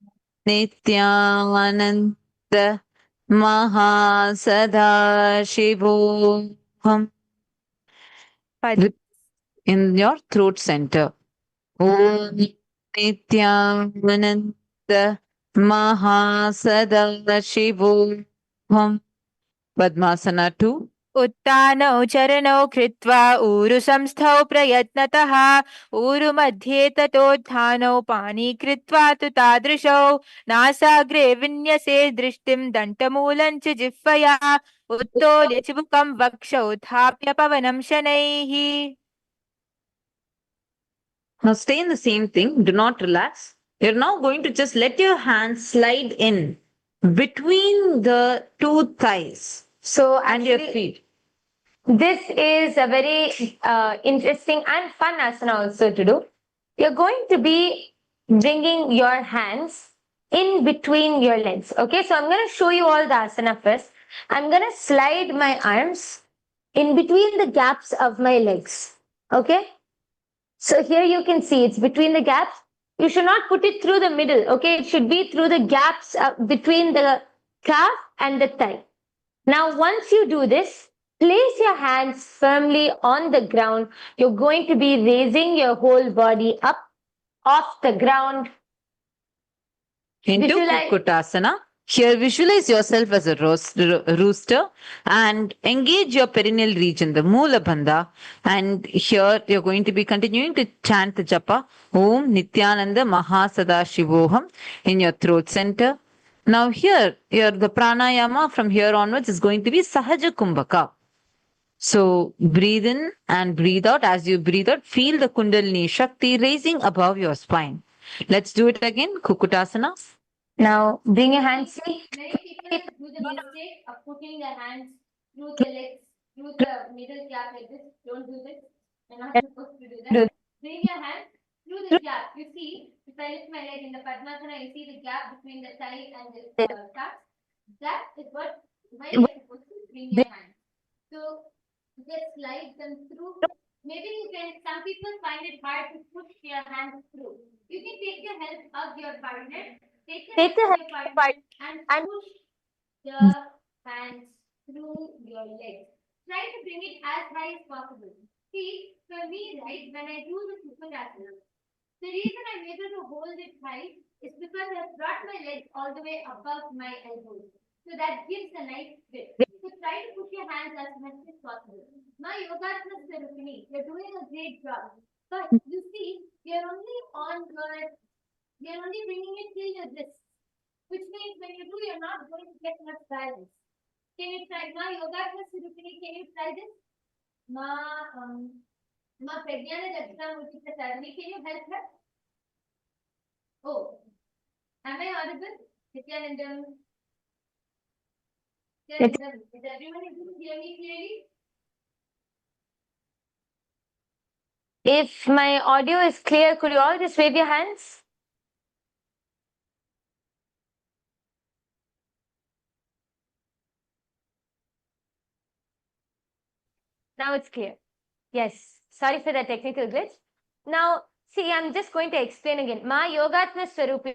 Nithyananda Mahasadashivoham. In your throat center. Om Nithyananda Mahasadaशिवोऽहम्. Padmasana 2. उत्तानौ चरणौ कृत्वा ऊरु संस्थौ प्रयत्नतः ऊरु मध्ये ततोत्थानौ पाणि कृत्वा तु तादृशौ नासाग्रे विन्यसे दृष्टिं दण्डमूलं च जिह्वया उत्तोल्य चिबुकं वक्षौ उत्थाप्य पवनं शनैः. Now stay in the same thing. Do not relax. You're now going to just let your hands slide in between the two thighs. So and your feet. this is a very interesting and fun asana also to do. You're going to be bringing your hands in between your legs. Okay, so I'm going to show you all the asana first. I'm going to slide my arms in between the gaps of my legs. Okay, so here you can see it's between the gaps. You should not put it through the middle. Okay, it should be through the gaps between the calf and the thigh. Now, once you do this, place your hands firmly on the ground. You're going to be raising your whole body up off the ground. Into Visualize- Kukutasana. Here, visualize yourself as a rooster and engage your perineal region, the Moola Bandha. And here, you're going to be continuing to chant the japa Om Nithyananda Mahasada in your throat center. Now, here, the pranayama from here onwards is going to be Sahaja Kumbhaka. So, breathe in and breathe out. As you breathe out, feel the Kundalini Shakti raising above your spine. Let's do it again. Kukutasana. Now, bring your hands. Many people do the mistake of putting their hands through the legs, through the middle gap like this. Don't do this. You're not supposed to do that. Bring your hand through the gap. You see, if I lift my leg in the Padmasana, you see the gap between the thigh and the calf. That is where you're supposed to bring your hand. So just slide them through. Maybe you can, some people find it hard to push your hands through. You can take the help of your partner. Take the help of your partner and push the hands through your legs. Try to bring it as high as possible. See, for me, right, when I do the Superconscious, the reason I'm able to hold it high is because I've brought my legs all the way above my elbows. So that gives a nice fit. So try to put your hands as much as possible. My Yogasana Swarupini, you're doing a great job. But you see, you're only bringing it till your wrist. Which means when you do, you're not going to get much balance. Can you try? Ma Yogasana Swarupini, can you try this? Ma Pragyana Dakshamurti Prasadini, can you help her? Oh, am I audible? Nithyanandam. Is everyone able to hear me clearly? If my audio is clear, could you all just wave your hands? Now it's clear. Yes. Sorry for the technical glitch. Now, see, I'm just going to explain again. Ma Yogatma Swarupi.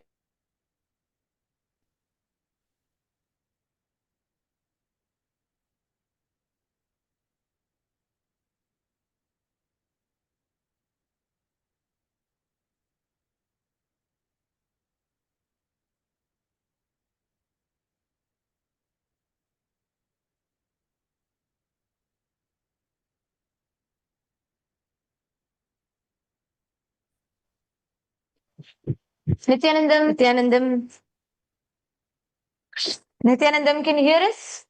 Nithyanandam. Nithyanandam, can you hear us?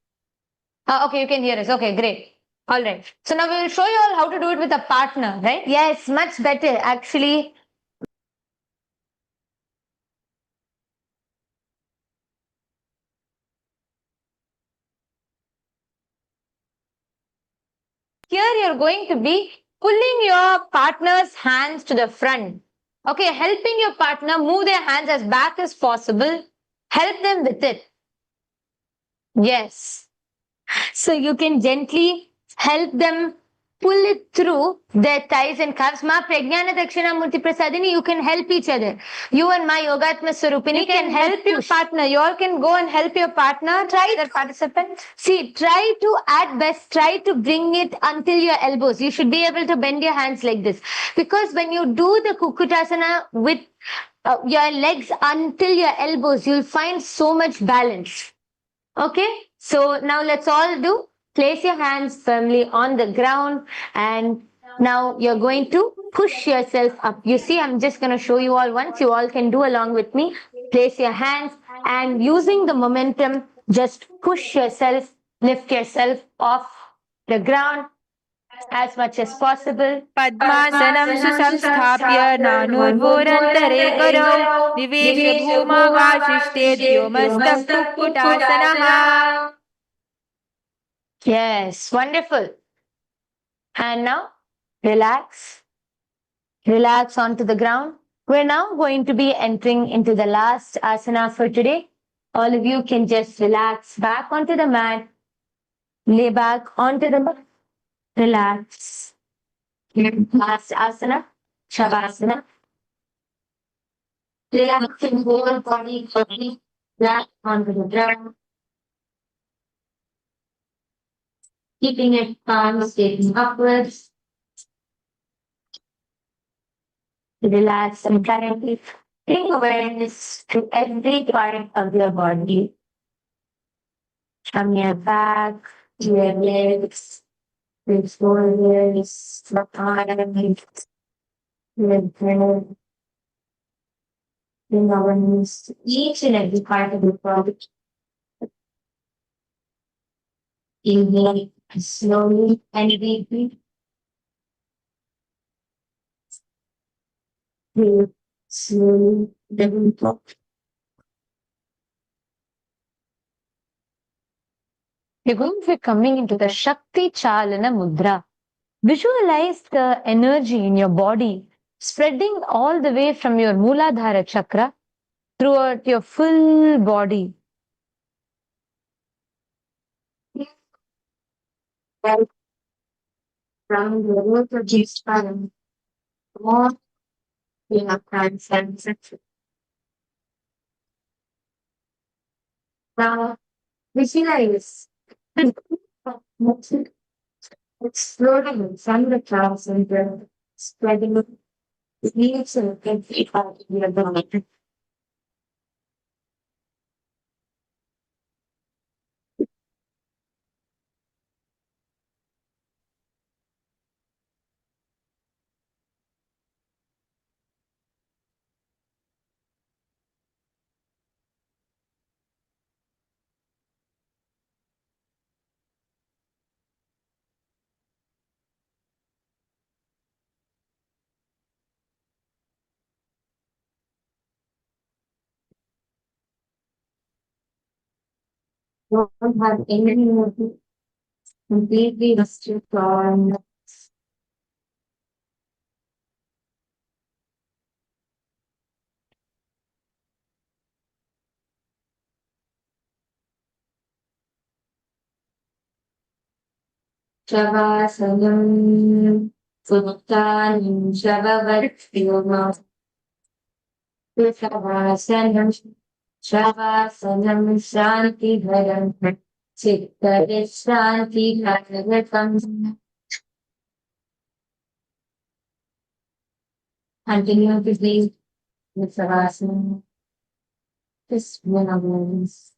Okay, you can hear us. Okay, great. All right. So now we will show you all how to do it with a partner, right? Yes, much better actually. Here you're going to be pulling your partner's hands to the front. Okay, helping your partner move their hands as back as possible. Help them with it. Yes. So you can gently help them pull it through their thighs and calves. Ma Pragyana Dakshinamurti Prasadini, you can help each other. You and my Yogatma Swarupini, you can help your partner. You all can go and help your partner. Try that participant. See, try to at best, try to bring it until your elbows. You should be able to bend your hands like this. Because when you do the Kukutasana with your legs until your elbows, you'll find so much balance. Okay, so now let's all do. Place your hands firmly on the ground and now you're going to push yourself up. You see, I'm just going to show you all once. You all can do along with me. Place your hands and using the momentum, just push yourself, lift yourself off the ground as much as possible. पद्मासनं सुसंस्थाप्य नानोर्वोरन्तरे करौ निवेश भूमावाशिष्टे ध्योमस्तः कुक्कुटासनः. Yes, wonderful. And now relax. Relax onto the ground. We're now going to be entering into the last asana for today. All of you can just relax back onto the mat. Lay back onto the mat. Relax. Last asana, Shavasana. Relaxing whole body completely flat onto the ground. Keeping it palms facing upwards. Relax and entirely. Bring awareness to every part of your body. From your back, to your legs, your shoulders, your arms, your head. Bring awareness to each and every part of your body. Inhale slowly and deeply. Breathe slowly and deeply. We're going to be coming into the Shakti Chalana Mudra. Visualize the energy in your body spreading all the way from your Mooladhara chakra throughout your full body. From the root of the spine, all your hands and feet. Now visualize exploding from the clouds and the spreading leaves and every part of your body. Don't have any movement, completely restrict on Shavasanam, Sutanim, Shavavat, Shavasanam, Shavasanam, Shanti Bharam, Chitta Shanti Bhagavatam. Continue to breathe with Savasana. Just one awareness.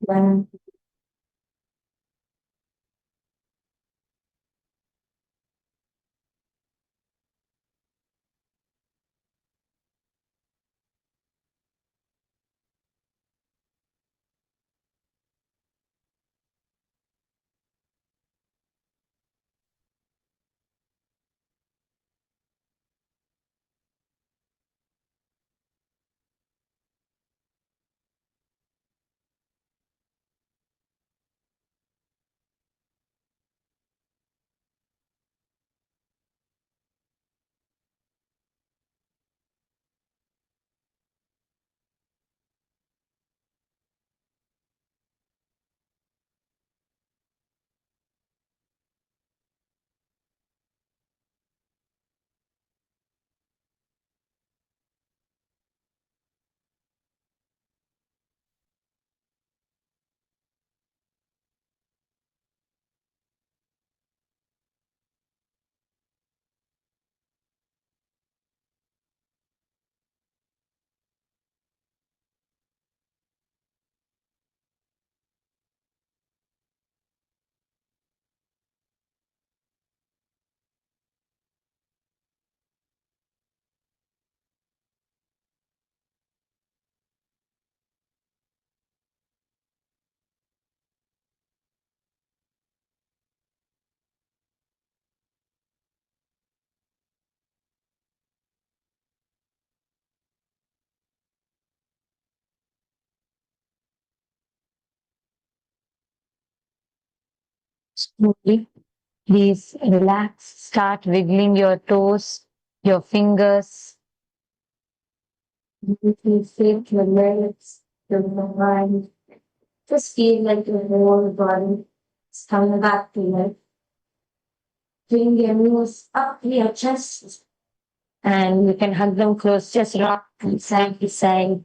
One. Slowly, please relax. Start wiggling your toes, your fingers. Please feel your legs, your mind. Just feel like your whole body is coming back to life. Bring your knees up to your chest and you can hug them close. Just rock from side to side.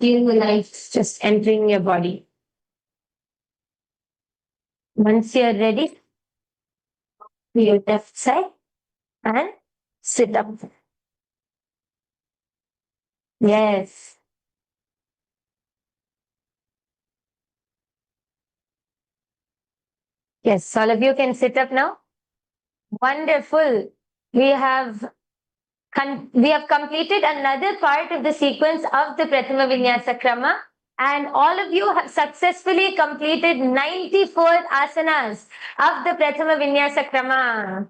Feel the life just entering your body. Once you're ready, to your left side and sit up. Yes. Yes, all of you can sit up now. Wonderful. We have completed another part of the sequence of the Prathama Vinyasa Krama, and all of you have successfully completed 94 asanas of the Prathama Vinyasa Krama.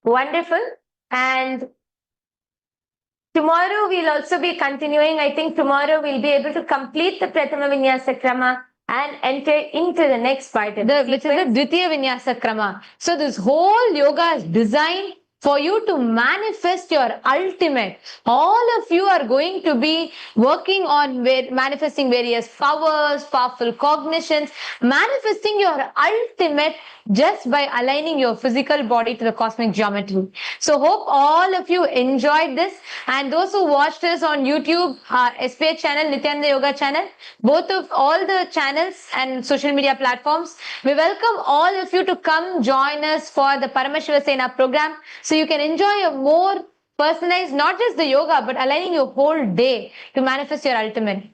Wonderful. And tomorrow we'll also be continuing. I think tomorrow we'll be able to complete the Prathama Vinyasa Krama and enter into the next part of which is the Dvitiya Vinyasa Krama. So this whole yoga is designed for you to manifest your ultimate. All of you are going to be working on manifesting various powers, powerful cognitions, manifesting your ultimate just by aligning your physical body to the cosmic geometry. So hope all of you enjoyed this, and those who watched us on YouTube, SPH channel, Nithyananda Yoga channel, both of all the channels and social media platforms, we welcome all of you to come join us for the Paramashiva program, so you can enjoy a more personalized, not just the yoga, but aligning your whole day to manifest your ultimate.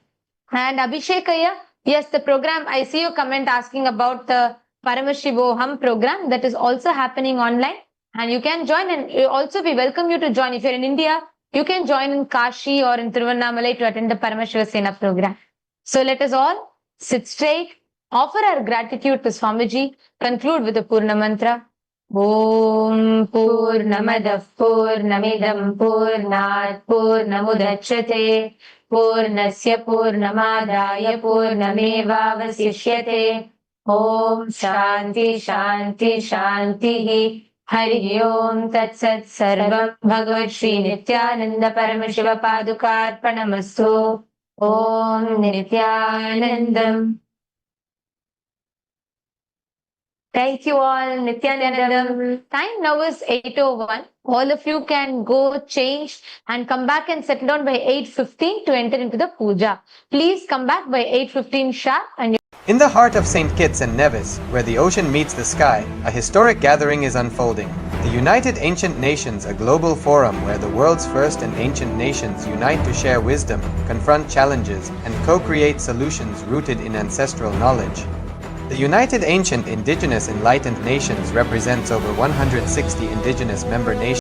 And Abhishek Ayya, yes, the program, I see your comment asking about the Paramashivoham program that is also happening online, and you can join, and also we welcome you to join. If you're in India, you can join in Kashi or in Tiruvannamalai to attend the Paramashiva program. So let us all sit straight, offer our gratitude to Swamiji, conclude with the Purna Mantra. Om Purnamadah Purnamidam Purnat Purnamudachyate Purnasya Purnamadaya Purnamevavasishyate. Om Shanti Shanti Shanti. Hari Om Tat Sat Sarvam Bhagavad Shri Nithyananda Paramashiva Padukarpanamastu. Om Nithyanandam. Thank you all, Nithyanandam. Time now is 8:01. All of you can go change and come back and settle down by 8:15 to enter into the puja. Please come back by 8:15 sharp. And In the heart of St. Kitts and Nevis, where the ocean meets the sky, a historic gathering is unfolding. The United Ancient Nations, a global forum where the world's first and ancient nations unite to share wisdom, confront challenges, and co-create solutions rooted in ancestral knowledge. The United Ancient Indigenous Enlightened Nations represents over 160 indigenous member nations